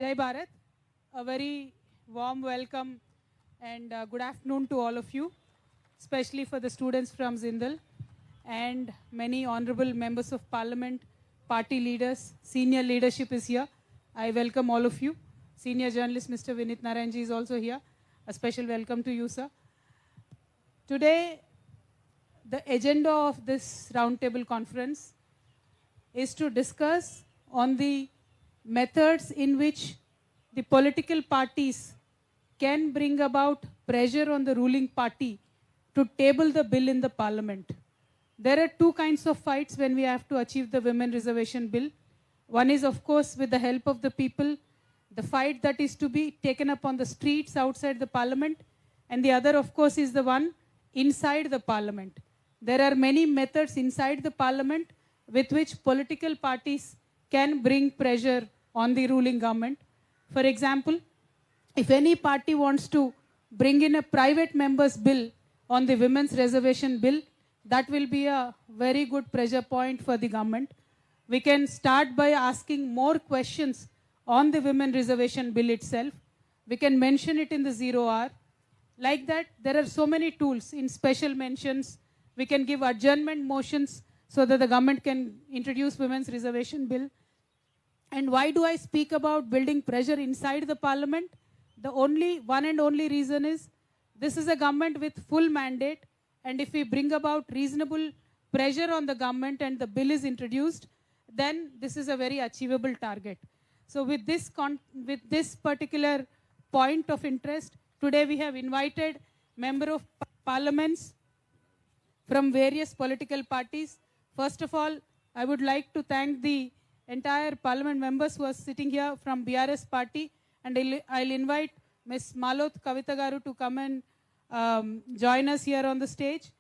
Jai Bharat, a very warm welcome and good afternoon to all of you, especially for the students from Zindal and many honorable members of parliament, party leaders, senior leadership is here. I welcome all of you. Senior journalist Mr. Vinit Narayanji is also here. A special welcome to you, sir. Today, the agenda of this roundtable conference is to discuss on the methods in which the political parties can bring about pressure on the ruling party to table the bill in the parliament. There are two kinds of fights when we have to achieve the women reservation bill. One is, of course, with the help of the people, the fight that is to be taken up on the streets outside the parliament, and the other, of course, is the one inside the parliament. There are many methods inside the parliament with which political parties can bring pressure on the ruling government. For example, if any party wants to bring in a private member's bill on the women's reservation bill, that will be a very good pressure point for the government. We can start by asking more questions on the women reservation bill itself. We can mention it in the 0 hour. Like that, there are so many tools in special mentions. We can give adjournment motions so that the government can introduce women's reservation bill. And why do I speak about building pressure inside the parliament? The one and only reason is this is a government with full mandate, and if we bring about reasonable pressure on the government and the bill is introduced, then this is a very achievable target. So with this particular point of interest, today we have invited member of parliaments from various political parties. First of all, I would like to thank the entire parliament members who are sitting here from BRS party, and I'll invite Ms. MLC Kavitha garu to come and join us here on the stage.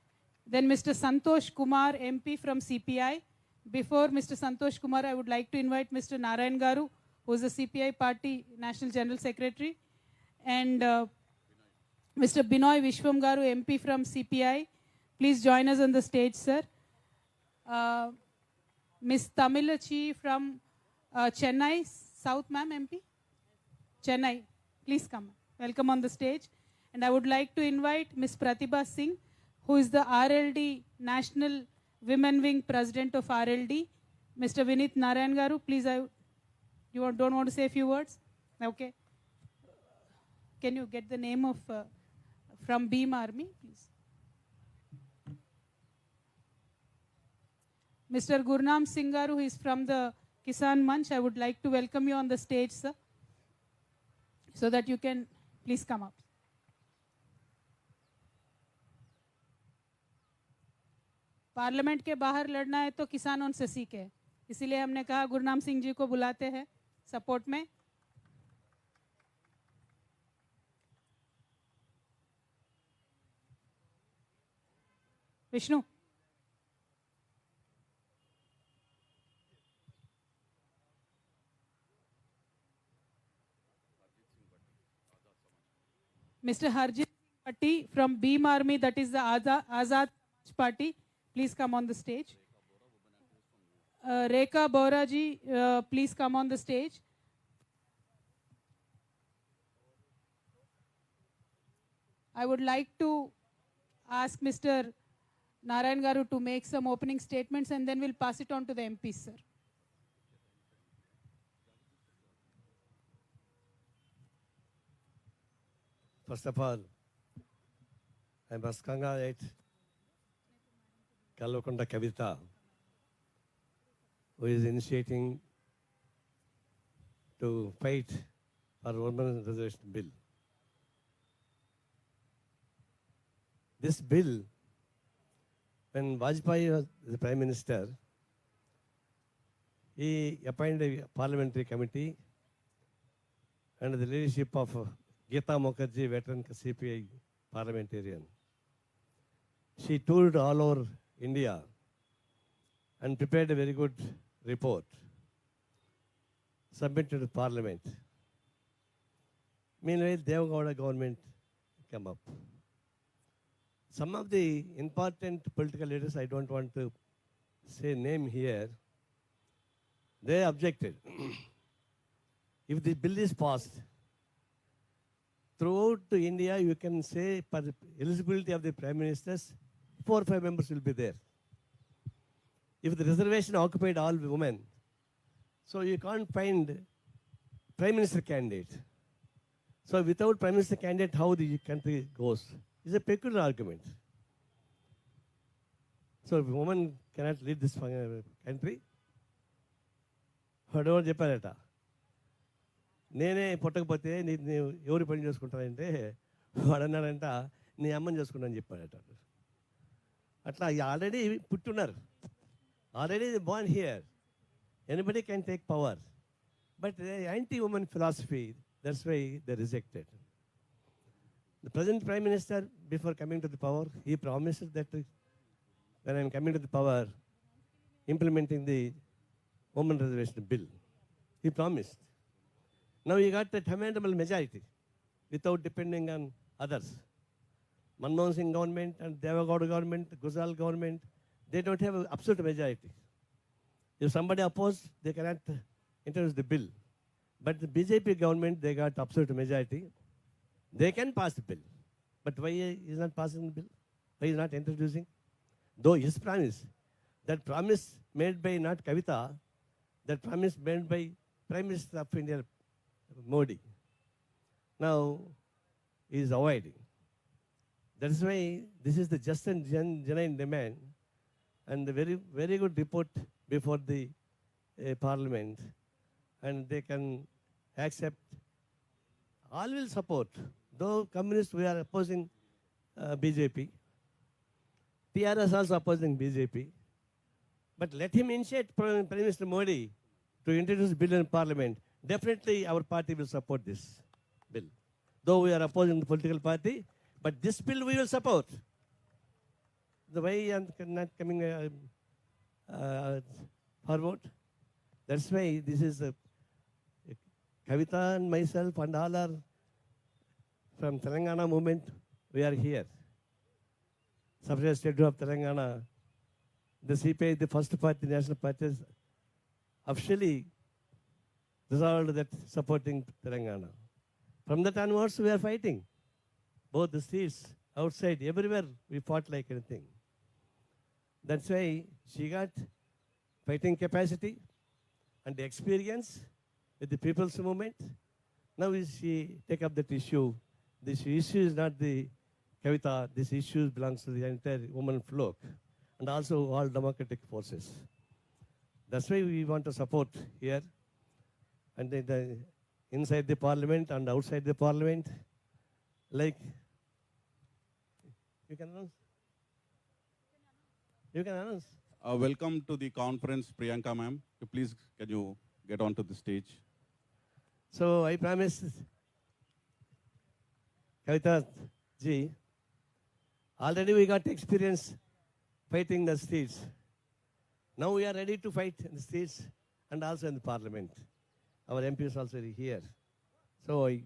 Then Mr. Santosh Kumar, MP from CPI. Before Mr. Santosh Kumar, I would like to invite Mr. Narayan garu, who is the CPI party National General Secretary, and Mr. Binoy Vishwam garu, MP from CPI. Please join us on the stage, sir. Ms. Tamilachi from Chennai, South, ma'am, MP? Chennai, please come. Welcome on the stage. And I would like to invite Ms. Pratibha Singh, who is the RLD National Women Wing President of RLD. Mr. Vinit Narayan garu, please, you don't want to say a few words? Okay. Can you get the name of, from Beam Army, please? Mr. Gurnam Singh garu, who is from the Kisan Manch, I would like to welcome you on the stage, sir, so that you can please come up. Parliament के बाहर लड़ना है तो किसानों से सीखे, इसीलिए हमने कहा गुरनाम सिंह जी को बुलाते हैं सपोर्ट में. Vishnu, Mr. Harjit Patti from Beam Army, that is the Azad Party. Please come on the stage. Rekha Bora ji, please come on the stage. I would like to ask Mr. Narayan garu to make some opening statements, and then we'll pass it on to the MPs, sir. First of all, I must congratulate Kavitha, who is initiating to fight for women's reservation bill. This bill, when Vajpayee was the Prime Minister, he appointed a parliamentary committee under the leadership of Geeta Mukherjee, veteran CPI parliamentarian. She toured all over India and prepared a very good report, submitted to Parliament. Meanwhile, Devgowda government came up. Some of the important political leaders, I don't want to say name here, they objected. if the bill is passed, throughout India, you can say for the eligibility of the prime ministers, 4 or 5 members will be there. If the reservation occupied all women, so you can't find prime minister candidate. So without prime minister candidate, how the country goes? It's a peculiar argument. So if a woman cannot lead this country, వాడెవరు చెప్పారట, నేనే పుట్టకపోతే నేను ఎవరు పని చేసుకుంటానంటే వాడు అన్నాడంట, నీ అమ్మని చేసుకుంటానని చెప్పాడట. అట్లా ఆల్రెడీ పుట్టున్నారు, already born here, anybody can take power. But anti women philosophy, that's why they rejected. The present Prime Minister, before coming to the power, he promised that when I am coming to the power, implementing the Women Reservation Bill. He promised. Now he got a commendable majority without depending on others. Manmohan Singh government and Devagowda government, Gujral government, they don't have an absolute majority. If somebody opposed, they cannot introduce the bill. But the BJP government, they got absolute majority. They can pass the bill. But why he is not passing the bill? Why he is not introducing? Though his promise, that promise made by not Kavitha, that promise made by Prime Minister of India, Modi, now he is avoiding. That is why this is the just and genuine demand, and a very, very good report before the Parliament, and they can accept. All will support. Though communists, we are opposing BJP. TRS also opposing BJP. But let him initiate Prime Minister Modi to introduce bill in Parliament. Definitely our party will support this bill. Though we are opposing the political party, but this bill we will support. The way I am not coming forward, that's why this is Kavitha and myself and all are from Telangana movement. We are here. Separate State of Telangana. The CPI, the first party, the national parties, officially resolved that supporting Telangana. From that onwards, we are fighting. Both the streets, outside, everywhere, we fought like anything. That's why she got fighting capacity and experience with the people's movement. Now she take up that issue. This issue is not the Kavitha. This issue belongs to the entire woman flock and also all democratic forces. That's why we want to support here and inside the Parliament and outside the Parliament. Like, you can announce. You can announce. Welcome to the conference, Priyanka ma'am. Please, can you get onto the stage? So I promise, Kavitha ji, already we got experience fighting the streets. Now we are ready to fight in the streets and also in the Parliament. Our MPs also here. So I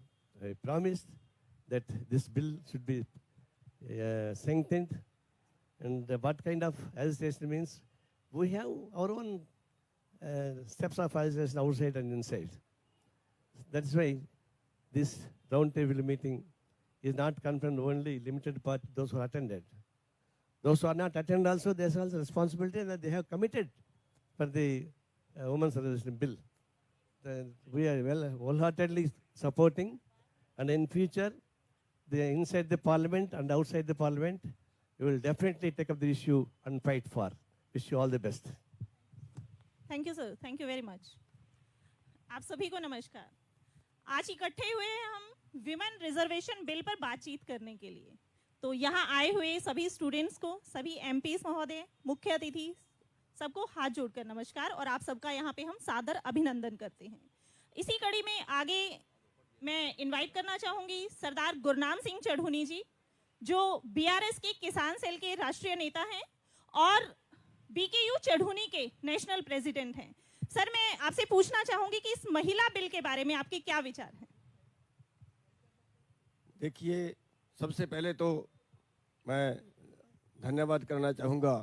promised that this bill should be strengthened. And what kind of agitation means? We have our own steps of agitation outside and inside. That's why this roundtable meeting is not confined only limited part those who attended. Those who are not attended also, there's also responsibility that they have committed for the Women's Reservation Bill. We are wholeheartedly supporting, and in future, inside the Parliament and outside the Parliament, we will definitely take up the issue and fight for. Wish you all the best. Thank you sir, thank you very much. आप सभी को नमस्कार. आज इकट्ठे हुए हैं हम women reservation bill पर बातचीत करने के लिए. तो यहाँ आए हुए सभी स्टूडेंट्स को, सभी एमपीस महोदय, मुख्य अतिथि, सबको हाथ जोड़कर नमस्कार और आप सबका यहाँ पे हम सादर अभिनंदन करते हैं. इसी कड़ी में आगे मैं इनवाइट करना चाहूँगी सरदार गुरनाम सिंह चढ़ूनी जी, जो बीआरएस के किसान सेल के राष्ट्रीय नेता हैं और बीकेयू चढ़ूनी के नेशनल प्रेसिडेंट हैं. सर, मैं आपसे पूछना चाहूंगी कि इस महिला बिल के बारे में आपके क्या विचार हैं? देखिए, सबसे पहले तो मैं धन्यवाद करना चाहूँगा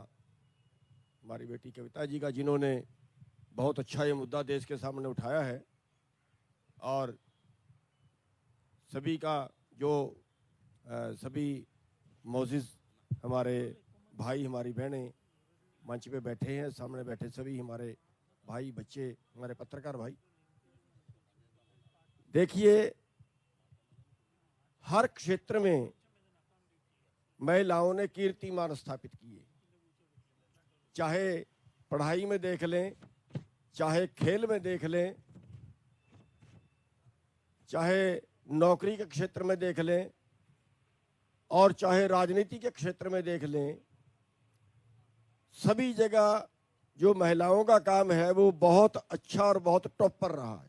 हमारी बेटी कविता जी का, जिन्होंने बहुत अच्छा ये मुद्दा देश के सामने उठाया है. और सभी का जो सभी मौजूद हमारे भाई हमारी बहनें मंच पे बैठे हैं, सामने बैठे सभी हमारे भाई बच्चे, हमारे पत्रकार भाई, देखिए हर क्षेत्र में महिलाओं ने कीर्तिमान स्थापित किए। चाहे पढ़ाई में देख लें, चाहे खेल में देख लें, चाहे नौकरी के क्षेत्र में देख लें, और चाहे राजनीति के क्षेत्र में देख लें, सभी जगह जो महिलाओं का काम है वो बहुत अच्छा और बहुत टॉप पर रहा है।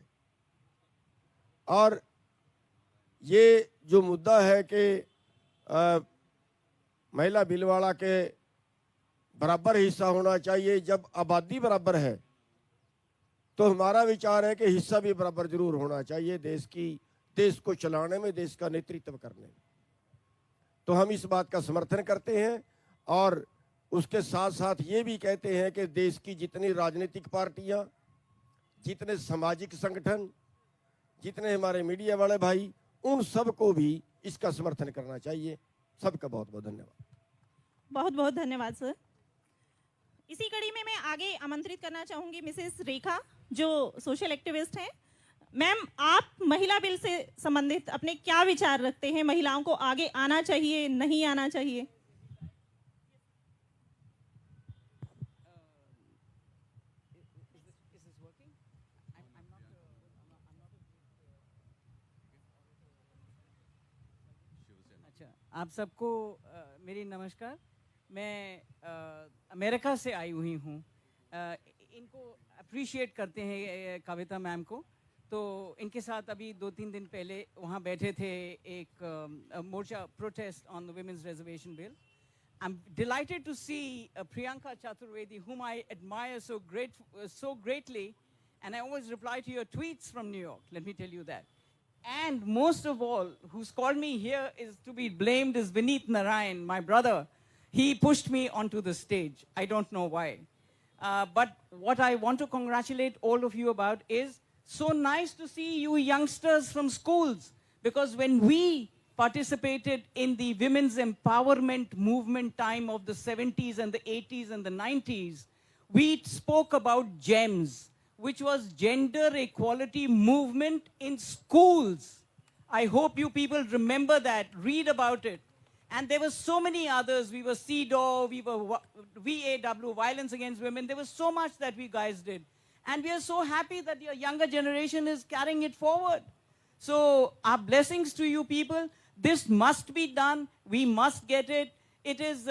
और ये जो मुद्दा है कि महिला बिलवाड़ा के बराबर हिस्सा होना चाहिए, जब आबादी बराबर है तो हमारा विचार है कि हिस्सा भी बराबर जरूर होना चाहिए देश को चलाने में, देश का नेतृत्व करने में। तो हम इस बात का समर्थन करते हैं और उसके साथ साथ ये भी कहते हैं कि देश की जितनी राजनीतिक पार्टियां, जितने सामाजिक संगठन, जितने हमारे मीडिया वाले भाई, उन सबको भी इसका समर्थन करना चाहिए। सबका बहुत बहुत धन्यवाद। बहुत बहुत धन्यवाद सर। इसी कड़ी में मैं आगे आमंत्रित करना चाहूंगी मिसेस रेखा, जो सोशल एक्टिविस्ट हैं। मैम, आप महिला बिल से संबंधित अपने क्या विचार रखते हैं? महिलाओं को आगे आना चाहिए, नहीं आना चाहिए? आप सबको मेरी नमस्कार। मैं अमेरिका से आई हुई हूँ। इनको अप्रिशिएट करते हैं कविता मैम को, तो इनके साथ अभी 2-3 दिन पहले वहाँ बैठे थे एक मोर्चा protest on the women's reservation bill. I'm delighted to see Priyanka Chaturvedi, whom I admire so greatly, and I always reply to your tweets from New York, let me tell you that. And most of all, who's called me here is to be blamed is Vineet Narayan, my brother. He pushed me onto the stage. I don't know why. But what I want to congratulate all of you about is so nice to see you youngsters from schools, because when we participated in the women's empowerment movement time of the 70s and the 80s and the 90s, we spoke about GEMS, which was Gender Equality Movement in Schools. I hope you people remember that, read about it. And there were so many others. We were CEDAW, we were VAW, Violence Against Women. There was so much that we guys did. And we are so happy that your younger generation is carrying it forward. So our blessings to you people. This must be done. We must get it. It is,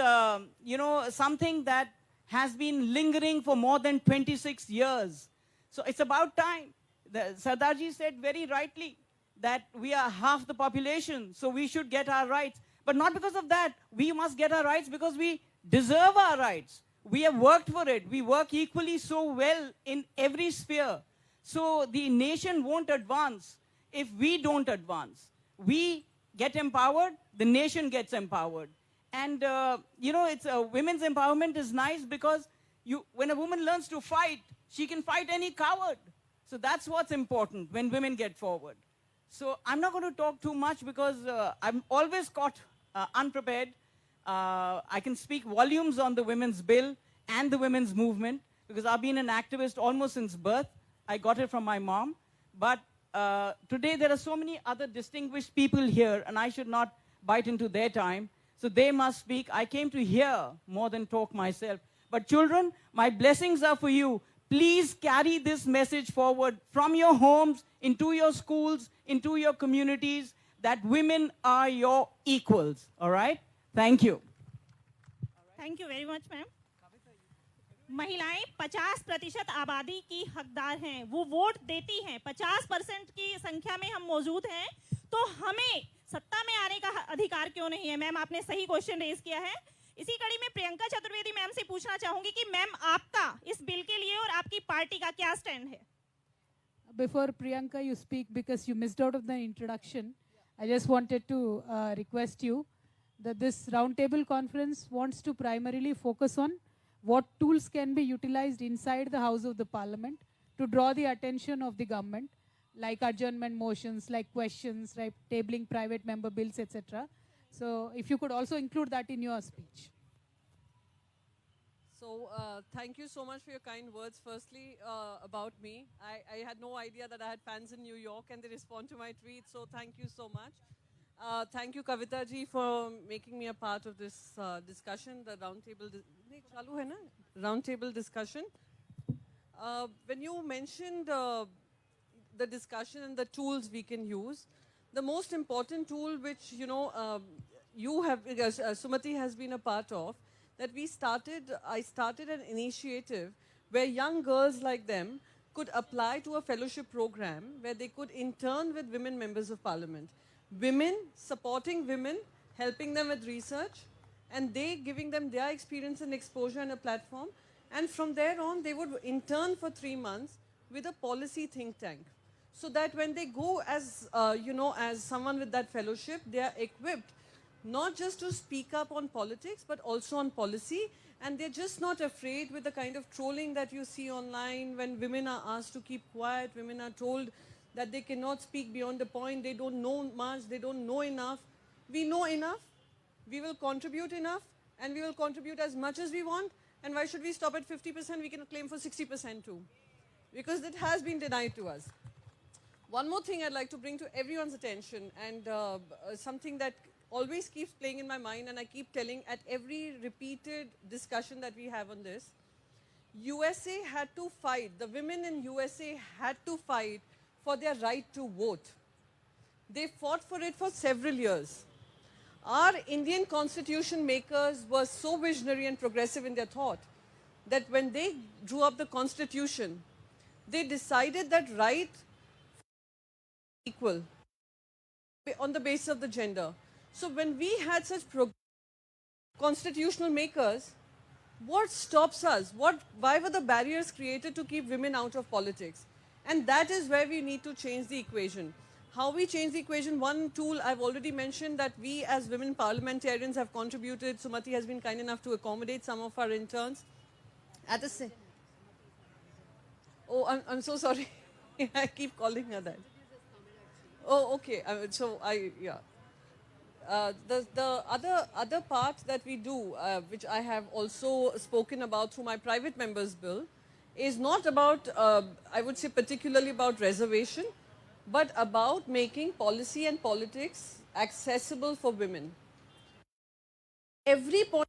something that has been lingering for more than 26 years. So it's about time. Sardarji said very rightly that we are half the population, so we should get our rights. But not because of that. We must get our rights because we deserve our rights. We have worked for it. We work equally so well in every sphere. So the nation won't advance if we don't advance. We get empowered, the nation gets empowered. And, it's women's empowerment is nice because when a woman learns to fight, she can fight any coward. So that's what's important when women get forward. So I'm not going to talk too much because I'm always caught unprepared. I can speak volumes on the women's bill and the women's movement because I've been an activist almost since birth. I got it from my mom. But today there are so many other distinguished people here, and I should not bite into their time. So they must speak. I came to hear more than talk myself. But children, my blessings are for you. Please carry this message forward from your homes, into your schools, into your communities, that women are your equals. All right? Thank you. Thank you very much, ma'am. महिलाएं 50% आबादी की हकदार हैं, वो vote देती हैं, 50% की संख्या में हम मौजूद हैं, तो हमें सत्ता में आने का अधिकार क्यों नहीं है? मैम, आपने सही क्वेश्चन रेज किया है। इसी कड़ी में प्रियंका चतुर्वेदी मैम से पूछना चाहूंगी कि मैम, आपका इस बिल के लिए और आपकी पार्टी का क्या स्टैंड है? Before Priyanka you speak, because you missed out of the introduction, I just wanted to request you that this roundtable conference wants to primarily focus on what tools can be utilized inside the House of the Parliament to draw the attention of the government. like adjournment motions, like questions, like tabling private member bills, etc. So if you could also include that in your speech. So thank you so much for your kind words. Firstly, about me, I had no idea that I had fans in New York and they respond to my tweets. So thank you so much. Thank you, Kavitha ji, for making me a part of this discussion, the roundtable discussion. When you mentioned the discussion and the tools we can use, the most important tool which you have, Sumati has been a part of, that I started an initiative where young girls like them could apply to a fellowship program where they could intern with women members of parliament. Women, supporting women, helping them with research, and they giving them their experience and exposure and a platform. And from there on, they would intern for 3 months with a policy think tank. So that when they go as, as someone with that fellowship, they are equipped not just to speak up on politics, but also on policy. And they're just not afraid with the kind of trolling that you see online when women are asked to keep quiet, women are told that they cannot speak beyond the point, they don't know much, they don't know enough. We know enough, we will contribute enough, and we will contribute as much as we want. And why should we stop at 50%? We can claim for 60% too, because it has been denied to us. One more thing I'd like to bring to everyone's attention, and something that always keeps playing in my mind, and I keep telling at every repeated discussion that we have on this. USA had to fight, the women in USA had to fight for their right to vote. They fought for it for several years. Our Indian constitution makers were so visionary and progressive in their thought that when they drew up the constitution, they decided that right equal on the basis of the gender. So when we had such constitutional makers, what stops us? Why were the barriers created to keep women out of politics? And that is where we need to change the equation. How we change the equation, one tool I've already mentioned that we as women parliamentarians have contributed. Sumati has been kind enough to accommodate some of our interns. Oh, I'm so sorry. I keep calling her that. Oh, okay. The other part that we do, which I have also spoken about through my private members bill, is not about, I would say particularly about reservation, but about making policy and politics accessible for women. Every point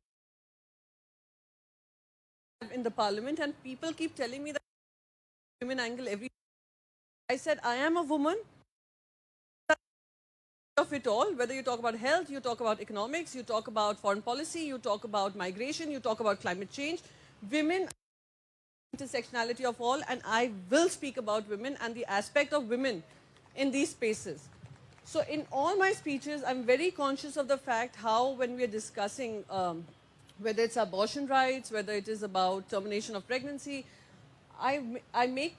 in the parliament, and people keep telling me that women angle every. I said, I am a woman of it all, whether you talk about health, you talk about economics, you talk about foreign policy, you talk about migration, you talk about climate change. Women, intersectionality of all, and I will speak about women and the aspect of women in these spaces. So in all my speeches, I'm very conscious of the fact how when we are discussing whether it's abortion rights, whether it is about termination of pregnancy, I make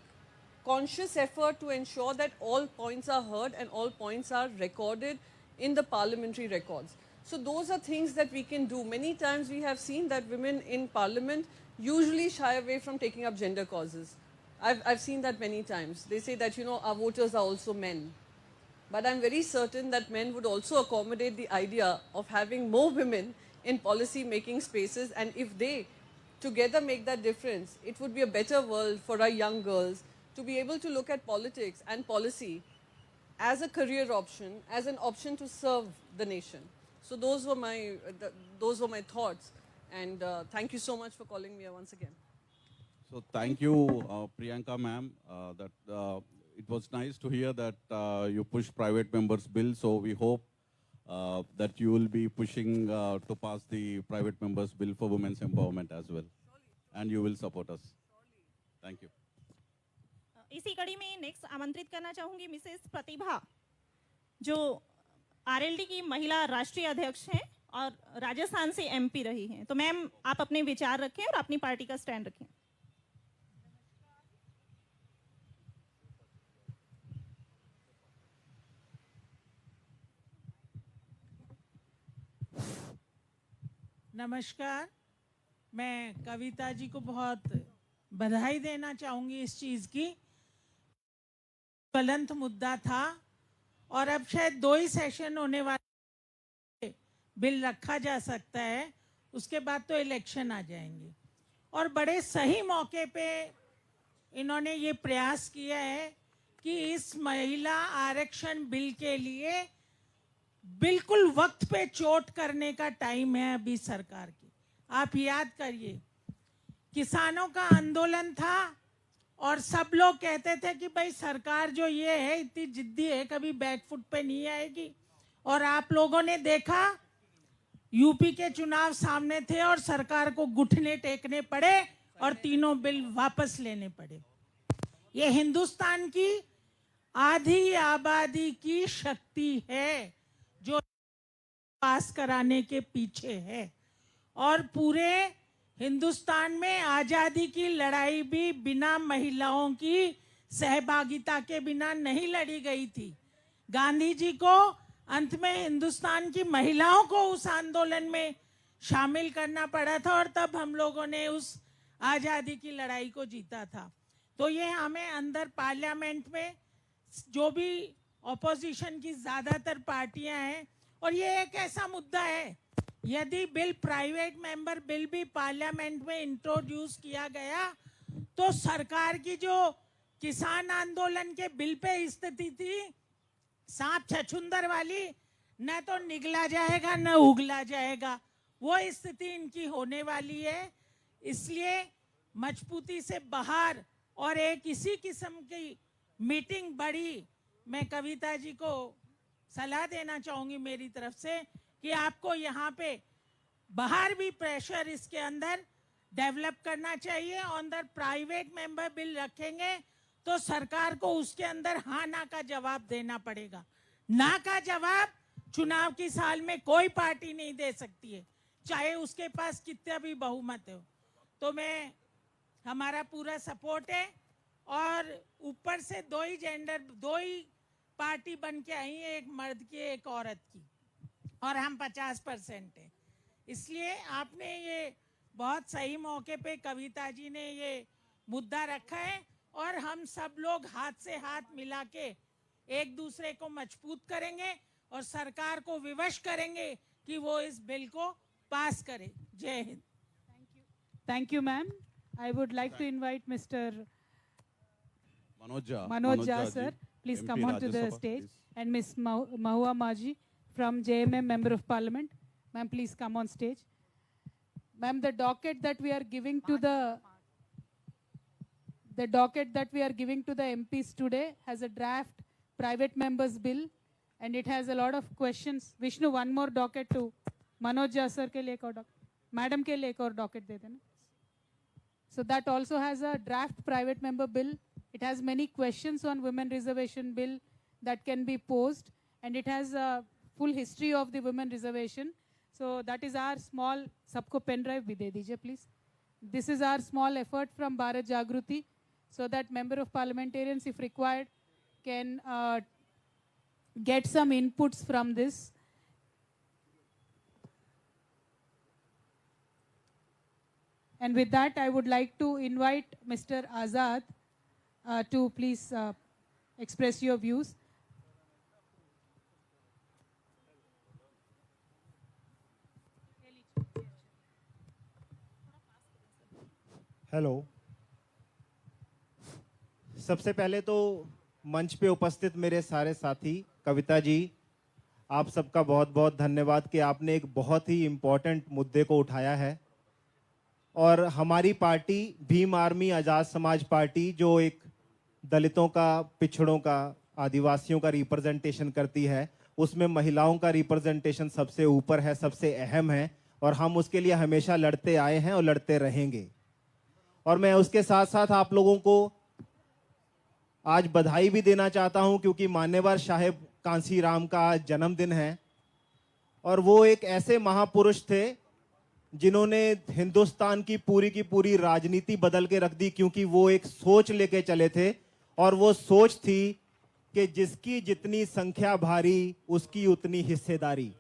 conscious effort to ensure that all points are heard and all points are recorded in the parliamentary records. So those are things that we can do. Many times we have seen that women in parliament usually shy away from taking up gender causes. I've seen that many times. They say that, our voters are also men. But I'm very certain that men would also accommodate the idea of having more women in policy making spaces, and if they together make that difference, it would be a better world for our young girls to be able to look at politics and policy as a career option, as an option to serve the nation. So those were my thoughts, and thank you so much for calling me once again. So thank you, Priyanka ma'am. It was nice to hear that you push private members bill. So we hope that you will be pushing to pass the private members bill for women's empowerment as well, and you will support us. Thank you. इसी कड़ी में next आमंत्रित करना चाहूंगी Mrs प्रतिभा, जो RLD की महिला राष्ट्रीय अध्यक्ष हैं और राजस्थान से एमपी रही हैं। तो मैम, आप अपने विचार रखें और अपनी पार्टी का स्टैंड रखें। नमस्कार, मैं कविता जी को बहुत बधाई देना चाहूंगी इस चीज़ की ज्वलंत मुद्दा था और अब शायद 2 ही सेशन होने वाले, बिल रखा जा सकता है, उसके बाद तो इलेक्शन आ जाएंगे। और बड़े सही मौके पे इन्होंने ये प्रयास किया है कि इस महिला आरक्षण बिल के लिए बिल्कुल वक्त पे चोट करने का टाइम है अभी सरकार की। आप याद करिए, किसानों का आंदोलन था और सब लोग कहते थे कि भाई सरकार जो ये है इतनी जिद्दी है, कभी बैकफुट पे नहीं आएगी। और आप लोगों ने देखा, यूपी के चुनाव सामने थे और सरकार को घुटने टेकने पड़े और तीनों बिल वापस लेने पड़े। ये हिंदुस्तान की आधी आबादी की शक्ति है जो पास कराने के पीछे है। और पूरे हिंदुस्तान में आजादी की लड़ाई भी बिना महिलाओं की सहभागिता के बिना नहीं लड़ी गई थी। गांधी जी को अंत में हिंदुस्तान की महिलाओं को उस आंदोलन में शामिल करना पड़ा था और तब हम लोगों ने उस आजादी की लड़ाई को जीता था। तो ये हमें अंदर पार्लियामेंट में जो भी ऑपोजिशन की ज्यादातर पार्टियां हैं, और ये एक ऐसा मुद्दा है, यदि बिल प्राइवेट मेंबर बिल भी पार्लियामेंट में इंट्रोड्यूस किया गया तो सरकार की जो किसान आंदोलन के बिल पे स्थिति थी सांप छछूंदर वाली, न तो निगला जाएगा न उगला जाएगा, वो स्थिति इनकी होने वाली है। इसलिए मजबूती से बाहर और एक इसी किस्म की मीटिंग बड़ी, मैं कविता जी को सलाह देना चाहूंगी मेरी तरफ से कि आपको यहाँ पे बाहर भी प्रेशर इसके अंदर डेवलप करना चाहिए। अंदर प्राइवेट मेंबर बिल रखेंगे तो सरकार को उसके अंदर हाँ ना का जवाब देना पड़ेगा। ना का जवाब चुनाव की साल में कोई पार्टी नहीं दे सकती है, चाहे उसके पास कितना भी बहुमत हो। तो मैं, हमारा पूरा सपोर्ट है। और ऊपर से दो ही पार्टी बन के आई है, एक मर्द की एक औरत की, और हम 50% है। इसलिए आपने ये बहुत सही मौके पे कविता जी ने ये मुद्दा रखा है और हम सब लोग हाथ से हाथ मिला के एक दूसरे को मजबूत करेंगे और सरकार को विवश करेंगे कि वो इस बिल को पास करे। जय Hind. Thank you, ma'am. I would like to invite Mr. Manoj Manoj Jha, Jha sir. ji, Please MP come on to Rajya the Sabha, stage. please. And Miss Mahua Maji from JMM, Member of Parliament. Ma'am, please come on stage. Ma'am, the docket that we are giving to the MPs today has a draft private members bill, and it has a lot of questions. Vishnu, one more docket to Manoj Jha sir ke liye ek aur docket. Madam ke liye ek aur docket de dena. So that also has a draft private member bill. It has many questions on women reservation bill that can be posed, and it has a full history of the women reservation. So that is our small, sabko pen drive bhi de dijiye please. This is our small effort from Bharat Jagruti, so that member of parliamentarians, if required, can get some inputs from this. And with that, I would like to invite Mr. Azad to please express your views. Hello, सबसे पहले तो मंच पे उपस्थित मेरे सारे साथी, कविता जी, आप सबका बहुत बहुत धन्यवाद कि आपने एक बहुत ही इम्पोर्टेंट मुद्दे को उठाया है। और हमारी पार्टी भीम आर्मी आज़ाद समाज पार्टी, जो एक दलितों का, पिछड़ों का, आदिवासियों का रिप्रेजेंटेशन करती है, उसमें महिलाओं का रिप्रेजेंटेशन सबसे ऊपर है, सबसे अहम है, और हम उसके लिए हमेशा लड़ते आए हैं और लड़ते रहेंगे। और मैं उसके साथ साथ आप लोगों को आज बधाई भी देना चाहता हूं, क्योंकि मान्यवर साहेब कांसी राम का आज जन्मदिन है। और वो एक ऐसे महापुरुष थे जिन्होंने हिंदुस्तान की पूरी राजनीति बदल के रख दी, क्योंकि वो एक सोच लेके चले थे, और वो सोच थी कि जिसकी जितनी संख्या भारी उसकी उतनी हिस्सेदारी।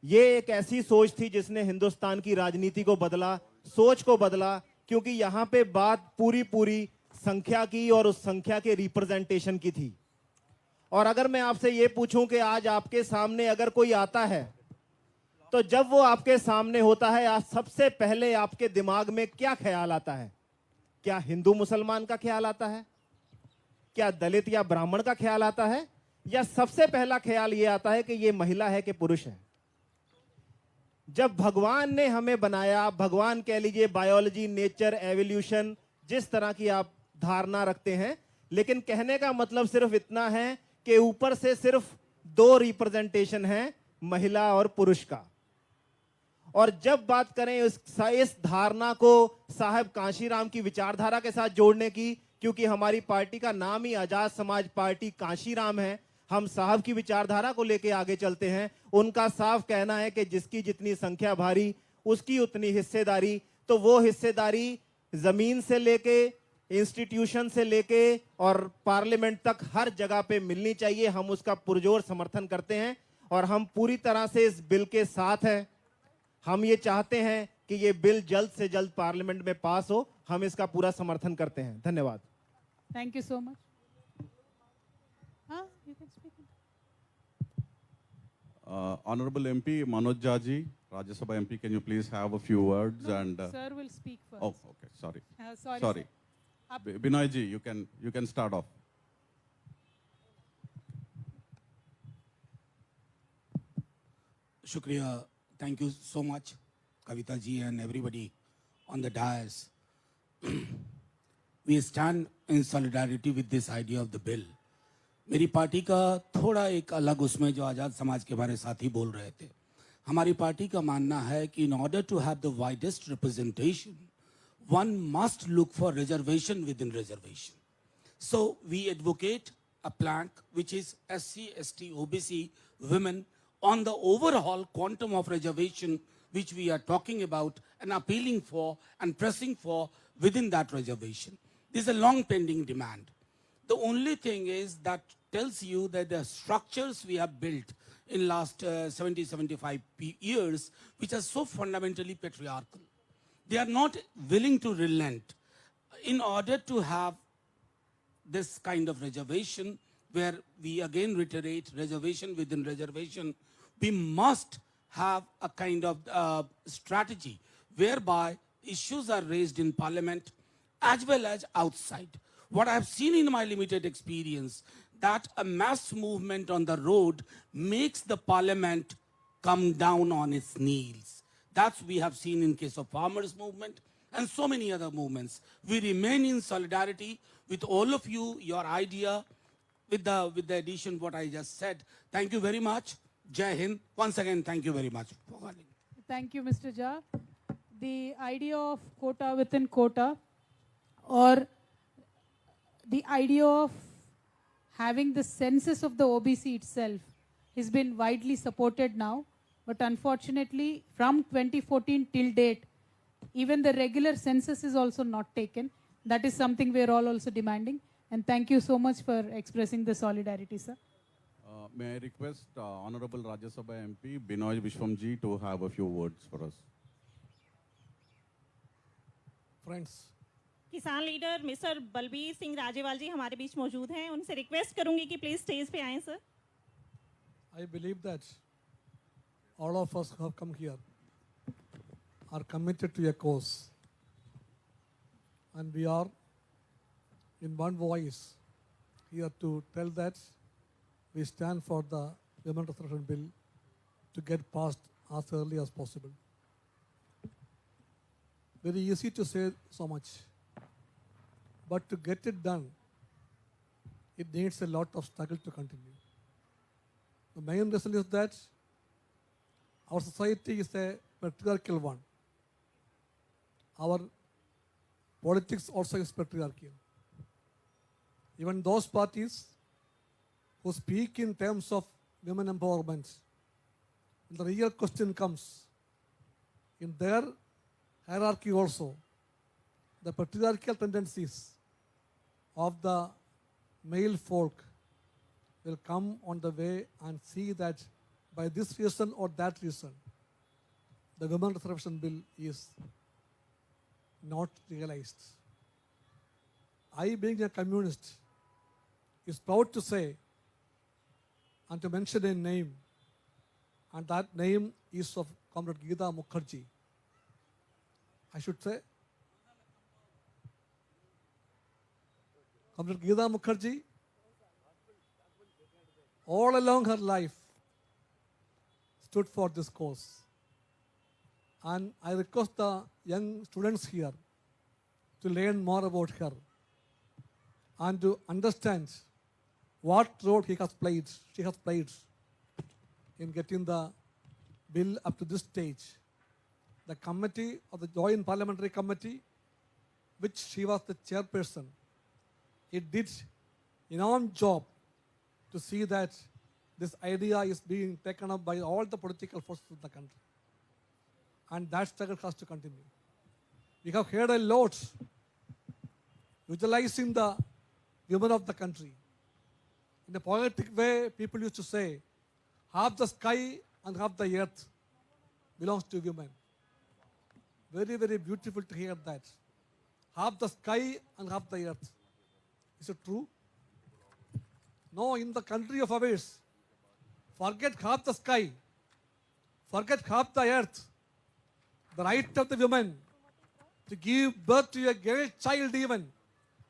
ये एक ऐसी सोच थी जिसने हिंदुस्तान की राजनीति को बदला, सोच को बदला, क्योंकि यहाँ पे बात पूरी संख्या की और उस संख्या के रिप्रेजेंटेशन की थी। और अगर मैं आपसे ये पूछूं कि आज आपके सामने अगर कोई आता है, तो जब वो आपके सामने होता है, आज सबसे पहले आपके दिमाग में क्या ख्याल आता है? क्या हिंदू मुसलमान का ख्याल आता है? क्या दलित या ब्राह्मण का ख्याल आता है? या सबसे पहला ख्याल ये आता है कि ये महिला है कि पुरुष है? जब भगवान ने हमें बनाया, भगवान कह लीजिए, बायोलॉजी, नेचर, एवोल्यूशन, जिस तरह की आप धारणा रखते हैं, लेकिन कहने का मतलब सिर्फ इतना है कि ऊपर से सिर्फ दो रिप्रेजेंटेशन है, महिला और पुरुष का। और जब बात करें इस धारणा को साहब कांशीराम की विचारधारा के साथ जोड़ने की, क्योंकि हमारी पार्टी का नाम ही आजाद समाज पार्टी कांशीराम है, हम साहब की विचारधारा को लेके आगे चलते हैं। उनका साफ कहना है कि जिसकी जितनी संख्या भारी उसकी उतनी हिस्सेदारी। तो वो हिस्सेदारी जमीन से लेके, इंस्टीट्यूशन से लेके और पार्लियामेंट तक हर जगह पे मिलनी चाहिए। हम उसका पुरजोर समर्थन करते हैं और हम पूरी तरह से इस बिल के साथ हैं। हम ये चाहते हैं कि ये बिल जल्द से जल्द पार्लियामेंट में पास हो। हम इसका पूरा समर्थन करते हैं। धन्यवाद। Thank you so much. You can speak. Honorable MP Manoj Jaji, Rajya Sabha MP, can you please have a few words? No, And sir will speak first. oh, okay, sorry. Sorry. Sorry. sir. Binoy ji, you can start off. Shukriya. Thank you so much, Kavitha ji and everybody on the dais. We stand in solidarity with this idea of the bill. मेरी party का थोड़ा एक अलग उसमें जो आज़ाद समाज के हमारे साथी बोल रहे थे, हमारी पार्टी का मानना है कि in order to have the widest representation, one must look for reservation within reservation. So we advocate a plank which is SC, ST, OBC, women on the overall quantum of reservation which we are talking about and appealing for and pressing for within that reservation. This is a long pending demand. The only thing is that tells you that the structures we have built in last 70, 75 years, which are so fundamentally patriarchal, they are not willing to relent. In order to have this kind of reservation, where we again reiterate reservation within reservation, we must have a kind of strategy whereby issues are raised in parliament as well as outside. What I have seen in my limited experience, that a mass movement on the road makes the parliament come down on its knees. That's we have seen in case of farmers movement and so many other movements. We remain in solidarity with all of you, your idea, with the addition what I just said. Thank you very much. Jai Hind. Once again, thank you very much for calling. Thank you, Mr. Jha. The idea of quota within quota, or the idea of having the census of the OBC itself, has been widely supported now. But unfortunately, from 2014 till date, even the regular census is also not taken. That is something we are all also demanding. And thank you so much for expressing the solidarity, sir. May I request Honorable Rajya Sabha MP Binoy Vishwamji to have a few words for us. Friends, किसान leader mister Balbir Singh Rajewal जी हमारे बीच मौजूद हैं। उनसे request करूंगी कि please stage पे आएं sir. I believe that all of us who have come here are committed to a cause, and we are in one voice here to tell that we stand for the Women Reservation Bill to get passed as early as possible. Very easy to say so much, but to get it done, it needs a lot of struggle to continue. The main reason is that our society is a patriarchal one. Our politics also is patriarchal. Even those parties who speak in terms of women empowerment, when the real question comes, in their hierarchy also, the patriarchal tendencies of the male folk will come on the way and see that by this reason or that reason, the Women Reservation Bill is not realized. I, being a communist, is proud to say and to mention a name, and that name is of Comrade Geeta Mukherjee. I should say, Comrade Geeta Mukherjee, all along her life, stood for this cause. And I request the young students here to learn more about her and to understand what role she has played in getting the bill up to this stage. The committee of the Joint Parliamentary Committee, which she was the chairperson, it did enormous job to see that this idea is being taken up by all the political forces of the country. And that struggle has to continue. We have heard a lot utilizing the women of the country. In a poetic way, people used to say, half the sky and half the earth belongs to women. Very, very beautiful to hear that. Half the sky and half the earth. Is it true? No, in the country of ours, forget half the sky, forget half the earth. The right of the woman to give birth to a girl child even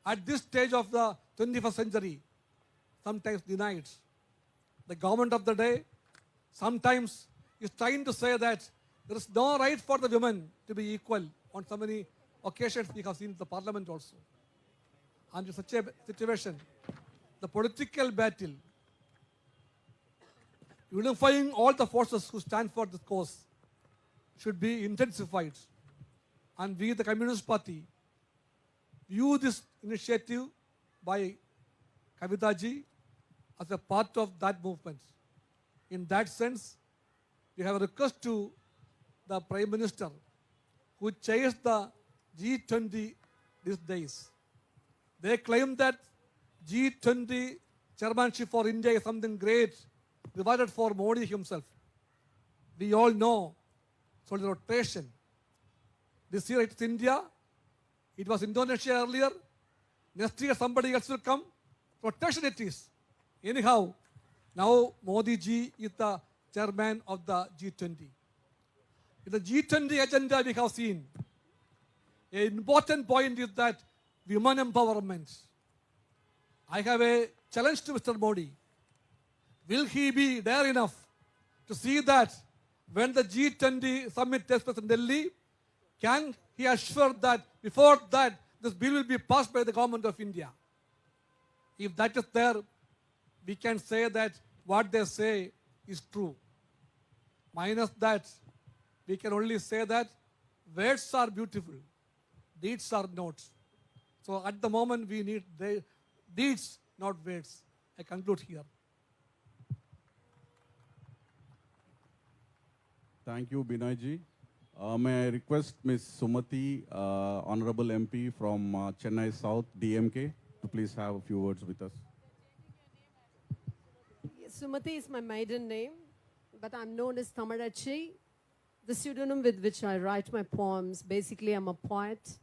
at this stage of the 21st century, sometimes denied. The government of the day sometimes is trying to say that there is no right for the women to be equal. On so many occasions we have seen in the parliament also. And in such a situation, the political battle, unifying all the forces who stand for this cause, should be intensified. And we, the Communist Party, view this initiative by Kavitha ji as a part of that movement. In that sense, we have a request to the Prime Minister who chairs the G20 these days. They claim that G20 chairmanship for India is something great, rewarded for Modi himself. We all know, so the rotation. This year it's India, it was Indonesia earlier, next year somebody else will come, rotation it is. Anyhow, now Modi ji is the chairman of the G20. In the G20 agenda we have seen, an important point is that women empowerment. I have a challenge to Mr. Modi. Will he be dare enough to see that when the G20 summit takes place in Delhi, can he assure that before that this bill will be passed by the government of India? If that is there, we can say that what they say is true. Minus that, we can only say that words are beautiful, deeds are not. So at the moment we need deeds, not words. I conclude here. Thank you, Binay ji. May I request Ms. Sumati, Honorable MP from Chennai South, DMK, to please have a few words with us. Sumati is my maiden name, but I'm known as Tamarachi, the pseudonym with which I write my poems. Basically, I'm a poet,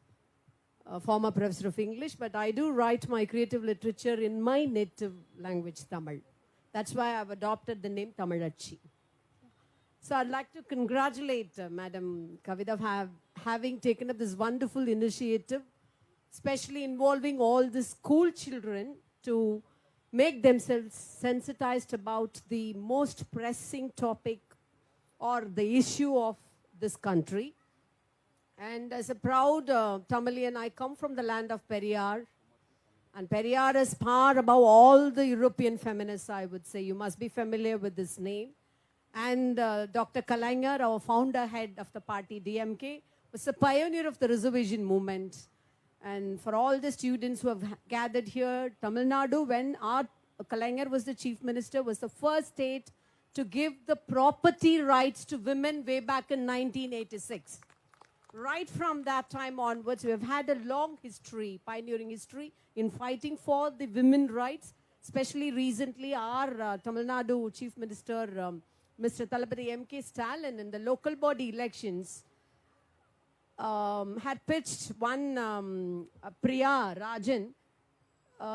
a former professor of English, but I do write my creative literature in my native language, Tamil. That's why I've adopted the name Tamarachi. So I'd like to congratulate Madam Kavitha for having taken up this wonderful initiative, especially involving all the school children to make themselves sensitized about the most pressing topic or the issue of this country. And as a proud Tamilian, I come from the land of Periyar. And Periyar is far above all the European feminists, I would say. You must be familiar with this name. And Dr. Kalaignar, our founder head of the party DMK, was a pioneer of the reservation movement. And for all the students who have gathered here, Tamil Nadu, when our Kalaignar was the chief minister, was the first state to give the property rights to women way back in 1986. Right from that time onwards, we have had a long history, pioneering history, in fighting for the women's rights. Especially recently, our Tamil Nadu chief minister, Mr. Thalapathy M.K. Stalin, in the local body elections, had pitched one Priya Rajan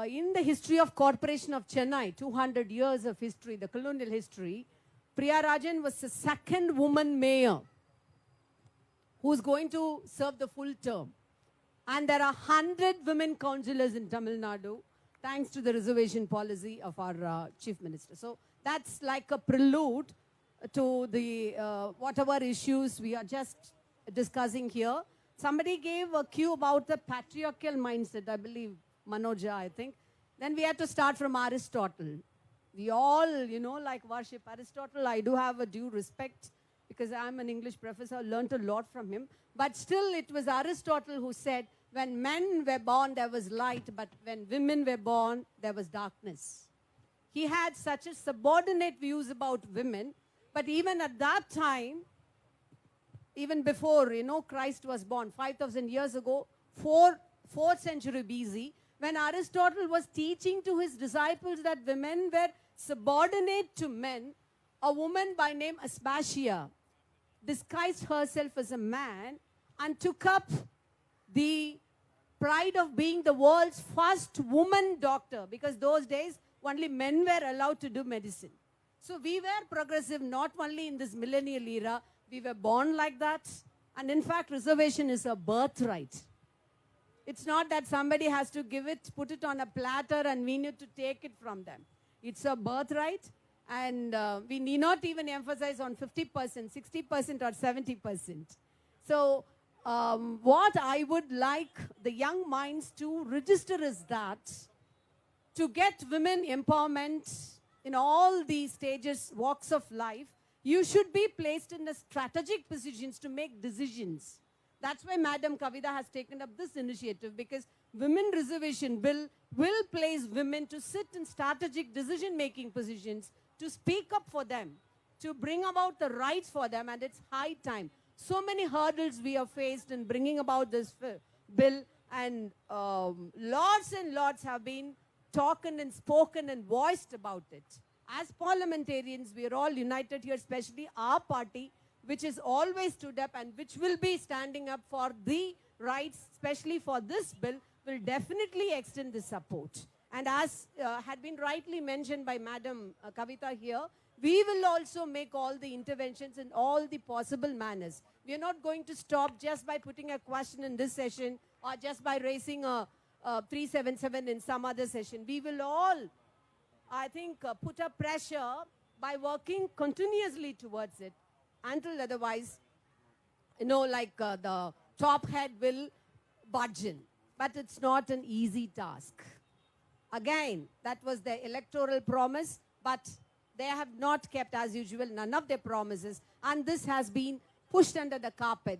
in the history of Corporation of Chennai, 200 years of history, the colonial history, Priya Rajan was the second woman mayor who's going to serve the full term. And there are 100 women councillors in Tamil Nadu, thanks to the reservation policy of our Chief Minister. So that's like a prelude to the whatever issues we are just discussing here. Somebody gave a cue about the patriarchal mindset, I believe, Manoja, I think. Then we had to start from Aristotle. We all, you know, like worship Aristotle. I do have a due respect because I'm an English professor, I learned a lot from him. But still, it was Aristotle who said, when men were born, there was light, but when women were born, there was darkness. He had such a subordinate views about women, but even at that time, even before, you know, Christ was born, 5,000 years ago, 4th century BC, when Aristotle was teaching to his disciples that women were subordinate to men, a woman by name Aspasia disguised herself as a man and took up the pride of being the world's first woman doctor, because those days only men were allowed to do medicine. So we were progressive not only in this millennial era, we were born like that. And in fact, reservation is a birthright. It's not that somebody has to give it, put it on a platter and we need to take it from them. It's a birthright, and we need not even emphasize on 50%, 60% or 70%. So what I would like the young minds to register is that to get women empowerment in all the stages, walks of life, you should be placed in the strategic positions to make decisions. That's why Madam Kavitha has taken up this initiative, because Women Reservation Bill will place women to sit in strategic decision-making positions, to speak up for them, to bring about the rights for them, and it's high time. So many hurdles we have faced in bringing about this bill, and lots and lots have been talked and spoken and voiced about it. As parliamentarians, we are all united here, especially our party, which has always stood up and which will be standing up for the rights, especially for this bill, will definitely extend the support. And as had been rightly mentioned by Madam Kavitha here, we will also make all the interventions in all the possible manners. We are not going to stop just by putting a question in this session or just by raising a 377 in some other session. We will all, I think, put up pressure by working continuously towards it, until otherwise, you know, like the top head will budge in. But it's not an easy task. Again, that was their electoral promise, but they have not kept, as usual, none of their promises. And this has been pushed under the carpet.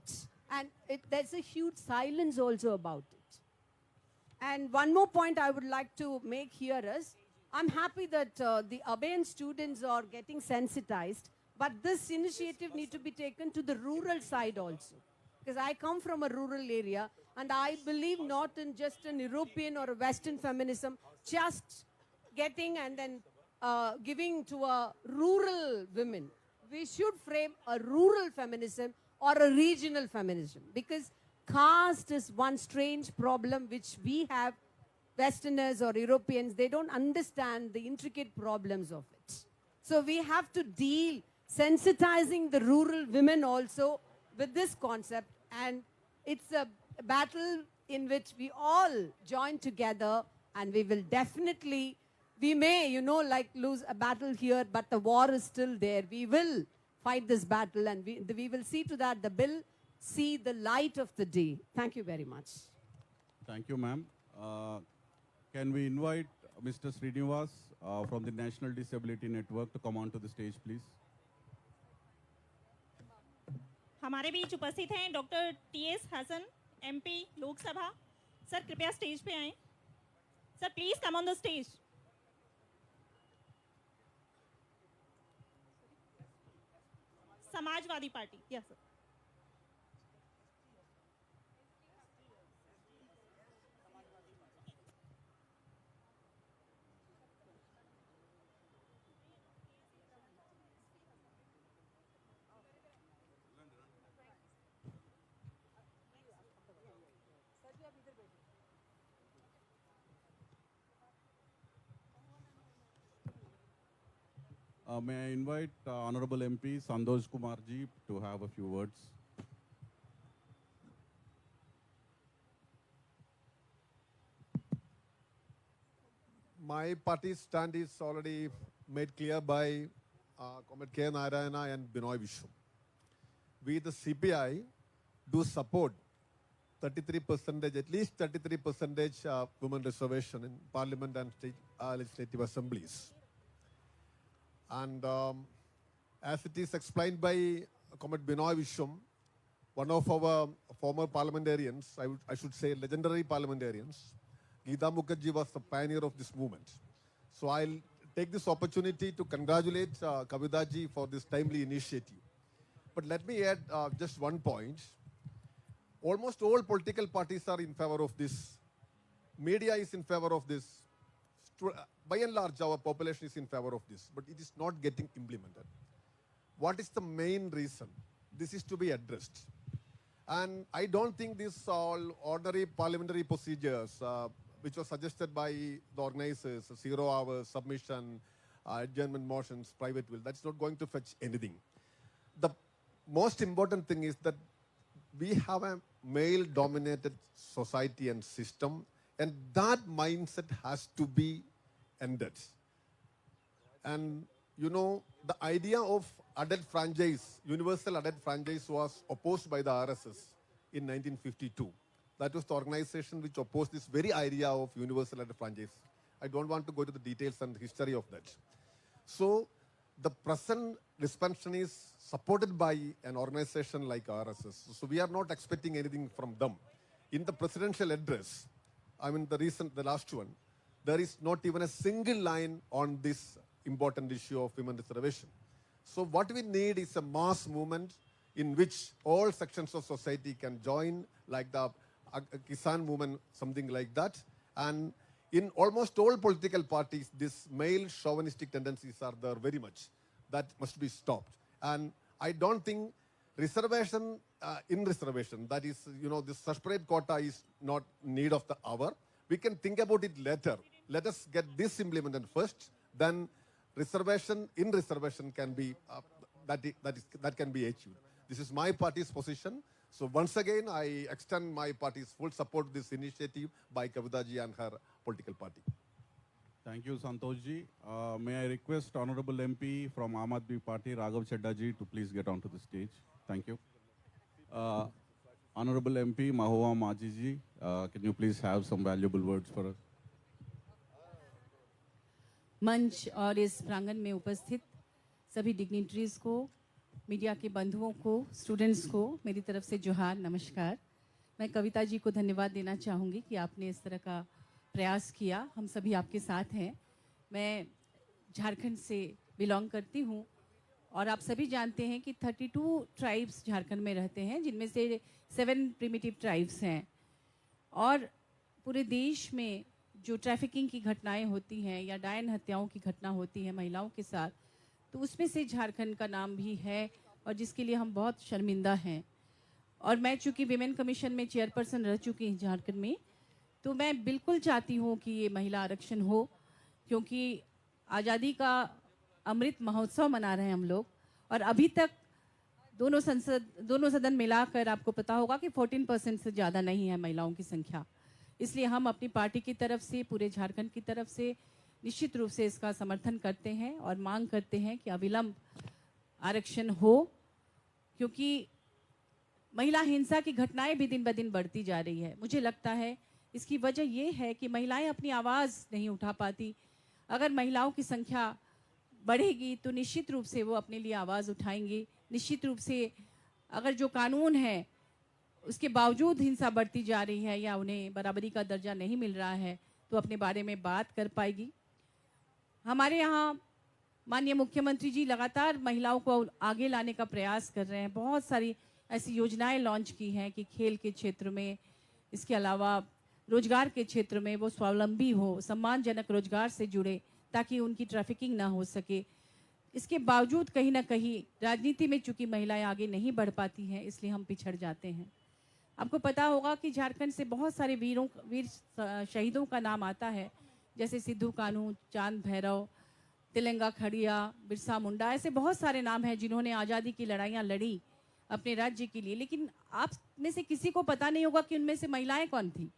And there's a huge silence also about it. And one more point I would like to make here is, I'm happy that the Abayan students are getting sensitized, but this initiative needs to be taken to the rural side also. Because I come from a rural area, and I believe not in just an European or a Western feminism, just getting and then giving to a rural women. We should frame a rural feminism or a regional feminism, because caste is one strange problem which we have, Westerners or Europeans, they don't understand the intricate problems of it. So we have to deal, sensitizing the rural women also with this concept, and it's a battle in which we all join together, and we will definitely, we may, you know, like lose a battle here, but the war is still there. We will fight this battle, and we will see to that the bill see the light of the day. Thank you very much. Thank you, ma'am. Can we invite Mr. Srinivas from the National Disability Network to come onto the stage, please? हमारे बीच उपस्थित हैं doctor TS Hasan, MP Lok Sabha. Sir कृपया stage पे आएं। Sir please come on the stage. Samajwadi party, yes sir. may I invite Honorable MP Santosh Kumar ji to have a few words. My party's stand is already made clear by Comrade K. Narayana and Binoy Vishnu. We, the CPI, do support 33%, at least 33% women reservation in Parliament and state legislative assemblies. And as it is explained by Comrade Binoy Vishnu, one of our former parliamentarians, I should say legendary parliamentarians, Geeta Mukherjee was the pioneer of this movement. So I'll take this opportunity to congratulate Kavitha ji for this timely initiative. But let me add just one point. Almost all political parties are in favor of this. Media is in favor of this. By and large, our population is in favor of this, but it is not getting implemented. What is the main reason? This is to be addressed. And I don't think these all ordinary parliamentary procedures, which was suggested by the organizers, 0 hours, submission, adjournment motions, private will, that's not going to fetch anything. The most important thing is that we have a male-dominated society and system, and that mindset has to be ended. And you know, the idea of adult franchise, universal adult franchise, was opposed by the RSS in 1952. That was the organization which opposed this very idea of universal adult franchise. I don't want to go to the details and history of that. So the present dispensation is supported by an organization like RSS. So we are not expecting anything from them. In the presidential address, I mean the last one, there is not even a single line on this important issue of women reservation. So what we need is a mass movement in which all sections of society can join, like the Kisan movement, something like that. And in almost all political parties, these male chauvinistic tendencies are there very much. That must be stopped. And I don't think reservation, that is, you know, this separate quota is not need of the hour. We can think about it later. Let us get this implemented first, then reservation can be, that can be achieved. This is my party's position. So once again, I extend my party's full support to this initiative by Kavitha ji and her political party. Thank you, Santosh ji. May I request Honorable MP from Aam Aadmi Party, Raghav Chadda ji, to please get onto the stage. Thank you. Honorable MP Mahua Maji ji, can you please have some valuable words for us? मंच और इस प्रांगण में उपस्थित सभी dignitaries को, media के बंधुओं को, स्टूडेंट्स को मेरी तरफ से जोहार, नमस्कार। मैं कविता जी को धन्यवाद देना चाहूँगी कि आपने इस तरह का प्रयास किया। हम सभी आपके साथ हैं। मैं झारखंड से बिलोंग करती हूँ और आप सभी जानते हैं कि 32 ट्राइब्स झारखंड में रहते हैं, जिनमें से 7 प्रिमिटिव ट्राइब्स हैं। और पूरे देश में जो ट्रैफिकिंग की घटनाएं होती हैं या डायन हत्याओं की घटना होती है महिलाओं के साथ, तो उसमें से झारखंड का नाम भी है और जिसके लिए हम बहुत शर्मिंदा हैं। और मैं चूँकि विमेन कमीशन में चेयरपर्सन रह चुकी हूँ झारखंड में, तो मैं बिल्कुल चाहती हूँ कि ये महिला आरक्षण हो, क्योंकि आज़ादी का अमृत महोत्सव मना रहे हैं हम लोग। और अभी तक दोनों सदन मिलाकर आपको पता होगा कि 14% से ज़्यादा नहीं है महिलाओं की संख्या। इसलिए हम अपनी पार्टी की तरफ से, पूरे झारखंड की तरफ से निश्चित रूप से इसका समर्थन करते हैं और मांग करते हैं कि अविलंब आरक्षण हो, क्योंकि महिला हिंसा की घटनाएं भी दिन ब दिन बढ़ती जा रही है। मुझे लगता है इसकी वजह ये है कि महिलाएं अपनी आवाज़ नहीं उठा पाती। अगर महिलाओं की संख्या बढ़ेगी तो निश्चित रूप से वो अपने लिए आवाज़ उठाएंगी। निश्चित रूप से अगर जो कानून है उसके बावजूद हिंसा बढ़ती जा रही है या उन्हें बराबरी का दर्जा नहीं मिल रहा है, तो अपने बारे में बात कर पाएगी। हमारे यहाँ माननीय मुख्यमंत्री जी लगातार महिलाओं को आगे लाने का प्रयास कर रहे हैं। बहुत सारी ऐसी योजनाएं लॉन्च की हैं कि खेल के क्षेत्र में, इसके अलावा रोजगार के क्षेत्र में वो स्वावलंबी हो, सम्मानजनक रोजगार से जुड़े, ताकि उनकी ट्रैफिकिंग ना हो सके। इसके बावजूद कहीं ना कहीं राजनीति में चूंकि महिलाएं आगे नहीं बढ़ पाती हैं, इसलिए हम पिछड़ जाते हैं। आपको पता होगा कि झारखंड से बहुत सारे वीर शहीदों का नाम आता है, जैसे सिद्धू कान्हू, चांद भैरव, तिलंगा खड़िया, बिरसा मुंडा, ऐसे बहुत सारे नाम हैं जिन्होंने आज़ादी की लड़ाइयाँ लड़ी अपने राज्य के लिए। लेकिन आप में से किसी को पता नहीं होगा कि उनमें से महिलाएं कौन थी।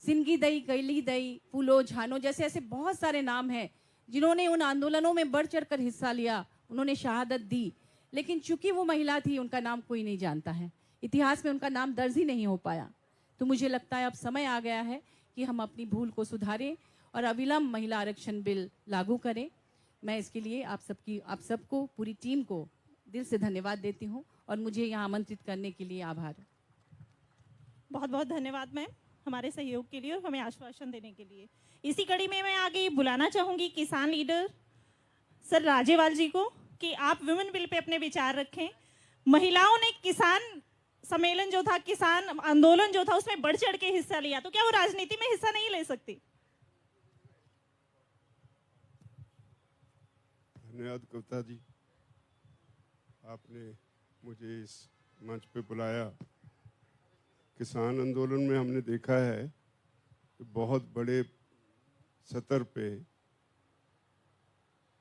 सिंगी दई, कैली दई, फूलो झानो जैसे ऐसे बहुत सारे नाम हैं जिन्होंने उन आंदोलनों में बढ़ चढ़ कर हिस्सा लिया, उन्होंने शहादत दी। लेकिन चूंकि वो महिला थी, उनका नाम कोई नहीं जानता है, इतिहास में उनका नाम दर्ज ही नहीं हो पाया। तो मुझे लगता है अब समय आ गया है कि हम अपनी भूल को सुधारें और अविलंब महिला आरक्षण बिल लागू करें। मैं इसके लिए आप सबको, पूरी टीम को दिल से धन्यवाद देती हूँ और मुझे यहाँ आमंत्रित करने के लिए आभार। बहुत बहुत धन्यवाद मैम हमारे सहयोग के लिए और हमें आश्वासन देने के लिए। इसी कड़ी में मैं आगे बुलाना चाहूंगी किसान लीडर सर राजेवाल जी को कि आप विमेन बिल पे अपने विचार रखें। महिलाओं ने किसान सम्मेलन जो था, किसान आंदोलन जो था, उसमें बढ़ चढ़ के हिस्सा लिया, तो क्या वो राजनीति में हिस्सा नहीं ले सकती? धन्यवाद कविता जी, आपने मुझे इस मंच पे बुलाया। किसान आंदोलन में हमने देखा है कि बहुत बड़े सतर पे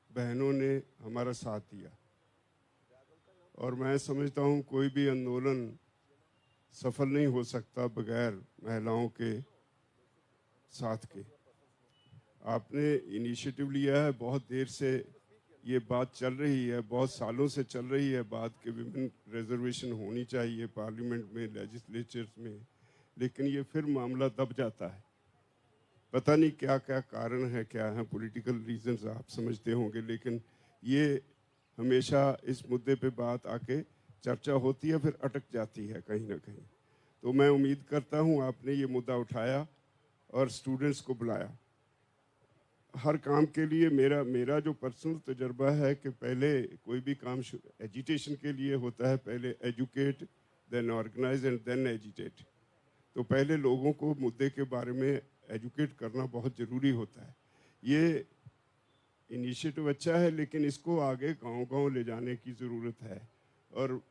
बहनों ने हमारा साथ दिया और मैं समझता हूँ कोई भी आंदोलन सफल नहीं हो सकता बगैर महिलाओं के साथ के। आपने इनिशिएटिव लिया है, बहुत देर से ये बात चल रही है, बहुत सालों से चल रही है बात कि विमेन रिजर्वेशन होनी चाहिए पार्लियामेंट में, लेजिस्लेचर्स में, लेकिन ये फिर मामला दब जाता है। पता नहीं क्या क्या कारण है, क्या है, पॉलिटिकल रीजंस आप समझते होंगे, लेकिन ये हमेशा इस मुद्दे पे बात आके चर्चा होती है फिर अटक जाती है कहीं ना कहीं। तो मैं उम्मीद करता हूँ आपने ये मुद्दा उठाया और स्टूडेंट्स को बुलाया। हर काम के लिए मेरा जो पर्सनल तजर्बा है कि पहले कोई भी काम एजिटेशन के लिए होता है, पहले educate, then organise and then agitate. तो पहले लोगों को मुद्दे के बारे में एजुकेट करना बहुत ज़रूरी होता है। ये इनिशिएटिव अच्छा है, लेकिन इसको आगे गांव-गांव ले जाने की ज़रूरत है। और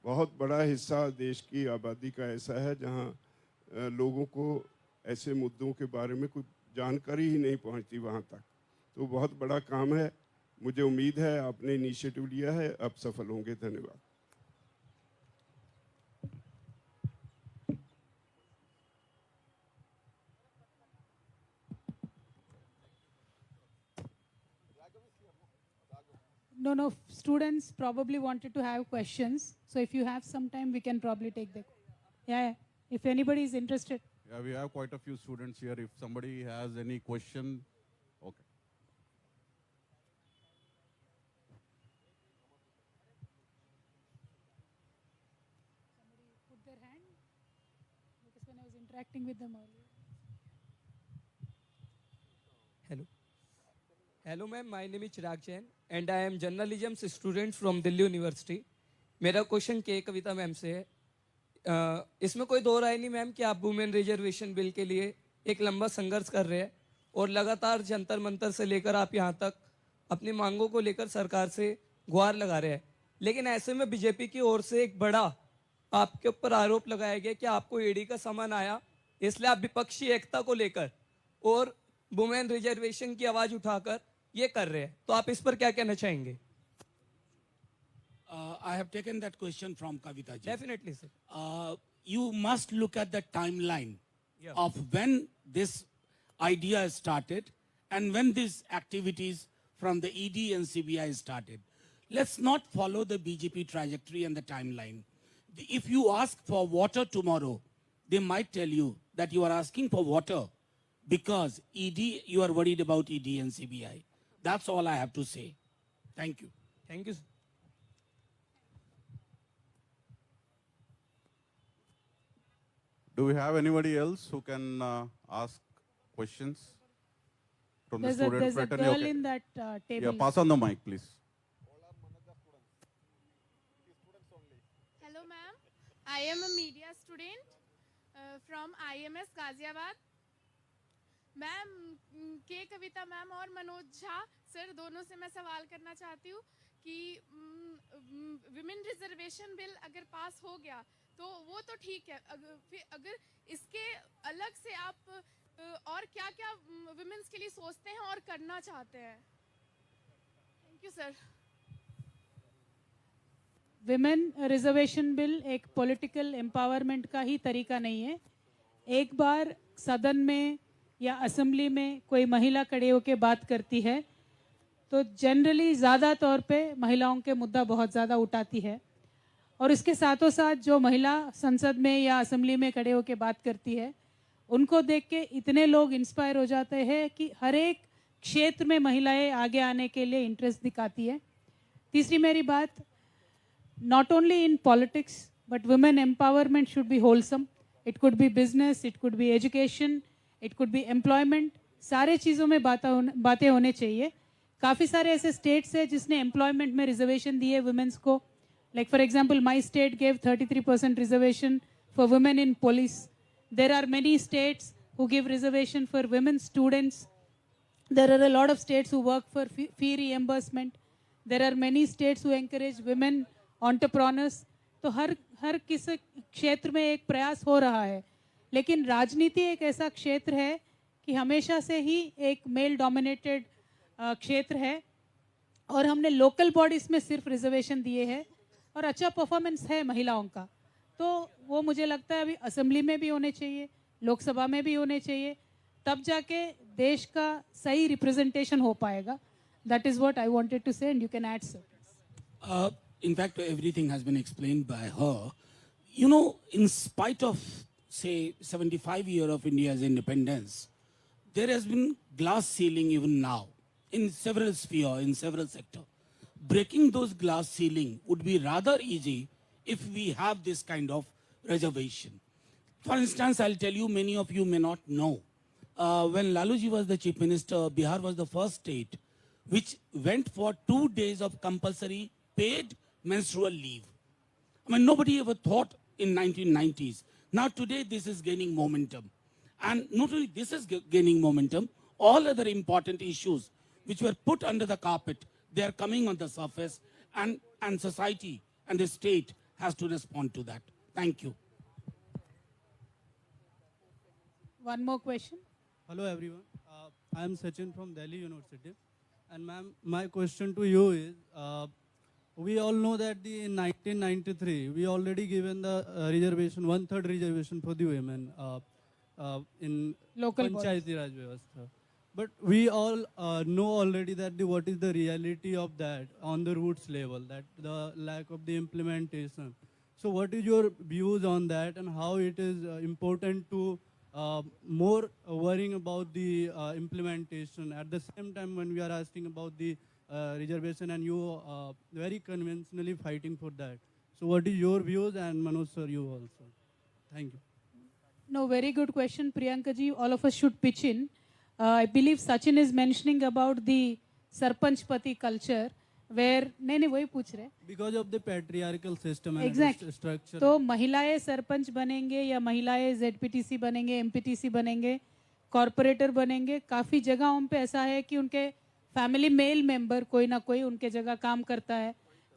बहुत बड़ा हिस्सा देश की आबादी का ऐसा है जहां लोगों को ऐसे मुद्दों के बारे में कुछ जानकारी ही नहीं पहुंचती वहां तक। तो बहुत बड़ा काम है, मुझे उम्मीद है आपने इनिशिएटिव लिया है, अब सफल होंगे। धन्यवाद। No, students probably wanted to have questions. So if you have some time, we can probably take the. Yeah, if anybody is interested. Yeah, we have quite a few students here. If somebody has any question, okay. Somebody put their hand because when I was interacting with them earlier. Hello ma'am, my name is Chirag Jain and I am journalism student from Delhi University. मेरा question के कविता ma'am से है। इसमें कोई दो राय नहीं ma'am कि आप वुमेन रिजर्वेशन बिल के लिए एक लंबा संघर्ष कर रहे हैं और लगातार जंतर मंतर से लेकर आप यहाँ तक अपनी मांगों को लेकर सरकार से गुहार लगा रहे हैं। लेकिन ऐसे में बीजेपी की ओर से एक बड़ा आपके ऊपर आरोप लगाया गया कि आपको ईडी का सामान आया, इसलिए आप विपक्षी एकता को लेकर और वुमेन रिजर्वेशन की आवाज उठाकर ये कर रहे हैं। तो आप इस पर क्या कहना चाहेंगे? I have taken that question from Kavitha ji. Definitely, sir. You must look at the timeline Yeah. of when this idea started and when these activities from the ED and CBI started. Let's not follow the BJP trajectory and the timeline. If you ask for water tomorrow, they might tell you that you are asking for water because you are worried about ED and CBI. That's all I have to say. Thank you. Thank you, sir. Do we have anybody else who can ask questions from the student There's a fraternity? girl in that table. Yeah, pass on the mic, please. Hello, ma'am. I am a media student from IMS Ghaziabad. Ma'am के कविता ma'am और Manoj Jha sir दोनों से मैं सवाल करना चाहती हूँ कि विमेन रिजर्वेशन बिल अगर पास हो गया तो वो तो ठीक है, अगर इसके अलग से आप और क्या क्या विमेन्स के लिए सोचते हैं और करना चाहते हैं? Thank you sir. Women reservation bill एक पॉलिटिकल एम्पावरमेंट का ही तरीका नहीं है। एक बार सदन में या असेंबली में कोई महिला खड़े होकर बात करती है तो जनरली ज़्यादा तौर पे महिलाओं के मुद्दा बहुत ज़्यादा उठाती है, और इसके साथों साथ जो महिला संसद में या असेंबली में खड़े होकर बात करती है उनको देख के इतने लोग इंस्पायर हो जाते हैं कि हर एक क्षेत्र में महिलाएं आगे आने के लिए इंटरेस्ट दिखाती है। तीसरी मेरी बात, not only in politics but women empowerment should be wholesome. It could be business, it could be education, it could be employment. सारे चीज़ों में बातें होने चाहिए। काफ़ी सारे ऐसे स्टेट्स हैं जिसने एम्प्लॉयमेंट में रिजर्वेशन दिए वुमेन्स को। Like for example my state gave 33% reservation for women in police. There are many states who give reservation for women students. There are a lot of states who work for fee reimbursement. There are many states who encourage women entrepreneurs. तो हर किस क्षेत्र में एक प्रयास हो रहा है, लेकिन राजनीति एक ऐसा क्षेत्र है कि हमेशा से ही एक मेल डोमिनेटेड क्षेत्र है, और हमने लोकल बॉडीज में सिर्फ रिजर्वेशन दिए हैं और अच्छा परफॉर्मेंस है महिलाओं का। तो वो मुझे लगता है अभी असेंबली में भी होने चाहिए, लोकसभा में भी होने चाहिए, तब जाके देश का सही रिप्रेजेंटेशन हो पाएगा। That is what I wanted to say, and you can add sir. In fact, everything has been explained by her. You know, in spite of, say, 75 years of India's independence, there has been glass ceiling even now in several spheres, in several sectors. Breaking those glass ceiling would be rather easy if we have this kind of reservation. For instance, I'll tell you, many of you may not know. When Laluji was the chief minister, Bihar was the first state which went for 2 days of compulsory paid menstrual leave. I mean, nobody ever thought in 1990s. Now today this is gaining momentum. And not only this is gaining momentum, all other important issues which were put under the carpet, they are coming on the surface, and society and the state has to respond to that. Thank you. One more question. Hello everyone. I am Sachin from Delhi University. And ma'am, my question to you is, we all know that in 1993, we already given the reservation, 1/3 reservation for the women in Local Panchayati Raj Vyavastha. But we all know already that what is the reality of that on the roots level, that the lack of the implementation. So what is your views on that, and how it is important to more worrying about the implementation at the same time when we are asking about the reservation, and you very conventionally fighting for that. So what is your views, and Manoj sir, you also. Thank you. No, very good question, Priyanka ji. All of us should pitch in. I believe Sachin is mentioning about the Sarpanch Pati culture, where नहीं वही पूछ रहे, because of the patriarchal system and exactly. structure. तो महिलाएं सरपंच बनेंगे या महिलाएं ZPTC बनेंगे, MPTC बनेंगे, कॉर्पोरेटर बनेंगे, काफ़ी जगहों पे ऐसा है कि उनके फैमिली मेल मेंबर कोई ना कोई उनके जगह काम करता है।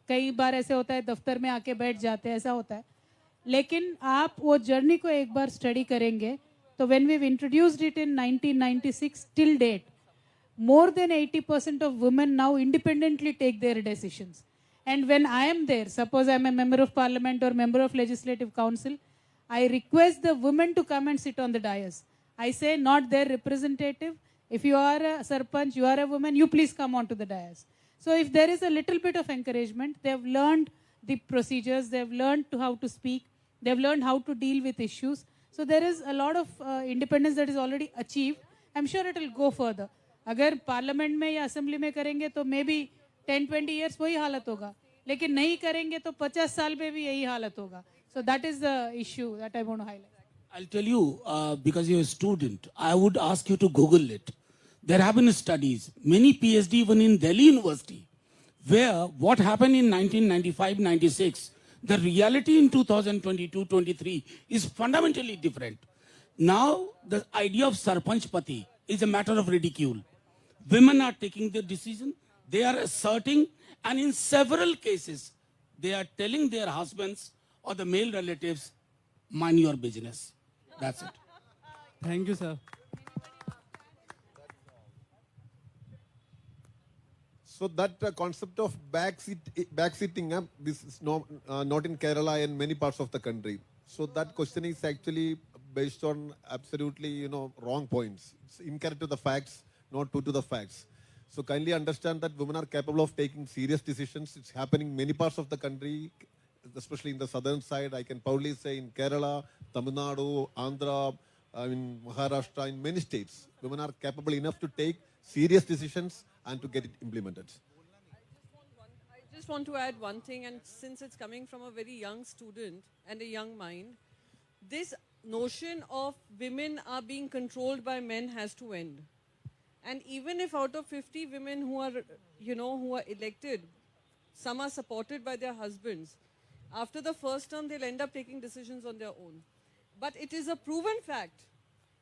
कई बार ऐसे होता है दफ्तर में आके बैठ जाते हैं, ऐसा होता है। लेकिन आप वो जर्नी को एक बार स्टडी करेंगे तो when we've introduced it in 1996 till date, more than 80% of women now independently take their decisions. And when I am there, suppose I am a member of parliament or member of legislative council, I request the women to come and sit on the dais. I say, not their representative. If you are a sarpanch, you are a woman, you please come onto the dais. So if there is a little bit of encouragement, they have learned the procedures, they have learned how to speak, they have learned how to deal with issues. So there is a lot of independence that is already achieved. I'm sure it will go further. अगर parliament में या assembly में करेंगे तो may be 10-20 years वही हालत होगा, लेकिन नहीं करेंगे तो 50 साल में भी यही हालत होगा. So that is the issue that I want to highlight. I'll tell you, because you're a student, I would ask you to Google it. There have been studies, many PhD even in Delhi University, where what happened in 1995-96, the reality in 2022-23 is fundamentally different. Now, the idea of Sarpanch Pati is a matter of ridicule. Women are taking the decision, they are asserting, and in several cases, they are telling their husbands or the male relatives, mind your business. That's it. Thank you, sir. So that concept of backseating, this is not in Kerala and many parts of the country. So that question is actually based on absolutely wrong points. It's incorrect to the facts, not true to the facts. So kindly understand that women are capable of taking serious decisions. It's happening in many parts of the country, especially in the southern side. I can proudly say in Kerala, Tamil Nadu, Andhra, in Maharashtra, in many states, women are capable enough to take serious decisions and to get it implemented. I just want to add one thing, and since it's coming from a very young student and a young mind, this notion of women are being controlled by men has to end. And even if out of 50 women who are elected, some are supported by their husbands, after the first term, they'll end up taking decisions on their own. But it is a proven fact.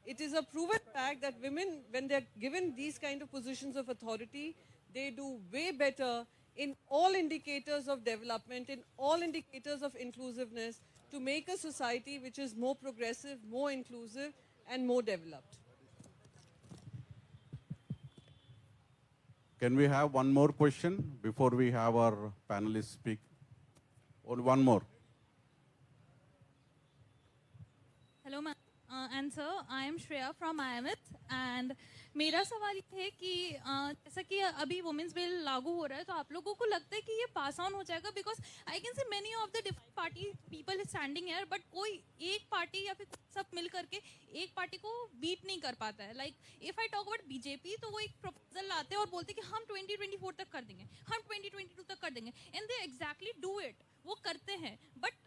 It is a proven fact that women, when they're given these kind of positions of authority, they do way better in all indicators of development, in all indicators of inclusiveness, to make a society which is more progressive, more inclusive, and more developed. Can we have one more question before we have our panelists speak? Or one more. Hello ma'am and sir I am Shreya from IMS and मेरा सवाल ये है कि जैसा कि अभी women's bill लागू हो रहा है तो आप लोगों को लगता है कि ये पास ऑन हो जाएगा because I can see many of the different party people standing here but कोई एक पार्टी या फिर सब मिल करके एक पार्टी को बीट नहीं कर पाता है like if I talk about BJP तो वो एक प्रपोजल लाते हैं और बोलते हैं कि हम 2024 तक कर देंगे हम 2022 तक कर देंगे and they exactly do it वो करते हैं but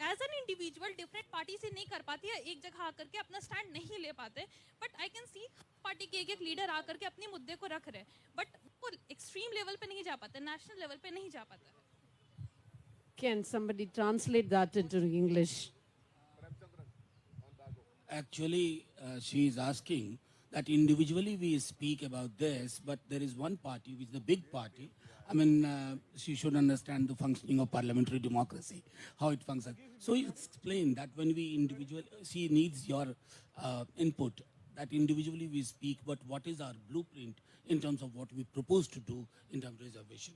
as an individual different party से नहीं कर पाती है एक जगह आकर के अपना स्टैंड नहीं ले पाते but I can see party के एक लीडर आकर के अपने मुद्दे को रख रहे बट वो एक्सट्रीम लेवल पे नहीं जा पाते नेशनल लेवल पे नहीं जा पाता Can somebody translate that into English? Actually, she is asking that individually we speak about this, but there is one party, which is the big party. I mean, she should understand the functioning of parliamentary democracy, how it functions. So you explain that when we she needs your input, that individually we speak, but what is our blueprint in terms of what we propose to do in terms of reservation?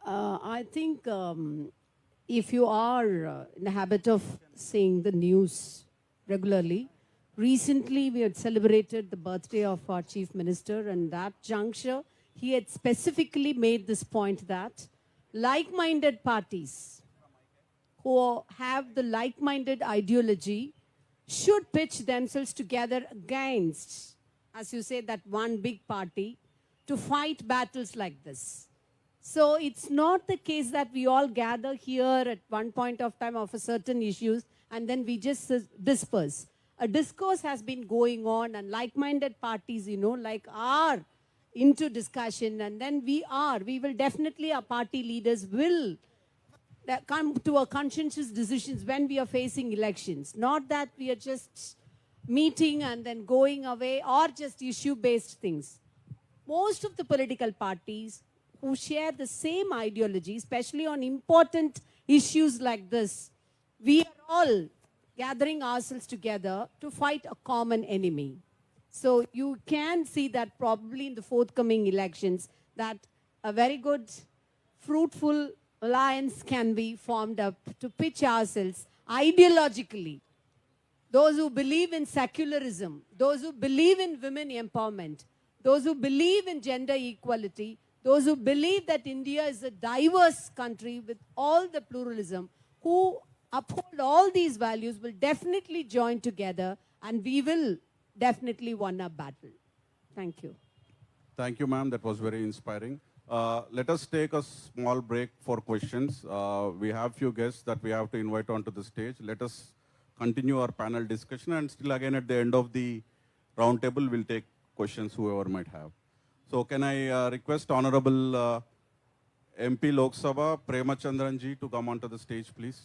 I think if you are in the habit of seeing the news regularly, recently we had celebrated the birthday of our Chief Minister, and that juncture, he had specifically made this point that like-minded parties who have the like-minded ideology should pitch themselves together against, as you say, that one big party to fight battles like this. So it's not the case that we all gather here at one point of time of a certain issues and then we just disperse. A discourse has been going on and like-minded parties, like are into discussion and then we will definitely, our party leaders will come to a conscientious decisions when we are facing elections. Not that we are just meeting and then going away or just issue-based things. Most of the political parties who share the same ideology, especially on important issues like this, we are all gathering ourselves together to fight a common enemy. So you can see that probably in the forthcoming elections that a very good, fruitful alliance can be formed up to pitch ourselves ideologically. Those who believe in secularism, those who believe in women empowerment, those who believe in gender equality, those who believe that India is a diverse country with all the pluralism, who uphold all these values will definitely join together and we will definitely win a battle. Thank you. Thank you, ma'am. That was very inspiring. Let us take a small break for questions. We have few guests that we have to invite onto the stage. Let us continue our panel discussion and still again at the end of the round table, we'll take questions whoever might have. So can I request Honorable MP Lok Sabha, Prema Chandran ji to come onto the stage, please.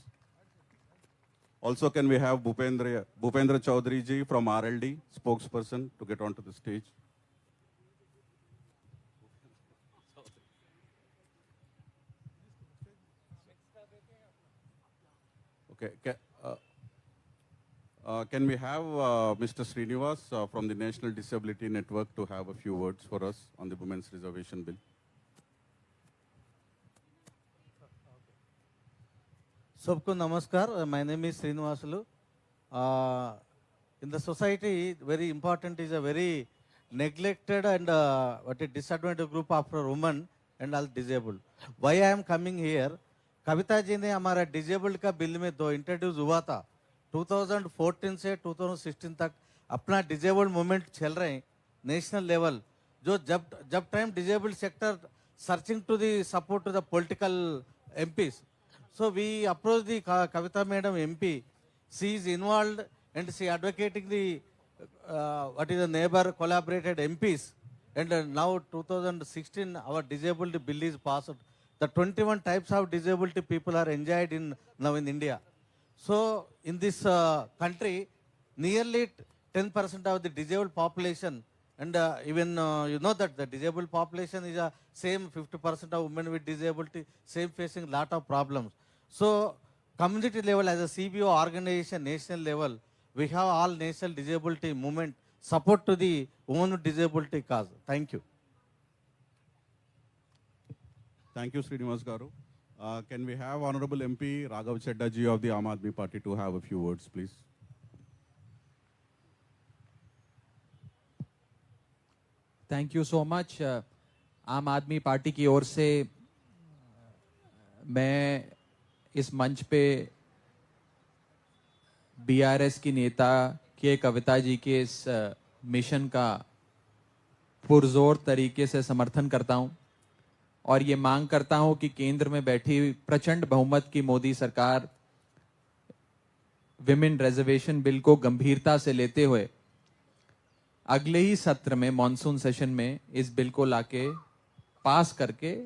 Also, can we have Bhupendra Chaudhary ji from RLD, spokesperson, to get onto the stage. Okay. Can we have Mr. Srinivas from the National Disability Network to have a few words for us on the Women's Reservation Bill? सबको नमस्कार. My name is Srinivasulu. In the society, very important is a very neglected and what a disadvantaged group of women and all disabled. Why I am coming here? Kavita ji ने हमारा disabled का bill में दो introduce हुआ था. 2014 से 2016 तक अपना डिजेबल्ड मूवमेंट चल रहे हैं नेशनल लेवल. जो जब time disabled sector searching to the support to the political MPs. So we approached the Kavitha Madam MP. She is involved and she advocating the what is the neighbor collaborated MPs. And now 2016 our disabled bill is passed. The 21 types of disability people are enjoyed now in India. So in this country, nearly 10% of the disabled population, and even you know that the disabled population is same 50% of women with disability, same facing lot of problems. So community level as a CBO organization, national level, we have all national disability movement support to the women with disability cause. Thank you. Thank you, Srinivas Garu. Can we have Honorable MP Raghav Chedda ji of the Aam Aadmi Party to have a few words, please? Thank you so much. आम आदमी party की ओर से मैं इस मंच पे BRS की नेता के कविता जी के इस मिशन का पुरजोर तरीके से समर्थन करता हूं और ये मांग करता हूं कि केंद्र में बैठी प्रचंड बहुमत की मोदी सरकार विमेन रिजर्वेशन बिल को गंभीरता से लेते हुए अगले ही सत्र में मॉनसून सेशन में इस बिल को लाके पास करके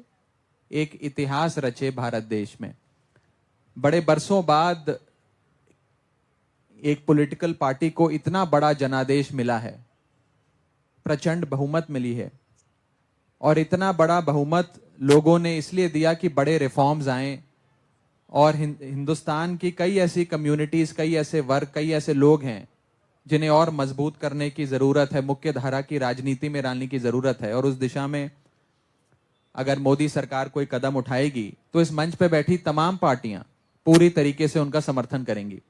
एक इतिहास रचे भारत देश में. बड़े बरसों बाद एक पॉलिटिकल पार्टी को इतना बड़ा जनादेश मिला है, प्रचंड बहुमत मिली है और इतना बड़ा बहुमत लोगों ने इसलिए दिया कि बड़े रिफॉर्म्स आए और हिंदुस्तान की कई ऐसी कम्युनिटीज, कई ऐसे वर्ग, कई ऐसे लोग हैं जिन्हें और मजबूत करने की जरूरत है, मुख्य धारा की राजनीति में लाने की जरूरत है. और उस दिशा में अगर मोदी सरकार कोई कदम उठाएगी तो इस मंच पे बैठी तमाम पार्टियां पूरी तरीके से उनका समर्थन करेंगी.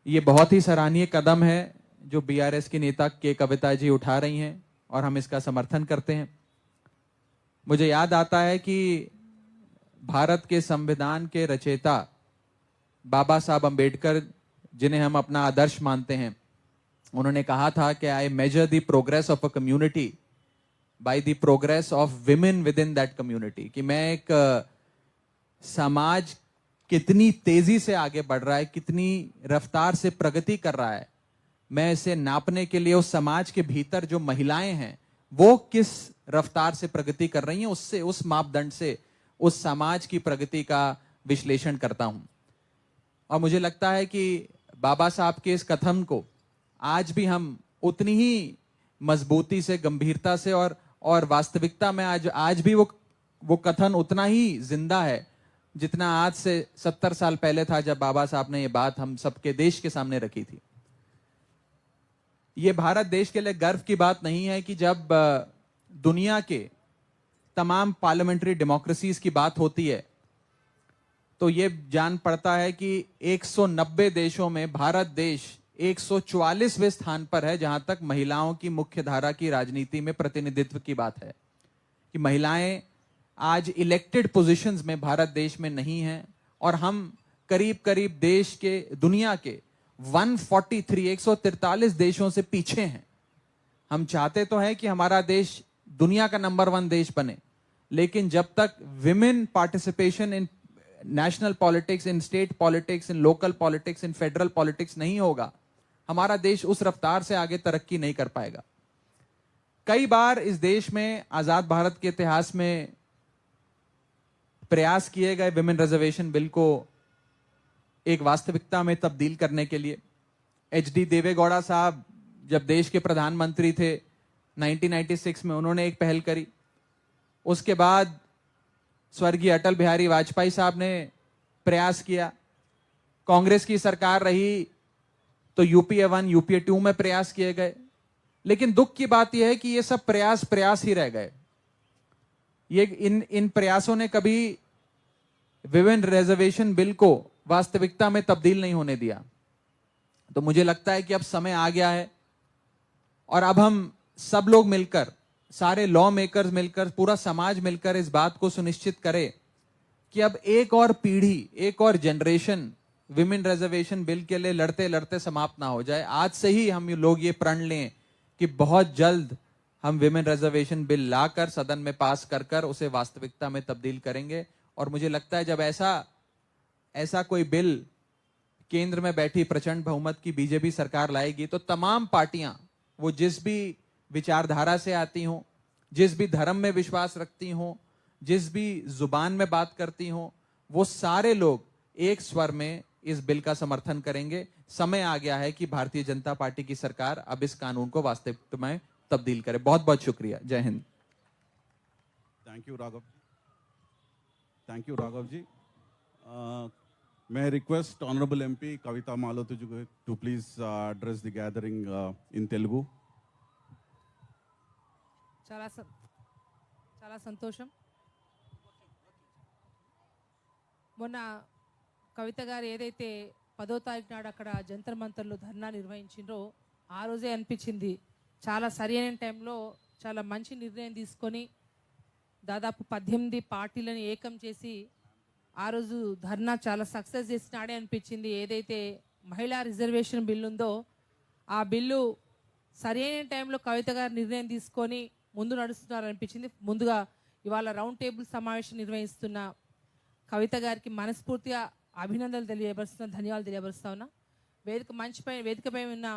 ये बहुत ही सराहनीय कदम है जो BRS की नेता के कविता जी उठा रही हैं और हम इसका समर्थन करते हैं. मुझे याद आता है कि भारत के संविधान के रचयिता बाबा साहब अंबेडकर, जिन्हें हम अपना आदर्श मानते हैं, उन्होंने कहा था कि I measure the progress of a community by the progress of women within that community. कि मैं एक समाज कितनी तेजी से आगे बढ़ रहा है, कितनी रफ्तार से प्रगति कर रहा है, मैं इसे नापने के लिए उस समाज के भीतर जो महिलाएं हैं वो किस रफ्तार से प्रगति कर रही हैं, उससे, उस मापदंड से उस समाज की प्रगति का विश्लेषण करता हूं. और मुझे लगता है कि बाबा साहब के इस कथन को आज भी हम उतनी ही मजबूती से, गंभीरता से और वास्तविकता में आज भी वो कथन उतना ही जिंदा है जितना आज से 70 साल पहले था जब बाबा साहब ने ये बात हम सबके देश के सामने रखी थी. ये भारत देश के लिए गर्व की बात नहीं है कि जब दुनिया के तमाम पार्लियामेंट्री डेमोक्रेसीज की बात होती है तो ये जान पड़ता है कि 190 देशों में भारत देश 144वें स्थान पर है जहां तक महिलाओं की मुख्य धारा की राजनीति में प्रतिनिधित्व की बात है. कि महिलाएं आज इलेक्टेड पोजीशंस में भारत देश में नहीं हैं और हम करीब करीब देश के, दुनिया के 143 देशों से पीछे हैं. हम चाहते तो हैं कि हमारा देश दुनिया का नंबर 1 देश बने, लेकिन जब तक women participation in national politics, in state politics, in local politics, in federal politics नहीं होगा, हमारा देश उस रफ्तार से आगे तरक्की नहीं कर पाएगा. कई बार इस देश में आजाद भारत के इतिहास में प्रयास किए गए विमेन रिजर्वेशन बिल को एक वास्तविकता में तब्दील करने के लिए. HD देवेगौड़ा साहब जब देश के प्रधानमंत्री थे 1996 में, उन्होंने एक पहल करी. उसके बाद स्वर्गीय अटल बिहारी वाजपेयी साहब ने प्रयास किया. कांग्रेस की सरकार रही तो यूपीए 1 यूपीए 2 में प्रयास किए गए, लेकिन दुख की बात यह है कि ये सब प्रयास ही रह गए। ये इन प्रयासों ने कभी विमेन रिजर्वेशन बिल को वास्तविकता में तब्दील नहीं होने दिया। तो मुझे लगता है कि अब समय आ गया है और अब हम सब लोग मिलकर, सारे लॉ मेकर्स मिलकर, पूरा समाज मिलकर इस बात को सुनिश्चित करे कि अब एक और पीढ़ी, एक और जनरेशन विमेन रिजर्वेशन बिल के लिए लड़ते लड़ते समाप्त ना हो जाए। आज से ही हम लोग ये प्रण लें कि बहुत जल्द हम विमेन रिजर्वेशन बिल लाकर सदन में पास कर उसे वास्तविकता में तब्दील करेंगे। और मुझे लगता है जब ऐसा कोई बिल केंद्र में बैठी प्रचंड बहुमत की बीजेपी सरकार लाएगी तो तमाम पार्टियां, वो जिस भी विचारधारा से आती हों, जिस भी धर्म में विश्वास रखती हों, जिस भी जुबान में बात करती हों, वो सारे लोग एक स्वर में इस बिल का समर्थन करेंगे। समय आ गया है कि भारतीय जनता पार्टी की सरकार अब इस कानून को वास्तविकता में तब्दील करे। बहुत बहुत शुक्रिया। जय हिंद। Thank you Raghav. Thank you Raghav ji. May I request Honorable MP Kavitha Malothu to please address the gathering in Telugu. చాలా సంతోషం. మొన్న కవిత గారు ఏదైతే 10వ తారీఖు నాడు అక్కడ జంతర్ మంతర్లో ధర్నా నిర్వహించిండ్రో ఆ రోజే అనిపించింది చాలా సరైన టైంలో చాలా మంచి నిర్ణయం తీసుకొని దాదాపు 18 పార్టీలను ఏకం చేసి ఆ రోజు ధర్నా చాలా సక్సెస్ చేసినాడే అనిపించింది. ఏదైతే మహిళా రిజర్వేషన్ బిల్లు ఉందో ఆ బిల్లు సరైన టైంలో కవిత గారు నిర్ణయం తీసుకొని ముందు నడుస్తున్నారు అనిపించింది. ముందుగా ఇవాళ రౌండ్ టేబుల్ సమావేశం నిర్వహిస్తున్న కవిత గారికి మనస్ఫూర్తిగా అభినందనలు తెలియపరుస్తున్నా, ధన్యవాదాలు తెలియపరుస్తా ఉన్నా. వేదికపై ఉన్న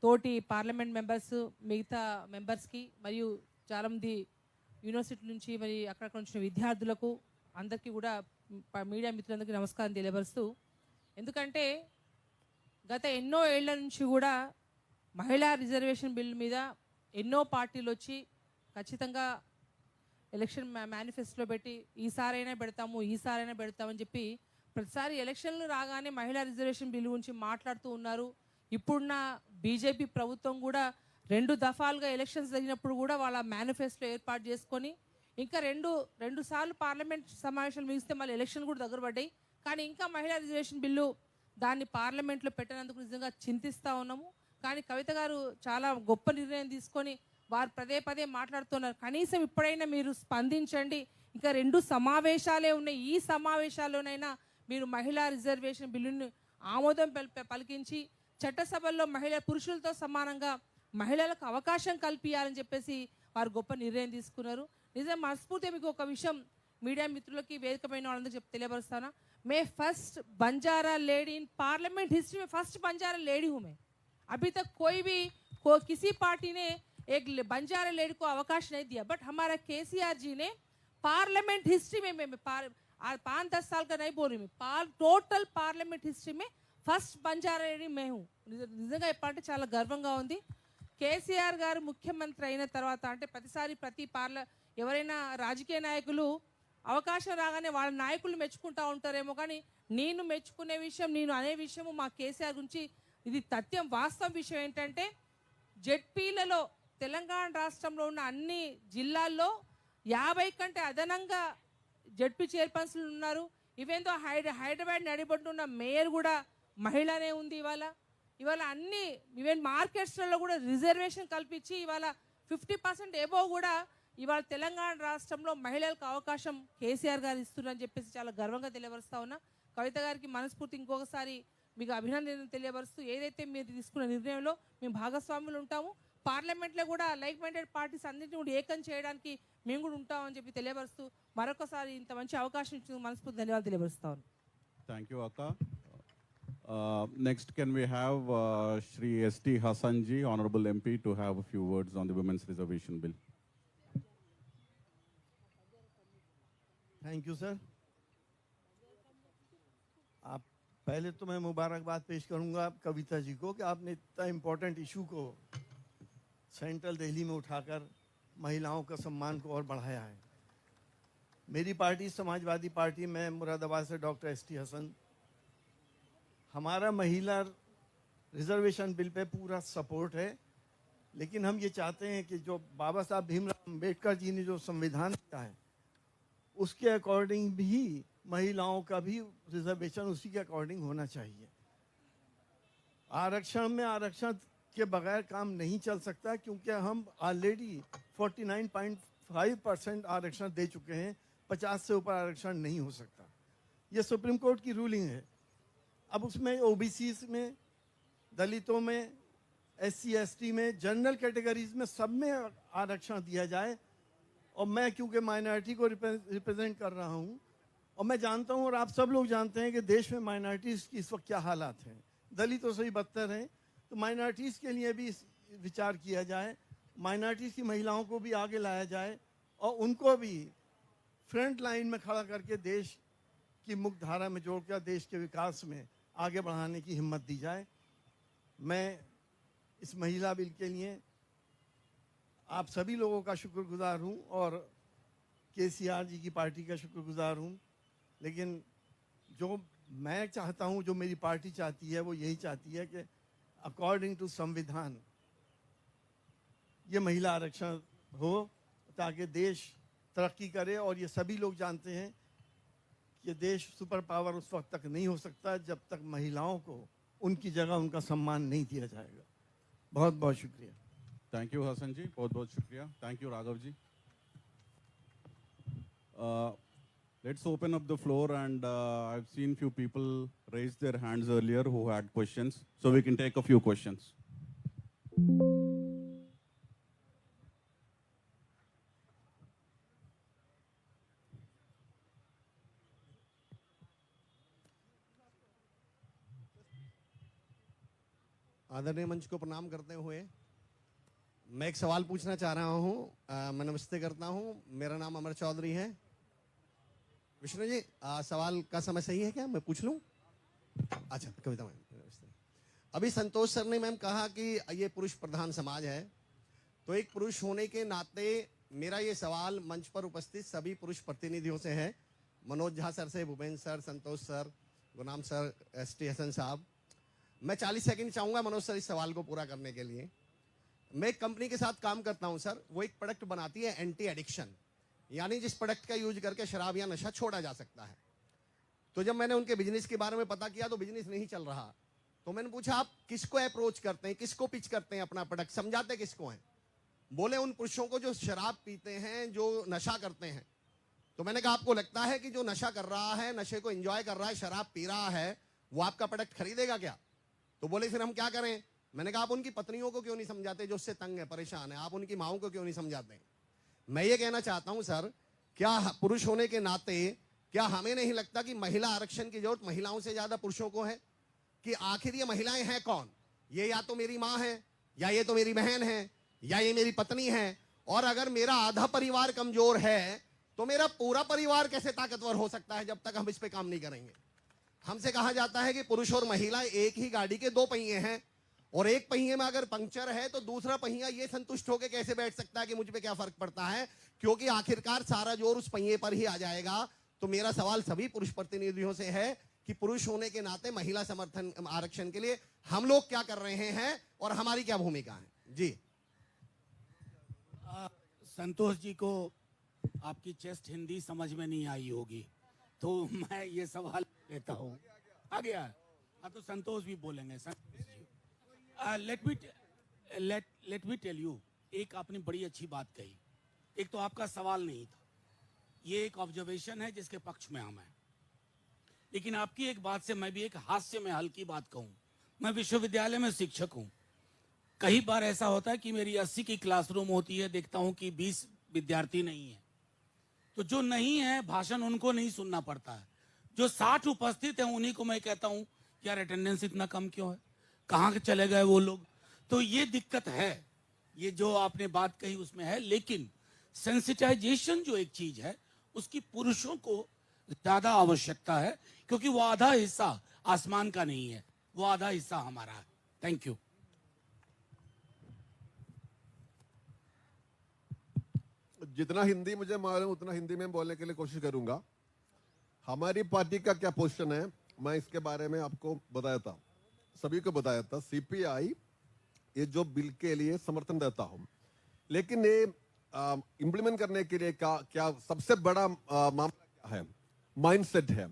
తోటి పార్లమెంట్ మెంబర్స్, మిగతా మెంబర్స్కి మరియు చాలామంది యూనివర్సిటీ నుంచి మరి అక్కడ వచ్చిన విద్యార్థులకు అందరికీ కూడా మీడియా మిత్రులందరికీ నమస్కారం తెలియపరుస్తూ, ఎందుకంటే గత ఎన్నో ఏళ్ల నుంచి కూడా మహిళా రిజర్వేషన్ బిల్ మీద ఎన్నో పార్టీలు వచ్చి ఖచ్చితంగా ఎలక్షన్ మేనిఫెస్టోలో పెట్టి ఈసారైనా పెడతామని చెప్పి ప్రతిసారి ఎలక్షన్లు రాగానే మహిళా రిజర్వేషన్ బిల్ గురించి మాట్లాడుతూ ఉన్నారు. ఇప్పుడున్న బీజేపీ ప్రభుత్వం కూడా 2 దఫాలుగా ఎలక్షన్స్ జరిగినప్పుడు కూడా వాళ్ళ మేనిఫెస్టో ఏర్పాటు చేసుకొని ఇంకా రెండు సార్లు పార్లమెంట్ సమావేశాలు ముగిస్తే మళ్ళీ ఎలక్షన్ కూడా దగ్గర పడ్డాయి. కానీ ఇంకా మహిళా రిజర్వేషన్ బిల్లు దాన్ని పార్లమెంట్లో పెట్టినందుకు నిజంగా చింతిస్తూ ఉన్నాము. కానీ కవిత గారు చాలా గొప్ప నిర్ణయం తీసుకొని వారు పదే మాట్లాడుతున్నారు. కనీసం ఇప్పుడైనా మీరు స్పందించండి. ఇంకా 2 సమావేశాలే ఉన్నాయి. ఈ సమావేశాల్లోనైనా మీరు మహిళా రిజర్వేషన్ బిల్లును ఆమోదం పలికించి చట్టసభల్లో పురుషులతో సమానంగా మహిళలకు అవకాశం కల్పించాలని చెప్పేసి వారు గొప్ప నిర్ణయం తీసుకున్నారు. నిజం మనస్ఫూర్తిగా మీకు ఒక విషయం మీడియా మిత్రులకి వేదికపైన వాళ్ళందరికీ తెలియపరుస్తానా, मैं first Banjara lady in parliament history में फर्स्ट बंजारा लेडी हूँ मैं. अभी तक किसी पार्टी ने एक बंजारा लेडी को अवकाश नहीं दिया, बट हमारा केसीआर जी ने पार्लियामेंट हिस्ट्री में 5-10 साल का नहीं बोल रही मैं, टोटल पार्लियामेंट हिस्ट्री में फर्स्ट बंजारा लेडी मैं हूँ. నిజంగా చెప్పాలంటే చాలా గర్వంగా ఉంది. కేసీఆర్ గారు ముఖ్యమంత్రి అయిన తర్వాత అంటే ప్రతి ఎవరైనా రాజకీయ నాయకులు అవకాశం రాగానే వాళ్ళ నాయకులు మెచ్చుకుంటూ ఉంటారేమో, కానీ నేను మెచ్చుకునే విషయం, నేను అనే విషయము మా కేసీఆర్ గురించి ఇది తథ్యం. వాస్తవం విషయం ఏంటంటే జెడ్పీలలో తెలంగాణ రాష్ట్రంలో ఉన్న అన్ని జిల్లాల్లో 50 కంటే అదనంగా జెడ్పీ చైర్పర్సన్లు ఉన్నారు. ఇవేందో హైదరాబాద్ నడిబొట్టున్న మేయర్ కూడా మహిళనే ఉంది. ఇవాళ అన్ని ఈవెన్ మార్కెట్స్లలో కూడా రిజర్వేషన్ కల్పించి ఇవాళ 50% ఎబోవ్ కూడా ఇవాళ తెలంగాణ రాష్ట్రంలో మహిళలకు అవకాశం కేసీఆర్ గారు ఇస్తున్నారని చెప్పేసి చాలా గర్వంగా తెలియపరుస్తా ఉన్నా. కవిత గారికి మనస్ఫూర్తి ఇంకొకసారి మీకు అభినందనలు తెలియపరుస్తూ, ఏదైతే మీరు తీసుకున్న నిర్ణయంలో మేము భాగస్వాములు ఉంటాము, పార్లమెంట్లో కూడా లైక్ మైండెడ్ పార్టీస్ అన్నింటినీ కూడా ఏకం చేయడానికి మేము కూడా ఉంటామని చెప్పి తెలియపరుస్తూ మరొకసారి ఇంత మంచి అవకాశం ఇచ్చిన మనస్ఫూర్తి ధన్యవాదాలు తెలియపరుస్తా ఉన్నాను. థ్యాంక్ యూ అక్క. Next, can we have Shri S.T. Hassan ji, Honorable MP, to have a few words on the Women's Reservation Bill. Thank you sir. आप पहले तो मैं मुबारकबाद पेश करूंगा कविता जी को कि आपने इतना इम्पोर्टेंट इशू को सेंट्रल दिल्ली में उठाकर महिलाओं का सम्मान को और बढ़ाया है. मेरी पार्टी समाजवादी पार्टी में मुरादाबाद से डॉक्टर S.T. हसन, हमारा महिला रिजर्वेशन बिल पे पूरा सपोर्ट है, लेकिन हम ये चाहते हैं कि जो बाबा साहब भीमराव अम्बेडकर जी ने जो संविधान दिया है उसके अकॉर्डिंग भी महिलाओं का भी रिजर्वेशन उसी के अकॉर्डिंग होना चाहिए। आरक्षण में आरक्षण के बगैर काम नहीं चल सकता, क्योंकि हम ऑलरेडी 49.5% आरक्षण दे चुके हैं, 50 से ऊपर आरक्षण नहीं हो सकता। ये सुप्रीम कोर्ट की रूलिंग है। अब उसमें ओबीसी में, दलितों में, SC ST में, जनरल कैटेगरीज में सब में आरक्षण दिया जाए। और मैं क्योंकि माइनॉरिटी को रिप्रेजेंट कर रहा हूँ और मैं जानता हूँ और आप सब लोग जानते हैं कि देश में माइनॉरिटीज़ की इस वक्त क्या हालात हैं, दलितों से भी बदतर हैं। तो माइनॉरिटीज़ के लिए भी विचार किया जाए, माइनॉरिटीज़ की महिलाओं को भी आगे लाया जाए और उनको भी फ्रंट लाइन में खड़ा करके देश की मुख्य धारा में जोड़कर देश के विकास में आगे बढ़ाने की हिम्मत दी जाए। मैं इस महिला बिल के लिए आप सभी लोगों का शुक्रगुजार हूं और KCR जी की पार्टी का शुक्रगुजार हूं, लेकिन जो मैं चाहता हूं, जो मेरी पार्टी चाहती है, वो यही चाहती है कि अकॉर्डिंग टू संविधान ये महिला आरक्षण हो ताकि देश तरक्की करे। और ये सभी लोग जानते हैं कि देश सुपर पावर उस वक्त तक नहीं हो सकता जब तक महिलाओं को उनकी जगह उनका सम्मान नहीं दिया जाएगा। बहुत बहुत शुक्रिया। थैंक यू हसन जी, बहुत बहुत शुक्रिया। Thank you Raghav ji. Let's open up the floor, and I've seen few people raise their hands earlier who had questions, so we can take a few questions. आदरणीय मंच को प्रणाम करते हुए मैं एक सवाल पूछना चाह रहा हूं। मैं नमस्ते करता हूं। मेरा नाम अमर चौधरी है। विष्णु जी, सवाल का समय सही है क्या? मैं पूछ लूं? अच्छा, कविता मैम नमस्ते। अभी संतोष सर ने मैम कहा कि ये पुरुष प्रधान समाज है, तो एक पुरुष होने के नाते मेरा ये सवाल मंच पर उपस्थित सभी पुरुष प्रतिनिधियों से है, मनोज झा सर से, भूपेंद्र सर, संतोष सर, गुलाम सर, ST हसन साहब। मैं 40 सेकंड चाहूंगा मनोज सर इस सवाल को पूरा करने के लिए। मैं एक कंपनी के साथ काम करता हूं सर, वो एक प्रोडक्ट बनाती है एंटी एडिक्शन, यानी जिस प्रोडक्ट का यूज करके शराब या नशा छोड़ा जा सकता है। तो जब मैंने उनके बिजनेस के बारे में पता किया तो बिजनेस नहीं चल रहा, तो मैंने पूछा आप किसको अप्रोच करते हैं, किसको पिच करते हैं अपना प्रोडक्ट, समझाते किसको हैं? बोले उन पुरुषों को जो शराब पीते हैं, जो नशा करते हैं। तो मैंने कहा आपको लगता है कि जो नशा कर रहा है, नशे को एंजॉय कर रहा है, शराब पी रहा है, वो आपका प्रोडक्ट खरीदेगा क्या? तो बोले फिर हम क्या करें? मैंने कहा आप उनकी पत्नियों को क्यों नहीं समझाते जो उससे तंग है, परेशान है? आप उनकी माओं को क्यों नहीं समझाते? मैं ये कहना चाहता हूं सर, क्या पुरुष होने के नाते क्या हमें नहीं लगता कि महिला आरक्षण की जरूरत महिलाओं से ज्यादा पुरुषों को है? कि आखिर ये महिलाएं हैं कौन? ये या तो मेरी माँ है, या ये तो मेरी बहन है, या ये मेरी पत्नी है। और अगर मेरा आधा परिवार कमजोर है तो मेरा पूरा परिवार कैसे ताकतवर हो सकता है जब तक हम इस पे काम नहीं करेंगे? हमसे कहा जाता है कि पुरुष और महिला एक ही गाड़ी के दो पहिए हैं, और एक पहिए में अगर पंक्चर है तो दूसरा पहिया ये संतुष्ट होकर कैसे बैठ सकता है कि मुझ पे क्या फर्क पड़ता है, क्योंकि आखिरकार सारा जोर उस पहिए पर ही आ जाएगा। तो मेरा सवाल सभी पुरुष प्रतिनिधियों से है कि पुरुष होने के नाते महिला समर्थन आरक्षण के लिए हम लोग क्या कर रहे हैं और हमारी क्या भूमिका है? जी संतोष जी को आपकी चेस्ट हिंदी समझ में नहीं आई होगी, तो मैं ये सवाल लेता हूँ। आ गया? हाँ, तो संतोष भी बोलेंगे। लेट मी टेल यू, एक आपने बड़ी अच्छी बात कही। एक तो आपका सवाल नहीं था, ये एक ऑब्जर्वेशन है जिसके पक्ष में हम हैं। लेकिन आपकी एक बात से मैं भी एक हास्य में हल्की बात कहूँ। मैं विश्वविद्यालय में शिक्षक हूँ। कई बार ऐसा होता है कि मेरी 80 की क्लासरूम होती है, देखता हूँ कि 20 विद्यार्थी नहीं है, तो जो नहीं है भाषण उनको नहीं सुनना पड़ता है। जो 60 उपस्थित हैं उन्हीं को मैं कहता हूँ यार अटेंडेंस इतना कम क्यों है, कहाँ के चले गए वो लोग। तो ये दिक्कत है, ये जो आपने बात कही उसमें है। लेकिन सेंसिटाइजेशन जो एक चीज है उसकी पुरुषों को ज्यादा आवश्यकता है, क्योंकि वो आधा हिस्सा आसमान का नहीं है, वो आधा हिस्सा हमारा है। Thank you. जितना हिंदी मुझे मालूम उतना हिंदी में बोलने के लिए कोशिश करूंगा। हमारी पार्टी का क्या पोजीशन है मैं इसके बारे में आपको बताया था। सभी को बताया था सीपीआई ये जो बिल के लिए समर्थन देता हूं, लेकिन ये इम्प्लीमेंट करने के लिए क्या सबसे बड़ा मामला क्या है? माइंडसेट है।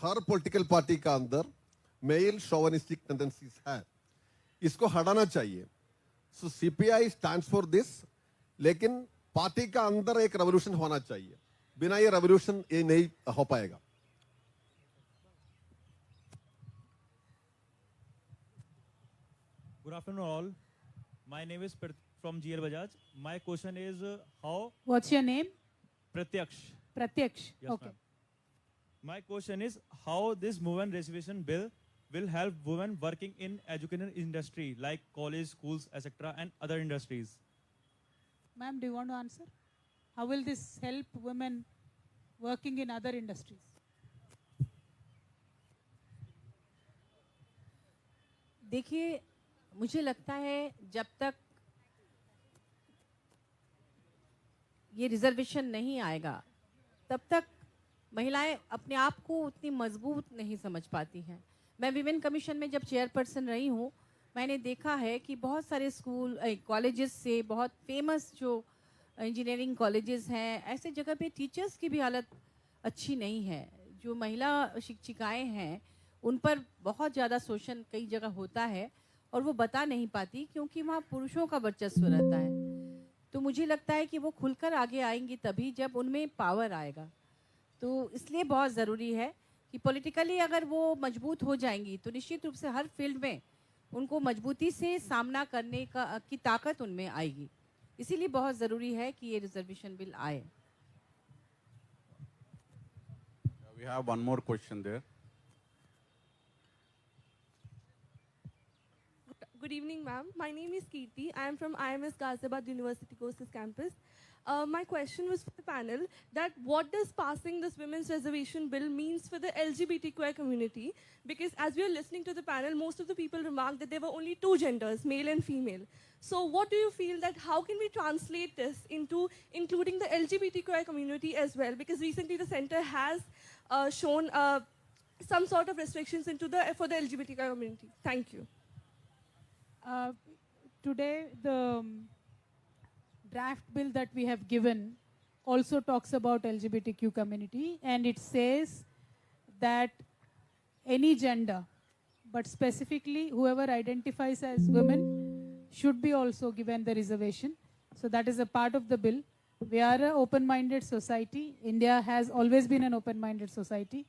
हर पॉलिटिकल पार्टी का अंदर मेल शोविनिस्टिक टेंडेंसीज है, इसको हटाना चाहिए। सो सीपीआई स्टैंड्स फॉर दिस, लेकिन पार्टी का अंदर एक रेवोल्यूशन होना चाहिए। बिना ये रेवोल्यूशन ये नहीं हो पाएगा। Good afternoon, all. My name is from GL Bajaj. My question is how. What's your name? Pratyaksh. Pratyaksh. Yes, Okay. ma'am. My question is how this women reservation bill will help women working in education industry like college, schools, etc., and other industries. Ma'am, do you want to answer? How will this help women working in other industries? देखिए, मुझे लगता है जब तक ये reservation नहीं आएगा तब तक महिलाएं अपने आप को उतनी मजबूत नहीं समझ पाती हैं। मैं विमेन कमीशन में जब चेयरपर्सन रही हूँ, मैंने देखा है कि बहुत सारे स्कूल कॉलेजेस से बहुत फेमस जो इंजीनियरिंग कॉलेजेस हैं, ऐसे जगह पे टीचर्स की भी हालत अच्छी नहीं है। जो महिला शिक्षिकाएं हैं उन पर बहुत ज़्यादा शोषण कई जगह होता है और वो बता नहीं पाती क्योंकि वहाँ पुरुषों का वर्चस्व रहता है। तो मुझे लगता है कि वो खुलकर आगे आएंगी तभी जब उनमें पावर आएगा। तो इसलिए बहुत ज़रूरी है कि पॉलिटिकली अगर वो मजबूत हो जाएंगी तो निश्चित रूप से हर फील्ड में उनको मजबूती से सामना करने की ताकत उनमें आएगी। इसीलिए बहुत ज़रूरी है कि ये रिजर्वेशन बिल आए। We have one more question there. Good evening, ma'am. My name is Kirti. I am from IMS Ghaziabad University Courses campus. My question was for the panel that what does passing this women's reservation bill means for the LGBTQI community? Because as we are listening to the panel, most of the people remarked that there were only two genders, male and female. So what do you feel that how can we translate this into including the LGBTQI community as well? Because recently the center has shown some sort of restrictions for the LGBTQI community. Thank you. Today, the draft bill that we have given also talks about LGBTQ community, and it says that any gender, but specifically whoever identifies as women, should be also given the reservation. So that is a part of the bill. We are an open-minded society. India has always been an open-minded society.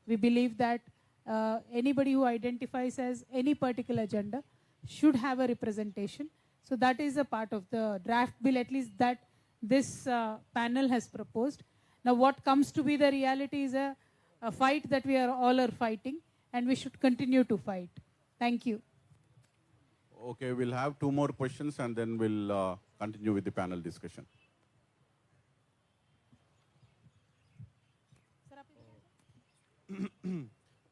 We believe that anybody who identifies as any particular gender should have a representation. So that is a part of the draft bill, at least that this panel has proposed. Now what comes to be the reality is a fight that we all are fighting, and we should continue to fight. Thank you. Okay, we'll have two more questions and then we'll continue with the panel discussion.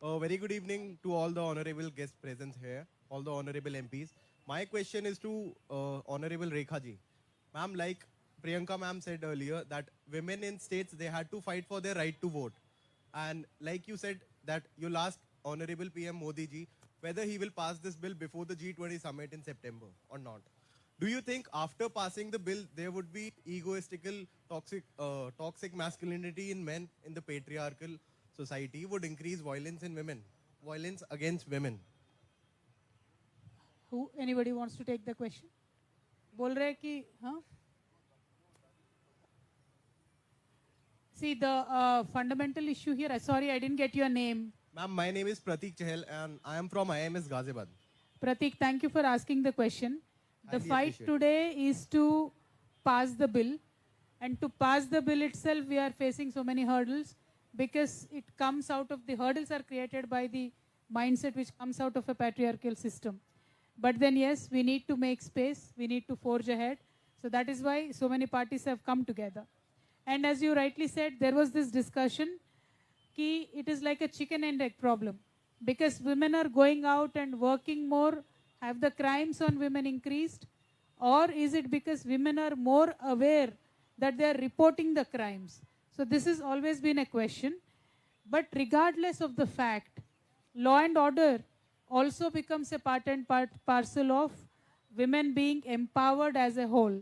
Very good evening to all the honorable guests present here, all the honorable MPs. My question is to Honorable Rekha ji. Ma'am, like Priyanka ma'am said earlier, that women in states, they had to fight for their right to vote. And like you said, that you'll ask Honorable PM Modi ji whether he will pass this bill before the G20 summit in September or not. Do you think after passing the bill, there would be egoistical, toxic masculinity in men in the patriarchal society would increase violence in women, violence against women? Who? Anybody wants to take the question? बोल रहे कि हाँ? See, the fundamental issue here, sorry, I didn't get your name. Ma'am, my name is Pratik Chahal and I am from IMS Ghaziabad. Pratik, thank you for asking the question. The Highly fight appreciate. today is to pass the bill. And to pass the bill itself, we are facing so many hurdles because it comes out of the hurdles are created by the mindset which comes out of a patriarchal system. But then yes, we need to make space, we need to forge ahead. So that is why so many parties have come together. And as you rightly said, there was this discussion कि it is like a chicken and egg problem. Because women are going out and working more, have the crimes on women increased? Or is it because women are more aware that they are reporting the crimes? So this has always been a question. But regardless of the fact, law and order also becomes a part and parcel of women being empowered as a whole.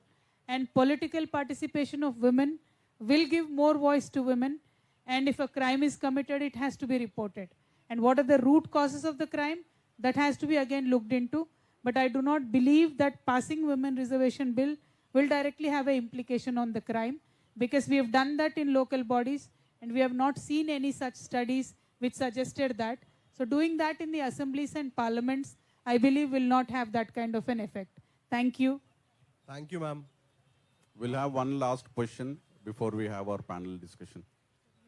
And political participation of women will give more voice to women. And if a crime is committed, it has to be reported. And what are the root causes of the crime? That has to be again looked into. But I do not believe that passing women reservation bill will directly have an implication on the crime, because we have done that in local bodies and we have not seen any such studies which suggested that. So doing that in the assemblies and parliaments, I believe, will not have that kind of an effect. Thank you. Thank you, ma'am. We'll have one last question before we have our panel discussion.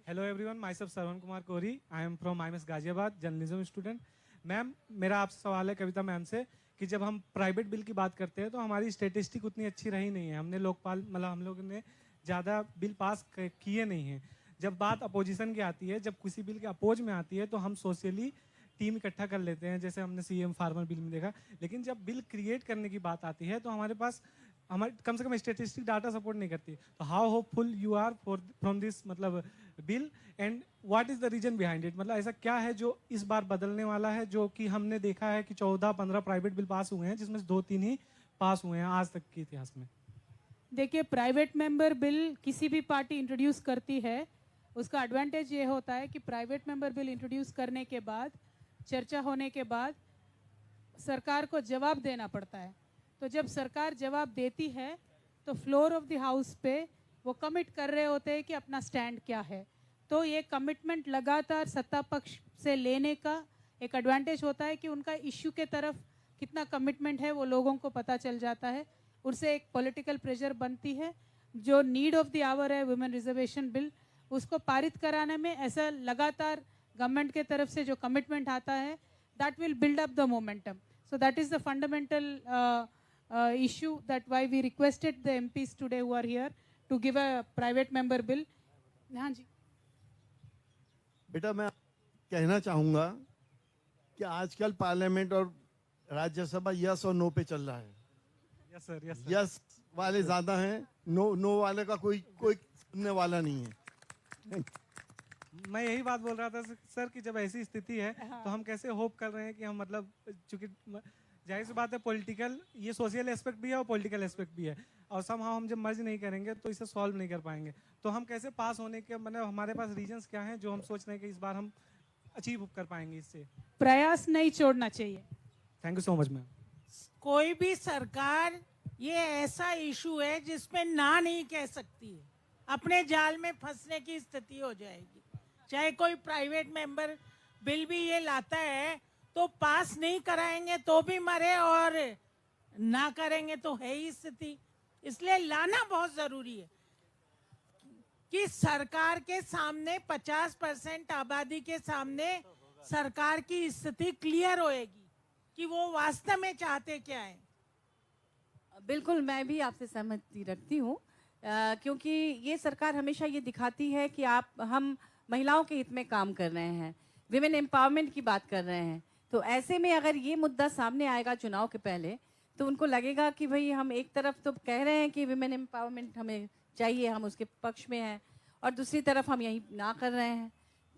Hello everyone, myself Sarwan Kumar Kohri. I am from IMS Ghaziabad, journalism student. Ma'am, मेरा आपसे सवाल है कविता ma'am से कि जब हम private bill की बात करते हैं तो हमारी स्टेटिस्टिक उतनी अच्छी रही नहीं है. हमने लोकपाल मतलब हम लोगों ने ज़्यादा बिल पास किए नहीं हैं. जब बात अपोजिशन की आती है, जब किसी बिल के अपोज में आती है तो हम सोशली टीम इकट्ठा कर लेते हैं, जैसे हमने सीएम फार्मर बिल में देखा. लेकिन जब बिल क्रिएट करने की बात आती है तो हमारे पास कम से कम स्टेटिस्टिक डाटा सपोर्ट नहीं करती. तो how hopeful you are from this मतलब bill, and what is the reason behind it? मतलब ऐसा क्या है जो इस बार बदलने वाला है, जो कि हमने देखा है कि 14-15 प्राइवेट बिल पास हुए हैं जिसमें से 2-3 ही पास हुए हैं आज तक के इतिहास में. देखिए, प्राइवेट मेंबर बिल किसी भी पार्टी इंट्रोड्यूस करती है, उसका एडवांटेज ये होता है कि प्राइवेट मेंबर बिल इंट्रोड्यूस करने के बाद, चर्चा होने के बाद सरकार को जवाब देना पड़ता है. तो जब सरकार जवाब देती है तो फ्लोर ऑफ द हाउस पे वो कमिट कर रहे होते हैं कि अपना स्टैंड क्या है. तो ये कमिटमेंट लगातार सत्ता पक्ष से लेने का एक एडवांटेज होता है कि उनका इश्यू के तरफ कितना कमिटमेंट है वो लोगों को पता चल जाता है. उससे एक पॉलिटिकल प्रेशर बनती है. जो नीड ऑफ द आवर है वुमेन रिजर्वेशन बिल, उसको पारित कराने में ऐसा लगातार गवर्नमेंट के तरफ से जो कमिटमेंट आता है, that will build up the momentum. So that is the fundamental issue, that why we requested the MPs today who are here to give a private member bill. हाँ जी. बेटा, मैं कहना चाहूँगा कि आजकल पार्लियामेंट और राज्यसभा यस और नो पे चल रहा है. Yes sir, yes sir. Yes वाले ज़्यादा हैं, नो वाले का कोई सुनने वाला नहीं है. मैं यही बात बोल रहा था सर कि जब ऐसी स्थिति है तो हम कैसे होप कर रहे हैं कि हम मतलब, चूंकि जाहिर सी बात है पॉलिटिकल, ये सोशल एस्पेक्ट भी है और पॉलिटिकल एस्पेक्ट भी है, और समहाउ हम जब मर्ज नहीं करेंगे तो इसे सॉल्व नहीं कर पाएंगे. तो हम कैसे पास होने के मतलब हमारे पास रीजंस क्या हैं जो हम सोच रहे हैं कि इस बार हम अचीव कर पाएंगे इससे? प्रयास नहीं छोड़ना चाहिए. Thank you so much ma'am. कोई भी सरकार ये ऐसा इशू है जिसमें ना नहीं कह सकती है, अपने जाल में फंसने की स्थिति हो जाएगी. चाहे कोई प्राइवेट मेंबर बिल भी ये लाता है तो पास नहीं कराएंगे तो भी मरे, और ना करेंगे तो है ही स्थिति. इसलिए लाना बहुत जरूरी है कि सरकार के सामने 50% आबादी के सामने सरकार की स्थिति क्लियर होएगी कि वो वास्तव में चाहते क्या है. बिल्कुल, मैं भी आपसे सहमति रखती हूँ, क्योंकि ये सरकार हमेशा ये दिखाती है कि हम महिलाओं के हित में काम कर रहे हैं, विमेन एम्पावरमेंट की बात कर रहे हैं. तो ऐसे में अगर ये मुद्दा सामने आएगा चुनाव के पहले, तो उनको लगेगा कि भाई हम एक तरफ तो कह रहे हैं कि विमेन एम्पावरमेंट हमें चाहिए, हम उसके पक्ष में हैं, और दूसरी तरफ हम यही ना कर रहे हैं.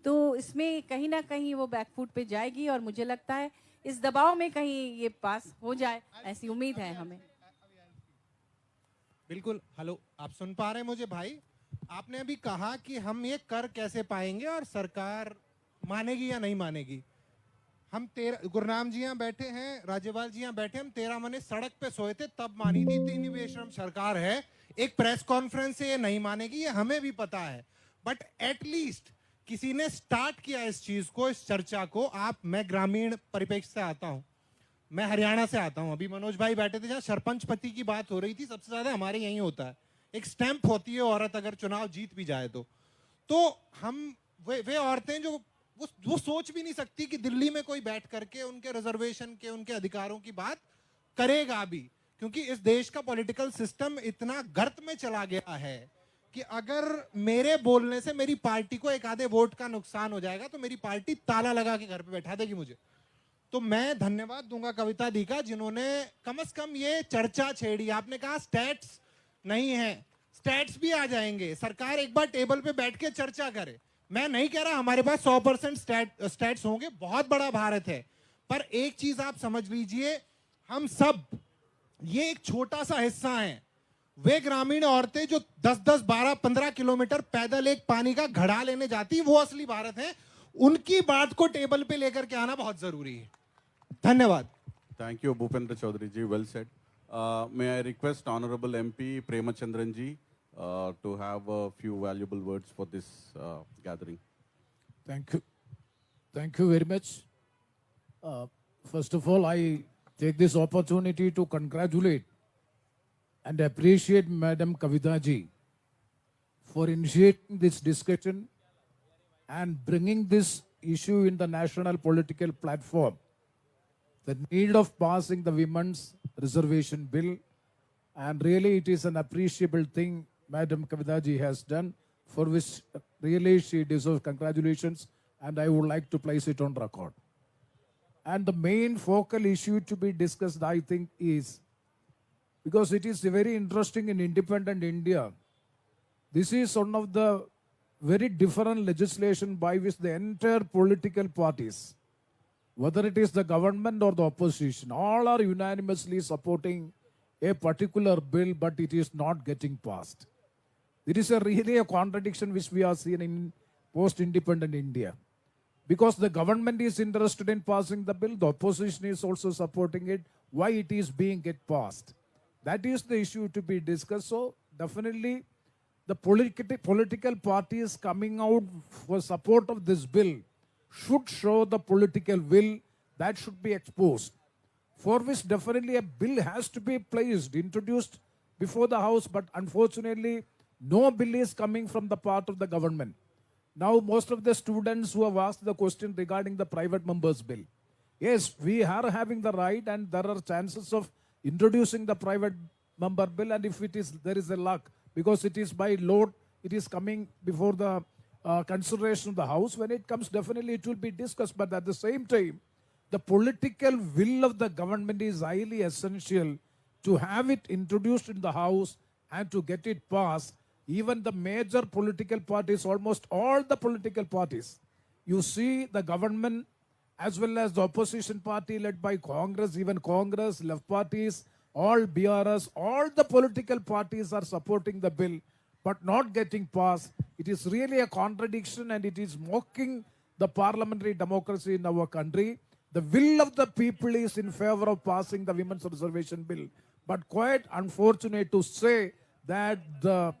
तो इसमें कहीं ना कहीं वो बैकफुट पे जाएगी, और मुझे लगता है इस दबाव में कहीं ये पास हो जाए, ऐसी उम्मीद है हमें. बिल्कुल. हेलो, आप सुन पा रहे हैं मुझे भाई? आपने अभी कहा कि हम ये कर कैसे पाएंगे और सरकार मानेगी या नहीं मानेगी. हम गुरनाम जी यहाँ बैठे हैं, राज्यपाल जी यहाँ बैठे, हम 13 महीने सड़क पे सोए थे तब मानी थी. इतनी बेशरम सरकार है, एक प्रेस कॉन्फ्रेंस से ये नहीं मानेगी, ये हमें भी पता है. बट एटलीस्ट किसी ने स्टार्ट किया इस चीज को, इस चर्चा को. मैं ग्रामीण परिप्रेक्ष्य से आता हूँ, मैं हरियाणा से आता हूँ. अभी मनोज भाई बैठे थे जहाँ सरपंच पति की बात हो रही थी, सबसे ज्यादा हमारे यहीं होता है. एक स्टैंप होती है औरत अगर चुनाव जीत भी जाए तो हम वे औरतें जो वो सोच भी नहीं सकती कि दिल्ली में कोई बैठ करके उनके रिजर्वेशन के, उनके अधिकारों की बात करेगा भी, क्योंकि इस देश का पॉलिटिकल सिस्टम इतना गर्त में चला गया है कि अगर मेरे बोलने से मेरी पार्टी को एक आधे वोट का नुकसान हो जाएगा तो मेरी पार्टी ताला लगा के घर पे बैठा देगी मुझे. तो मैं धन्यवाद दूंगा कविता दी का, जिन्होंने कम से कम ये चर्चा छेड़ी. आपने कहा स्टैट्स नहीं है, स्टैट्स भी आ जाएंगे. सरकार एक बार टेबल पे बैठ के चर्चा करे. मैं नहीं कह रहा हमारे पास 100% स्टैट्स होंगे, बहुत बड़ा भारत है, पर एक चीज आप समझ लीजिए, हम सब ये एक छोटा सा हिस्सा है। वे ग्रामीण औरतें जो 10-10, 12, 15 किलोमीटर पैदल एक पानी का घड़ा लेने जाती, वो असली भारत है। उनकी बात को टेबल पे लेकर के आना बहुत जरूरी है। धन्यवाद। Thank you, Bhupendra Chaudhary ji. Well said. May I request Honorable MP Premachandran ji to have a few valuable words for this gathering. Thank you. Thank you very much. First of all, I take this opportunity to congratulate and appreciate Madam Kavitha ji for initiating this discussion and bringing this issue in the national political platform. The need of passing the Women's Reservation Bill, and really it is an appreciable thing Madam Kavitha ji has done, for which really she deserves congratulations, and I would like to place it on record. And the main focal issue to be discussed, I think, is, because it is very interesting in independent India, this is one of the very different legislation by which the entire political parties, whether it is the government or the opposition, all are unanimously supporting a particular bill, but it is not getting passed. It is really a contradiction which we are seeing in post-independent India. Because the government is interested in passing the bill, the opposition is also supporting it. Why it is being get passed? That is the issue to be discussed. So definitely the political parties coming out for support of this bill should show the political will that should be exposed, for which definitely a bill has to be placed, introduced before the House, but unfortunately no bill is coming from the part of the government. Now most of the students who have asked the question regarding the private members bill, yes, we are having the right and there are chances of introducing the private member bill, and if it is, there is a luck, because it is by law, it is coming before the consideration of the House. When it comes, definitely it will be discussed, but at the same time, the political will of the government is highly essential to have it introduced in the House and to get it passed. Even the major political parties, almost all the political parties, you see the government as well as the opposition party led by Congress, even Congress, left parties, all BRS, all the political parties are supporting the bill, but not getting passed. It is really a contradiction, and it is mocking the parliamentary democracy in our country. The will of the people is in favor of passing the Women's Reservation Bill, but quite unfortunate to say that the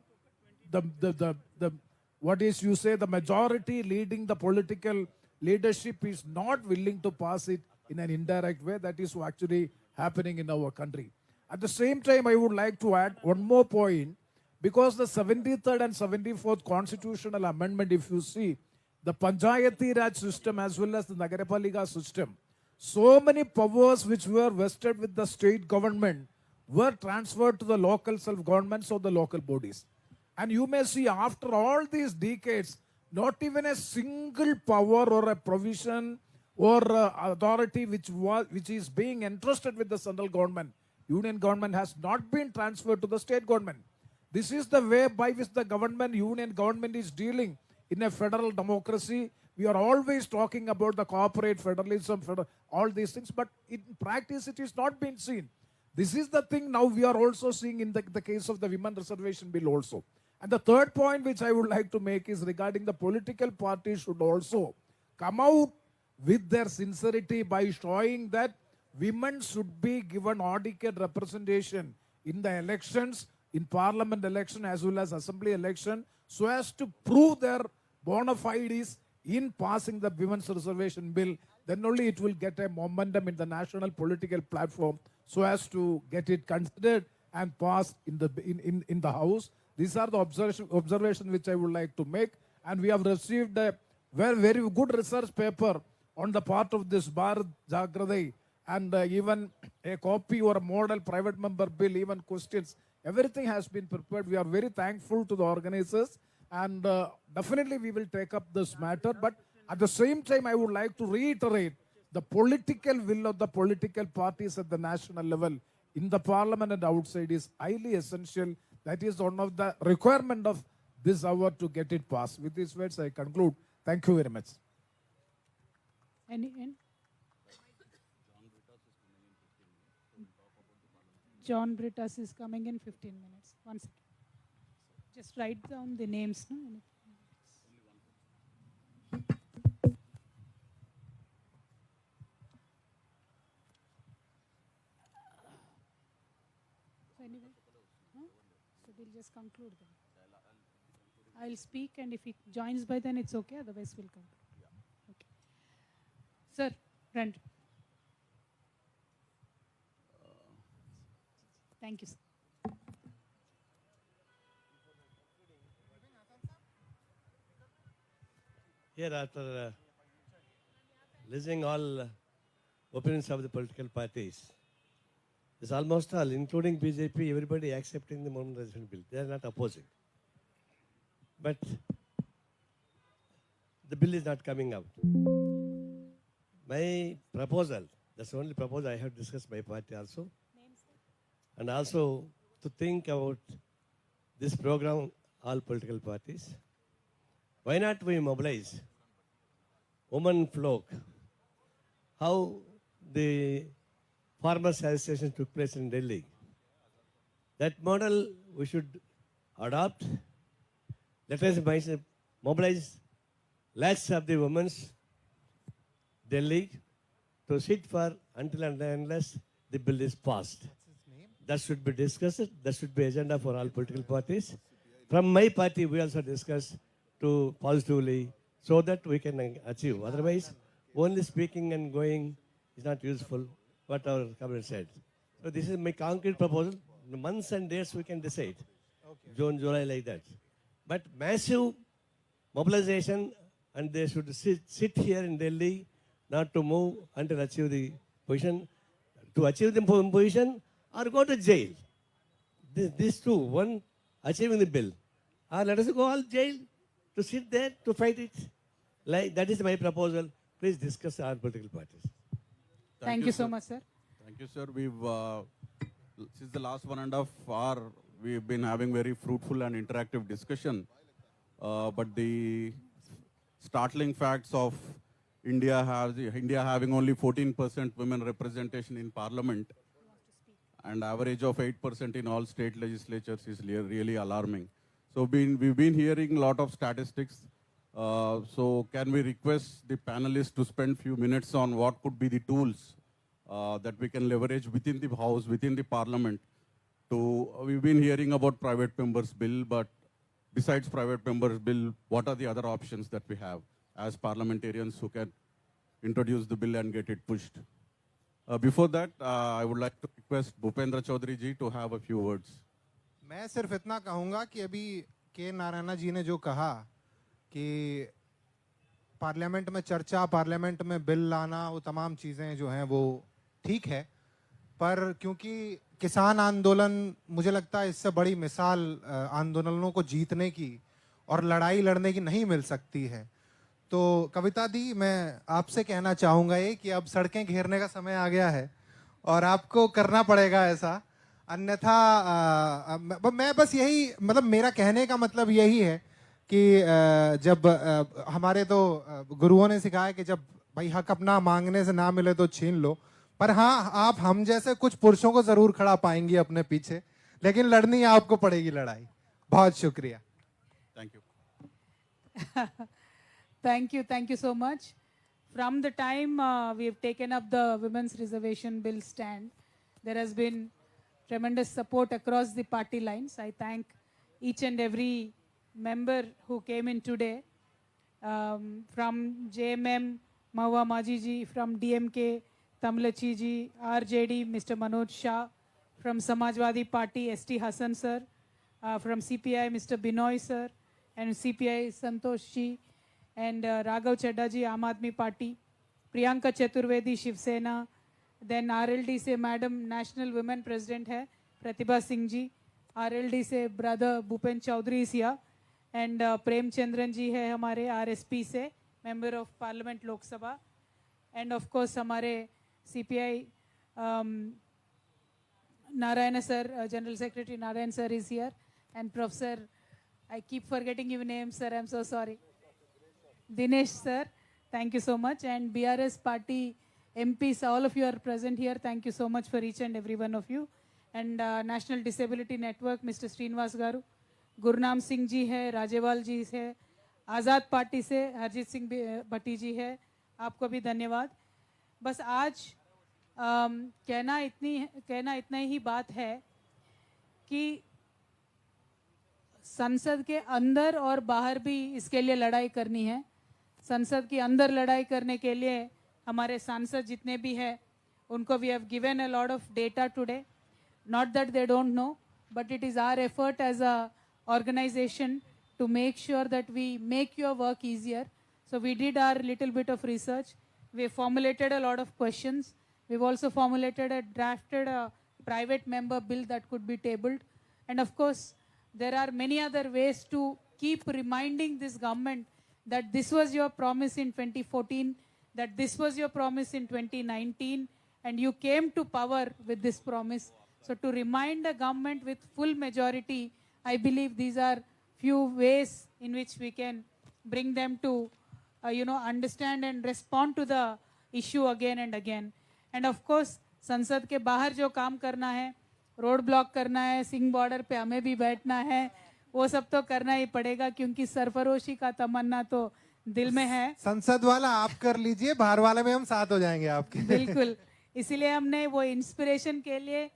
majority leading the political leadership is not willing to pass it in an indirect way. That is actually happening in our country. At the same time, I would like to add one more point, because the 73rd and 74th constitutional amendment, if you see, the Panchayati Raj system as well as the Nagarapalika system, so many powers which were vested with the state government were transferred to the local self-governments or the local bodies. And you may see after all these decades, not even a single power or a provision or authority which is being entrusted with the central government, union government, has not been transferred to the state government. This is the way by which the government, union government, is dealing in a federal democracy. We are always talking about the corporate federalism, all these things, but in practice it is not being seen. This is the thing now we are also seeing in the case of the Women Reservation Bill also. And the third point which I would like to make is regarding the political parties should also come out with their sincerity by showing that women should be given adequate representation in the elections, in parliament election as well as assembly election, so as to prove their bona fides in passing the Women's Reservation Bill. Then only it will get a momentum in the national political platform so as to get it considered and passed in the House. These are the observations which I would like to make. And we have received a very good research paper on the part of this Bharat Jagradai, and even a copy or a model private member bill, even questions. Everything has been prepared. We are very thankful to the organizers, and definitely we will take up this matter. But at the same time, I would like to reiterate the political will of the political parties at the national level, in the parliament and outside, is highly essential. That is one of the requirement of this hour to get it passed. With these words, I conclude. Thank you very much. John Britas is coming in 15 minutes. 1 second. Just write down the names. No? So anyway, no? So we'll just conclude then. I'll speak, and if he joins by then, it's okay. Otherwise, we'll conclude. Okay. Sir, Brent. Thank you, sir. Here, after listening all opinions of the political parties, it's almost all, including BJP, everybody accepting the Women Reservation Bill. They are not opposing. But the bill is not coming out. My proposal, that's the only proposal I have discussed my party also, and also to think about this program, all political parties. Why not we mobilize women folk? How the farmers' association took place in Delhi. That model we should adopt. Let us mobilize lakhs of the women's Delhi to sit for until and unless the bill is passed. That should be discussed. That should be agenda for all political parties. From my party, we also discuss to positively so that we can achieve. Otherwise, only speaking and going is not useful, what our cabinet said. So this is my concrete proposal. The months and dates we can decide. Okay. June, July, like that. But massive mobilization, and they should sit here in Delhi, not to move until achieve the position. To achieve the position or go to jail. These two, one achieving the bill, or let us go all jail to sit there to fight it. Like that is my proposal. Please discuss our political parties. Thank you so much, sir. Thank you, sir. We've since the last 1.5 hour, we've been having very fruitful and interactive discussion. But the startling facts of India having only 14% women representation in parliament and average of 8% in all state legislatures is really alarming. So we've been hearing a lot of statistics. So can we request the panelists to spend few minutes on what could be the tools that we can leverage within the House, within the Parliament? We've been hearing about private members bill, but besides private members bill, what are the other options that we have as parliamentarians who can introduce the bill and get it pushed? Before that, I would like to request Bhupendra Chaudhary ji to have a few words. मैं सिर्फ इतना कहूँगा कि अभी के नारायण जी ने जो कहा कि पार्लियामेंट में चर्चा, पार्लियामेंट में बिल लाना, वो तमाम चीज़ें जो हैं वो ठीक है, पर क्योंकि किसान आंदोलन मुझे लगता है इससे बड़ी मिसाल आंदोलनों को जीतने की और लड़ाई लड़ने की नहीं मिल सकती है। तो कविता दी, मैं आपसे कहना चाहूँगा ये कि अब सड़कें घेरने का समय आ गया है और आपको करना पड़ेगा ऐसा, अन्यथा मैं बस यही, मतलब मेरा कहने का मतलब यही है कि जब हमारे तो गुरुओं ने सिखाया कि जब भाई हक अपना मांगने से ना मिले तो छीन लो, पर हाँ, आप हम जैसे कुछ पुरुषों को जरूर खड़ा पाएंगी अपने पीछे, लेकिन लड़नी आपको पड़ेगी लड़ाई। बहुत शुक्रिया। Thank you. Thank you so much. From the time we have taken up the Women's Reservation Bill stand, there has been tremendous support across the party lines. I thank each and every member who came in today. From JMM, Mahua Majiji, from DMK, Tamlachi ji, RJD, Mr. Manoj Shah, from Samajwadi Party, ST Hassan sir, from CPI, Mr. Binoy sir, and CPI, Santosh ji, and Raghav Chadda ji, Aam Aadmi Party, Priyanka Chaturvedi, Shiv Sena, then RLD से madam national women president है Pratibha Singh ji, RLD से brother Bhupen Chaudhary Siya, and Premachandran जी है हमारे RSP से member of parliament Lok Sabha, end of course हमारे CPI Narayan sir, general secretary Narayan sir is here, and professor, I keep forgetting your name sir, I'm so sorry, Dinesh sir, thank you so much, and BRS party MPs, all of you are present here. Thank you so much for each and every one of you. and National Disability Network, Mr. Srinivas Garu, Gurnam Singh ji है, राजेवाल जी है, आज़ाद party से हरजीत सिंह भट्टी जी है, आपको भी धन्यवाद। बस आज कहना इतना ही बात है कि संसद के अंदर और बाहर भी इसके लिए लड़ाई करनी है। संसद के अंदर लड़ाई करने के लिए हमारे सांसद जितने भी हैं उनको we have given a lot of data today, not that they don't know, but it is our effort as a organization to make sure that we make your work easier. So we did our little bit of research. We formulated a lot of questions. We've also drafted a private member bill that could be tabled. And of course, there are many other ways to keep reminding this government that this was your promise in 2014, that this was your promise in 2019, and you came to power with this promise. So to remind the government with full majority, I believe these are few ways in which we can bring them to, understand and respond to the issue again and again. And of course, संसद के बाहर जो काम करना है, road block करना है, Singh border पे हमें भी बैठना है, वो सब तो करना ही पड़ेगा क्योंकि सरफरोशी का तमन्ना तो दिल में है। संसद वाला आप कर लीजिए, बाहर वाले में हम साथ हो जाएंगे आपके। बिल्कुल, इसीलिए हमने वो इंस्पिरेशन के लिए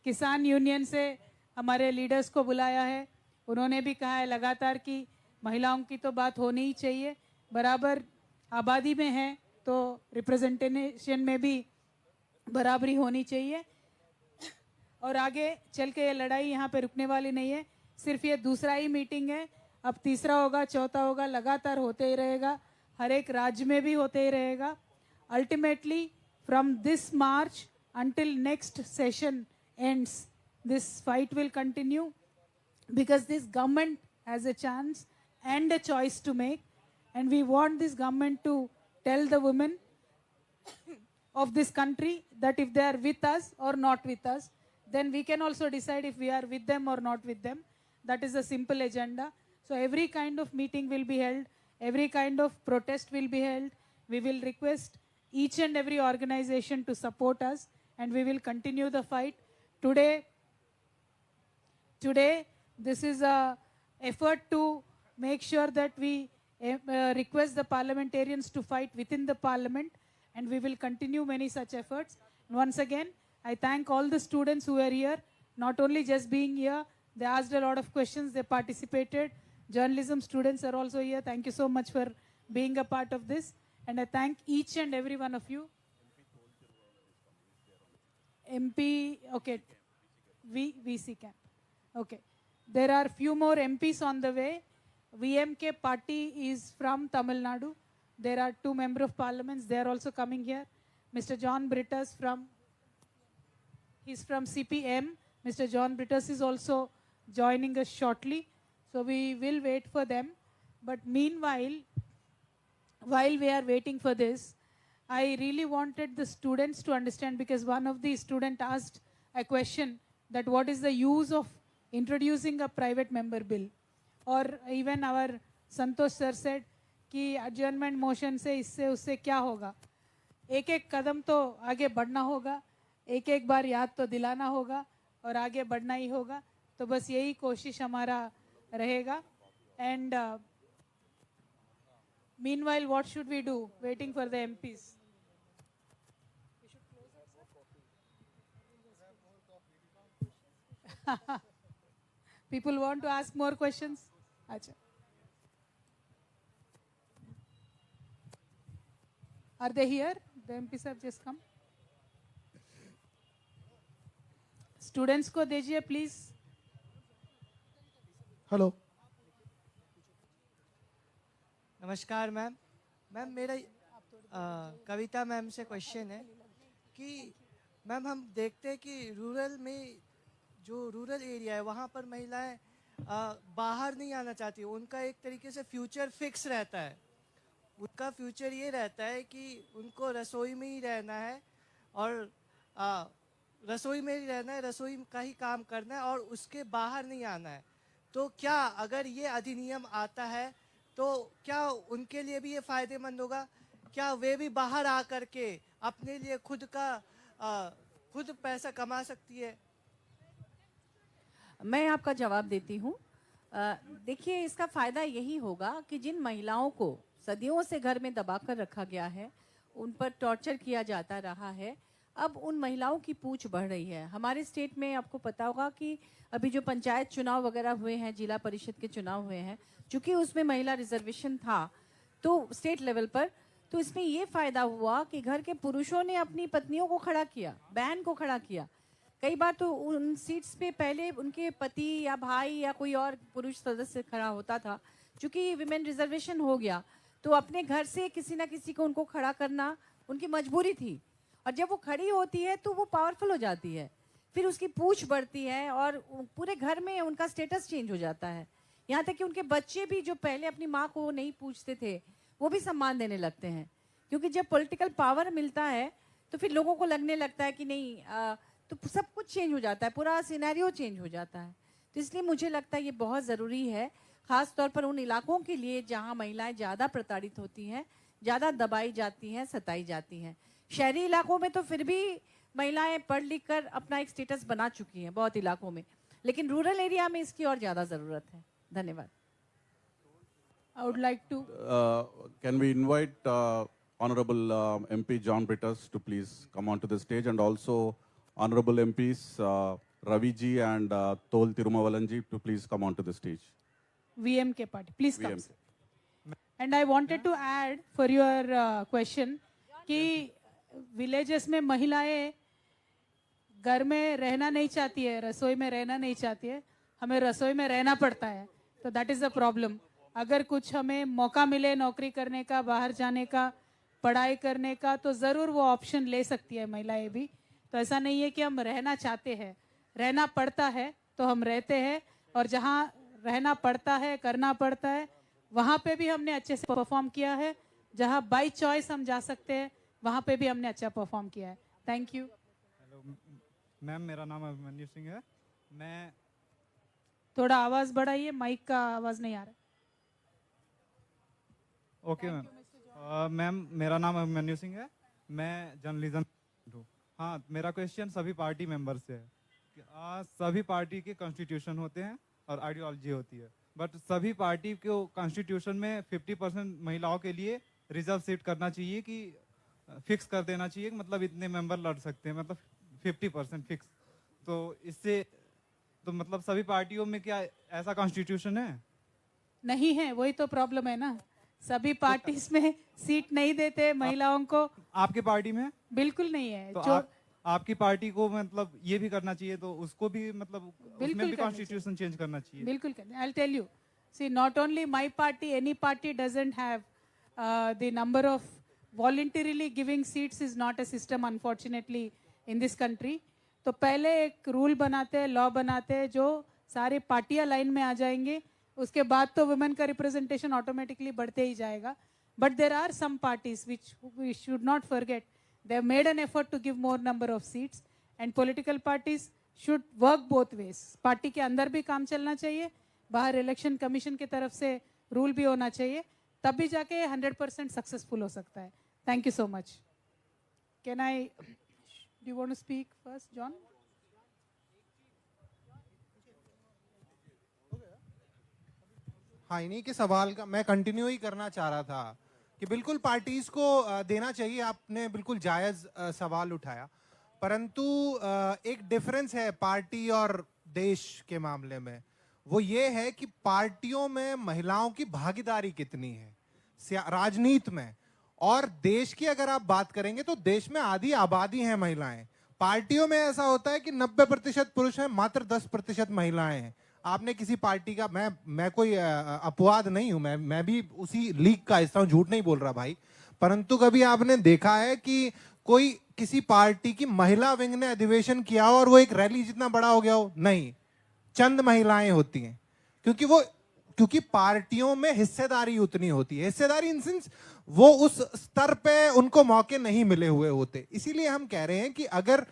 किसान यूनियन से हमारे लीडर्स को बुलाया है। उन्होंने भी कहा है लगातार कि महिलाओं की तो बात होनी ही चाहिए, बराबर आबादी में है तो रिप्रेजेंटेशन में भी बराबरी होनी चाहिए और आगे चल के ये लड़ाई यहाँ पे रुकने वाली नहीं है। सिर्फ ये दूसरा ही मीटिंग है, अब तीसरा होगा, चौथा होगा, लगातार होते ही रहेगा, हर एक राज्य में भी होते ही रहेगा। Ultimately from this March until next session ends, this fight will continue because this government has a chance and a choice to make, and we want this government to tell the women of this country that if they are with us or not with us, then we can also decide if we are with them or not with them. That is a simple agenda. So every kind of meeting will be held, every kind of protest will be held. We will request each and every organization to support us, and we will continue the fight. Today, this is a effort to make sure that we request the parliamentarians to fight within the parliament, and we will continue many such efforts. And once again, I thank all the students who are here, not only just being here, they asked a lot of questions, they participated. Journalism students are also here. Thank you so much for being a part of this. And I thank each and every one of you. MP, okay, VC camp. Okay. There are few more MPs on the way. VMK party is from Tamil Nadu. There are 2 members of parliaments. They are also coming here. Mr. John Brittas he's from CPM. Mr. John Brittas is also joining us shortly. So we will wait for them. But meanwhile, while we are waiting for this, I really wanted the students to understand, because one of the students asked a question that what is the use of introducing a private member bill? Or even our Santosh sir said कि adjournment motion से इससे उससे क्या होगा? एक एक कदम तो आगे बढ़ना होगा, एक एक बार याद तो दिलाना होगा और आगे बढ़ना ही होगा। तो बस यही कोशिश हमारा रहेगा। And meanwhile, what should we do? Waiting for the MPs. People want to ask more questions? Acha. Are they here? The MPs have just come. Students को दीजिए please. हेलो, नमस्कार मैम। मैम मेरा कविता मैम से question है कि ma'am हम देखते हैं कि रूरल में जो रूरल एरिया है वहाँ पर महिलाएं बाहर नहीं आना चाहती। उनका एक तरीके से फ्यूचर फिक्स रहता है। उनका फ्यूचर ये रहता है कि उनको रसोई में ही रहना है और रसोई में ही रहना है, रसोई का ही काम करना है और उसके बाहर नहीं आना है। तो क्या अगर ये अधिनियम आता है तो क्या उनके लिए भी ये फायदेमंद होगा? क्या वे भी बाहर आ करके अपने लिए खुद पैसा कमा सकती है? मैं आपका जवाब देती हूँ। देखिए, इसका फ़ायदा यही होगा कि जिन महिलाओं को सदियों से घर में दबाकर रखा गया है, उन पर टॉर्चर किया जाता रहा है, अब उन महिलाओं की पूछ बढ़ रही है। हमारे स्टेट में आपको पता होगा कि अभी जो पंचायत चुनाव वगैरह हुए हैं, जिला परिषद के चुनाव हुए हैं, चूँकि उसमें महिला रिजर्वेशन था तो स्टेट लेवल पर, तो इसमें ये फ़ायदा हुआ कि घर के पुरुषों ने अपनी पत्नियों को खड़ा किया, बहन को खड़ा किया। कई बार तो उन सीट्स पे पहले उनके पति या भाई या कोई और पुरुष सदस्य खड़ा होता था। चूँकि विमेन रिजर्वेशन हो गया तो अपने घर से किसी ना किसी को उनको खड़ा करना उनकी मजबूरी थी, और जब वो खड़ी होती है तो वो पावरफुल हो जाती है, फिर उसकी पूछ बढ़ती है और पूरे घर में उनका स्टेटस चेंज हो जाता है। यहाँ तक कि उनके बच्चे भी जो पहले अपनी माँ को नहीं पूछते थे वो भी सम्मान देने लगते हैं, क्योंकि जब पॉलिटिकल पावर मिलता है तो फिर लोगों को लगने लगता है कि नहीं, तो सब कुछ चेंज हो जाता है, पूरा सिनेरियो चेंज हो जाता है। तो इसलिए मुझे लगता है ये बहुत ज़रूरी है, ख़ास तौर पर उन इलाकों के लिए जहाँ महिलाएं ज़्यादा प्रताड़ित होती हैं, ज़्यादा दबाई जाती हैं, सताई जाती हैं। शहरी इलाकों में तो फिर भी महिलाएं पढ़ लिख कर अपना एक स्टेटस बना चुकी हैं बहुत इलाकों में, लेकिन रूरल एरिया में इसकी और ज़्यादा ज़रूरत है। धन्यवाद। I would like to. Can we invite Honorable MP John Britters to please come onto the stage, and also Honorable MPs Ravi ji and Tol Tirumavalanji to please come onto the stage. VMK party, please come. VMK. And I wanted to add for your question कि villages में महिलाएं घर में रहना नहीं चाहती है, रसोई में रहना नहीं चाहती है, हमें रसोई में रहना पड़ता है, तो that is the problem. अगर कुछ हमें मौका मिले नौकरी करने का, बाहर जाने का, पढ़ाई करने का, तो ज़रूर वो ऑप्शन ले सकती है महिलाएं भी। तो ऐसा नहीं है कि हम रहना चाहते हैं, रहना पड़ता है तो हम रहते हैं, और जहाँ रहना पड़ता है, करना पड़ता है, वहाँ पे भी हमने अच्छे से परफॉर्म किया है। जहाँ बाय चॉइस हम जा सकते हैं वहाँ पे भी हमने अच्छा परफॉर्म किया है। Thank you. हेलो मैम, मेरा नाम अभिमन्यु सिंह है। मैं थोड़ा आवाज़ बढ़ाइए, माइक का आवाज़ नहीं आ रहा। Okay ma'am. मैम, मेरा नाम अभिमन्यु सिंह है, मैं जर्नलिज्म हूँ। हाँ, मेरा क्वेश्चन सभी पार्टी मेंबर से है कि सभी पार्टी के कॉन्स्टिट्यूशन होते हैं और आइडियोलॉजी होती है, बट सभी पार्टी को कॉन्स्टिट्यूशन में 50% महिलाओं के लिए रिजर्व सीट करना चाहिए, कि फिक्स कर देना चाहिए कि मतलब इतने मेंबर लड़ सकते हैं, मतलब 50% फिक्स। तो इससे तो मतलब सभी पार्टियों में क्या ऐसा कॉन्स्टिट्यूशन है? नहीं है, वही तो प्रॉब्लम है ना, सभी पार्टीज में सीट नहीं देते महिलाओं को। आपके पार्टी में बिल्कुल नहीं है। तो आपकी पार्टी को मतलब ये भी करना चाहिए, तो उसको भी मतलब उसमें भी कॉन्स्टिट्यूशन चेंज करना चाहिए। बिल्कुल करना। I'll tell you. See, not only my party, any party doesn't have the number of voluntarily giving seats is not a system, unfortunately, in this country. तो पहले एक रूल बनाते हैं, लॉ बनाते हैं, जो सारे पार्टियां लाइन में आ जाएंगे, उसके बाद तो वुमेन का रिप्रेजेंटेशन ऑटोमेटिकली बढ़ते ही जाएगा। But there are some parties which we should not forget, they have made an effort to give more number of seats, and political parties should work both ways. Party के अंदर भी काम चलना चाहिए, बाहर इलेक्शन कमीशन की तरफ से रूल भी होना चाहिए, तब भी जाके 100% सक्सेसफुल हो सकता है। Thank you so much. Can I, do you want to speak first, John? हाँ, इन्हीं के सवाल का मैं कंटिन्यू ही करना चाह रहा था कि बिल्कुल पार्टीज को देना चाहिए। आपने बिल्कुल जायज सवाल उठाया, परंतु एक डिफरेंस है पार्टी और देश के मामले में। वो ये है कि पार्टियों में महिलाओं की भागीदारी कितनी है राजनीति में, और देश की अगर आप बात करेंगे तो देश में आधी आबादी है महिलाएं। पार्टियों में ऐसा होता है कि 90% पुरुष हैं, मात्र 10% महिलाएं हैं। आपने किसी पार्टी का, मैं कोई अपवाद नहीं हूं, मैं भी उसी लीग का हिस्सा हूं, झूठ नहीं बोल रहा भाई, परंतु कभी आपने देखा है कि कोई किसी पार्टी की महिला विंग ने अधिवेशन किया हो और वो एक रैली जितना बड़ा हो गया हो? नहीं, चंद महिलाएं होती हैं, क्योंकि पार्टियों में हिस्सेदारी उतनी होती है। हिस्सेदारी इन सेंस वो उस स्तर पे उनको मौके नहीं मिले हुए होते। इसीलिए हम कह रहे हैं कि अगर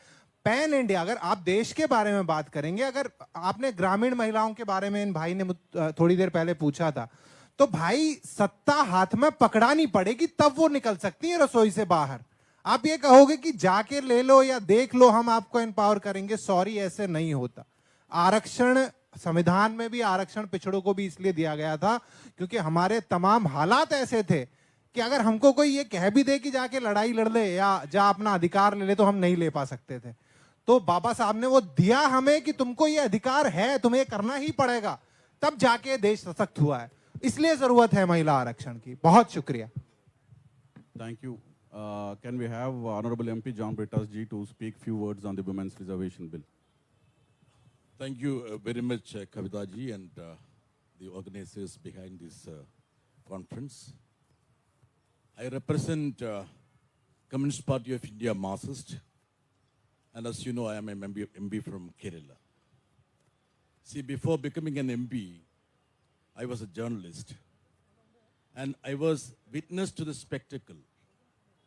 पैन इंडिया, अगर आप देश के बारे में बात करेंगे, अगर आपने ग्रामीण महिलाओं के बारे में इन भाई ने थोड़ी देर पहले पूछा था, तो भाई सत्ता हाथ में पकड़ानी पड़ेगी तब वो निकल सकती है रसोई से बाहर। आप ये कहोगे कि जाके ले लो या देख लो, हम आपको एम्पावर करेंगे, सॉरी, ऐसे नहीं होता। आरक्षण संविधान में भी आरक्षण पिछड़ों को भी इसलिए दिया गया था क्योंकि हमारे तमाम हालात ऐसे थे कि अगर हमको कोई ये कह भी दे कि जाके लड़ाई लड़ ले या जा अपना अधिकार ले ले तो हम नहीं ले पा सकते थे। तो बाबा साहब ने वो दिया हमें कि तुमको ये अधिकार है, तुम्हें करना ही पड़ेगा, तब जाके देश सशक्त हुआ है। इसलिए जरूरत है महिला आरक्षण की। बहुत शुक्रिया। Thank you. Can we have Honorable MP John Britas ji to speak few words on the Women's Reservation Bill? Thank you very much, Kavitha ji, and the organizers behind this conference. I represent Communist Party of India, Marxist, and as you know, I am an MP from Kerala. See, before becoming an MP, I was a journalist, and I was witness to the spectacle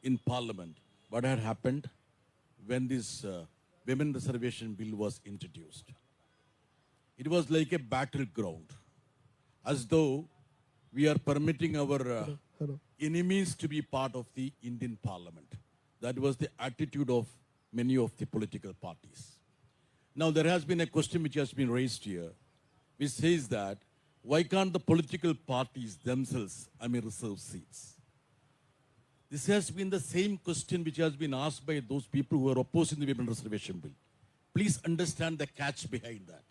in Parliament, what had happened when this Women Reservation Bill was introduced. It was like a battleground, as though we are permitting our enemies to be part of the Indian Parliament. That was the attitude of many of the political parties. Now, there has been a question which has been raised here, which says that, why can't the political parties themselves, reserve seats? This has been the same question which has been asked by those people who are opposing the Women Reservation Bill. Please understand the catch behind that.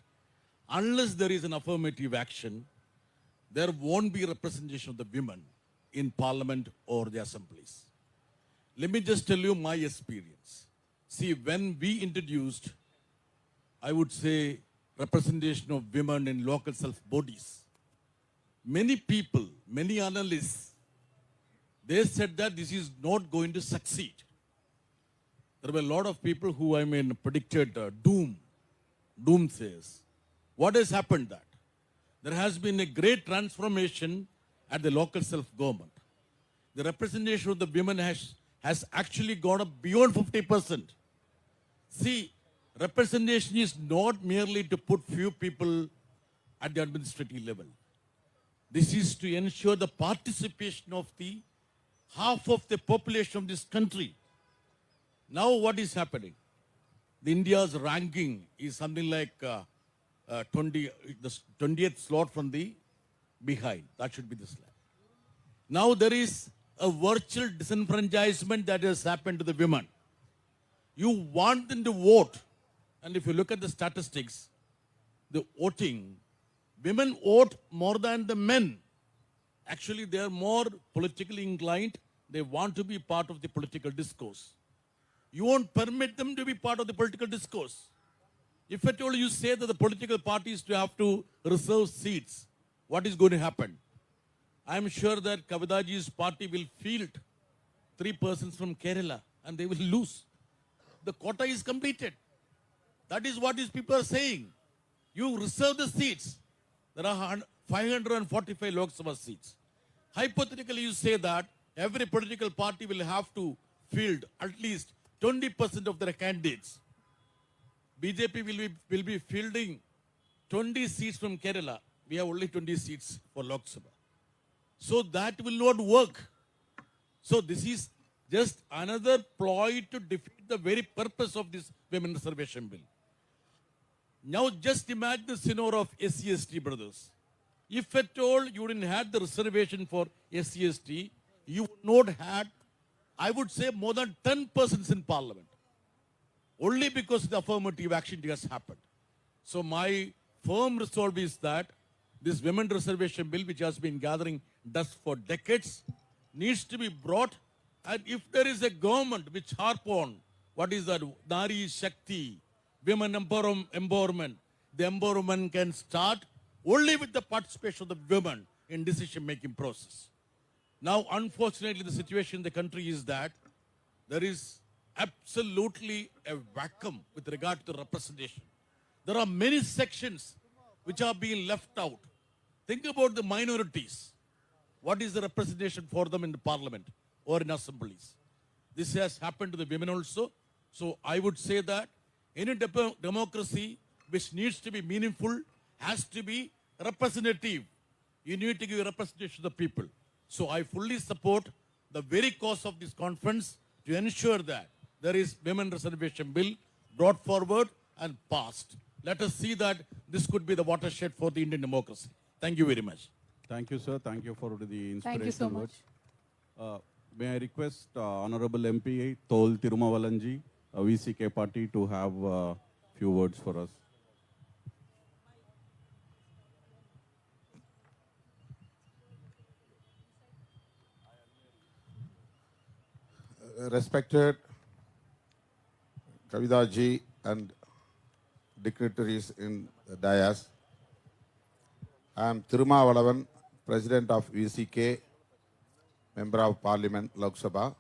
Unless there is an affirmative action, there won't be representation of the women in Parliament or the assemblies. Let me just tell you my experience. See, when we introduced, I would say, representation of women in local self-bodies, many people, many analysts, they said that this is not going to succeed. There were a lot of people who, predicted doomsayers. What has happened that? There has been a great transformation at the local self-government. The representation of the women has actually gone up beyond 50%. See, representation is not merely to put few people at the administrative level. This is to ensure the participation of the half of the population of this country. Now what is happening? India's ranking is something like the 20th slot from the behind. That should be the slide. Now there is a virtual disenfranchisement that has happened to the women. You want them to vote. And if you look at the statistics, the voting, women vote more than the men. Actually, they are more politically inclined. They want to be part of the political discourse. You won't permit them to be part of the political discourse. If at all you say that the political parties have to reserve seats, what is going to happen? I am sure that Kavithaji's party will field 3 persons from Kerala and they will lose. The quota is completed. That is what these people are saying. You reserve the seats. There are 545 Lok Sabha seats. Hypothetically, you say that every political party will have to field at least 20% of their candidates. BJP will be fielding 20 seats from Kerala. We have only 20 seats for Lok Sabha. So that will not work. So this is just another ploy to defeat the very purpose of this Women Reservation Bill. Now just imagine the scenario of SC/ST brothers. If at all you didn't have the reservation for SC/ST, you would not have, I would say, more than 10 persons in Parliament. Only because the affirmative action has happened. So my firm resolve is that this Women Reservation Bill, which has been gathering dust for decades, needs to be brought. And if there is a government which harp on what is that Nari Shakti, women empowerment, the empowerment can start only with the participation of the women in decision-making process. Now, unfortunately, the situation in the country is that there is absolutely a vacuum with regard to the representation. There are many sections which are being left out. Think about the minorities. What is the representation for them in the parliament or in assemblies? This has happened to the women also. So I would say that any democracy which needs to be meaningful has to be representative. You need to give representation to the people. So I fully support the very cause of this conference to ensure that there is Women Reservation Bill brought forward and passed. Let us see that this could be the watershed for the Indian democracy. Thank you very much. Thank you, sir. Thank you for the inspirational Thank you so much. words. May I request Honorable MP Tol Tirumavalanji, VCK party, to have a few words for us. Respected Kavitha ji and dignitaries in the dais, I am Tirumavalavan, President of VCK, Member of Parliament, Lok Sabha.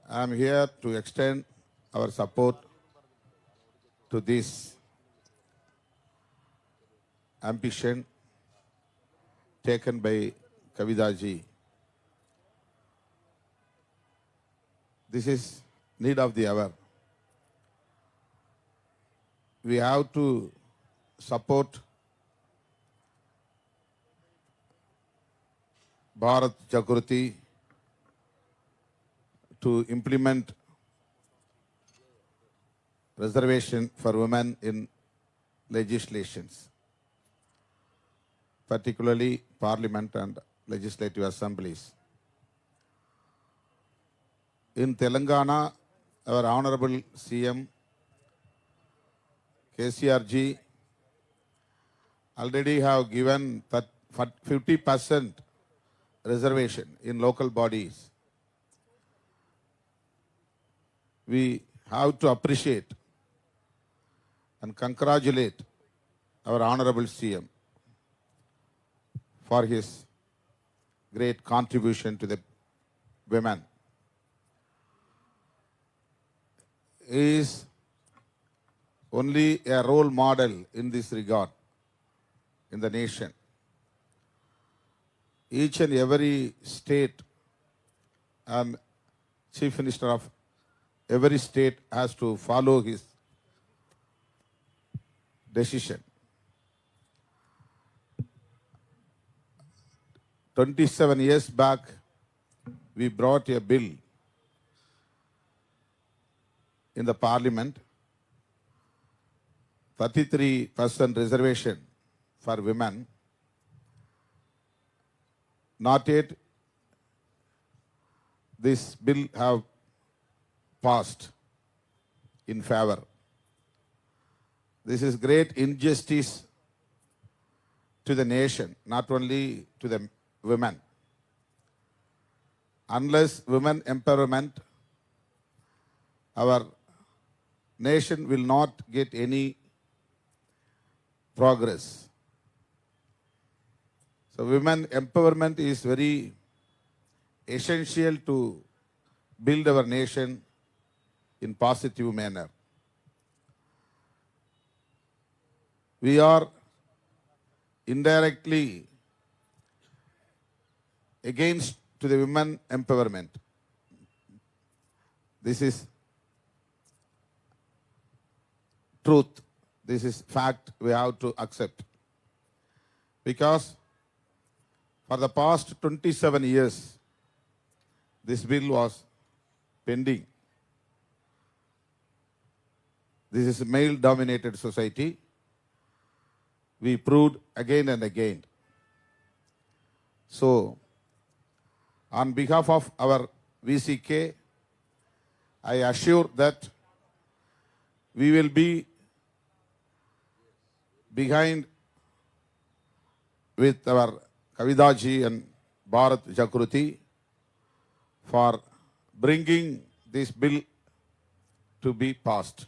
I am here to extend our support to this ambition taken by Kavitha ji. This is need of the hour. We have to support Bharat Jagriti to implement reservation for women in legislations, particularly parliament and legislative assemblies. In Telangana, our Honorable CM KCRG already have given 50% reservation in local bodies. We have to appreciate and congratulate our Honorable CM for his great contribution to the women. He is only a role model in this regard in the nation. Each and every state and chief minister of every state has to follow his decision. 27 years back, we brought a bill in the parliament, 33% reservation for women. Not yet this bill have passed in favor. This is great injustice to the nation, not only to the women. Unless women empowerment, our nation will not get any progress. So women empowerment is very essential to build our nation in positive manner. We are indirectly against to the women empowerment. This is truth. This is fact we have to accept. Because for the past 27 years, this bill was pending. This is a male-dominated society. We proved again and again. So, on behalf of our VCK, I assure that we will be behind with our Kavitha ji and Bharat Jagriti for bringing this bill to be passed.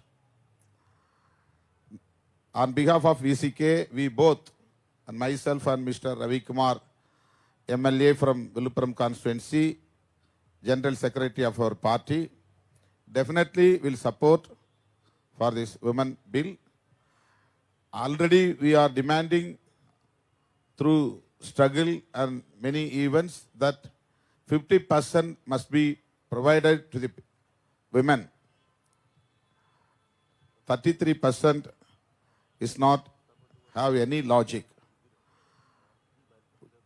On behalf of VCK, we both, and myself and Mr. Ravi Kumar, MLA from Viluppuram constituency, General Secretary of our party, definitely will support for this women bill. Already we are demanding through struggle and many events that 50% must be provided to the women. 33% is not have any logic.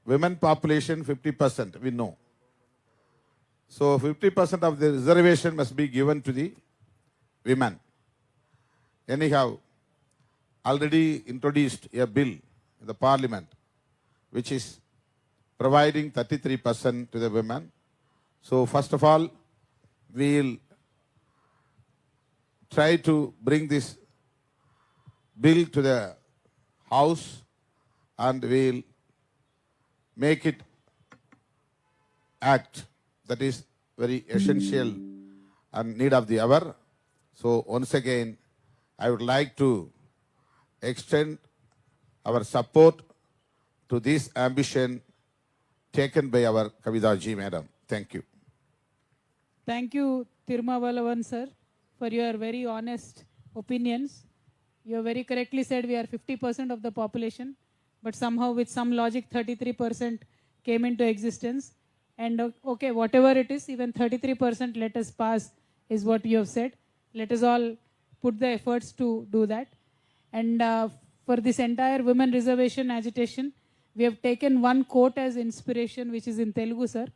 Women population 50%, we know. So 50% of the reservation must be given to the women. anyhow already introduced a bill in the parliament which is providing 33% to the women. So first of all, we'll try to bring this bill to the House and we'll make it act. That is very essential and need of the hour. So once again, I would like to extend our support to this ambition taken by our Kavitha ji madam. Thank you. Thank you, Tirumavalavan sir, for your very honest opinions. You very correctly said we are 50% of the population, but somehow with some logic 33% came into existence. And okay, whatever it is, even 33% let us pass is what you have said. Let us all put the efforts to do that. And for this entire women reservation agitation, we have taken one quote as inspiration, which is in Telugu, sir,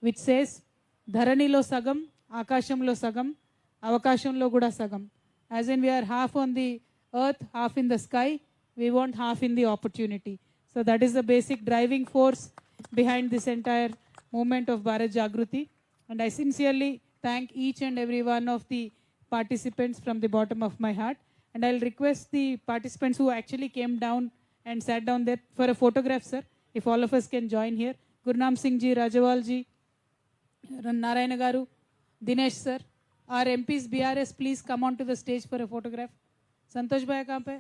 which says, Dharanilo sagam, Akashamlo sagam, Avakashamlo guda sagam. As in we are half on the earth, half in the sky, we want half in the opportunity. So that is the basic driving force behind this entire movement of Bharat Jagruti. And I sincerely thank each and every one of the participants from the bottom of my heart. And I'll request the participants who actually came down and sat down there for a photograph, sir, if all of us can join here. Gurnam Singh ji, Rajawal ji, Narayana Garu, Dinesh sir, our MPs BRS, please come on to the stage for a photograph. Santosh Bhai, kahan pe?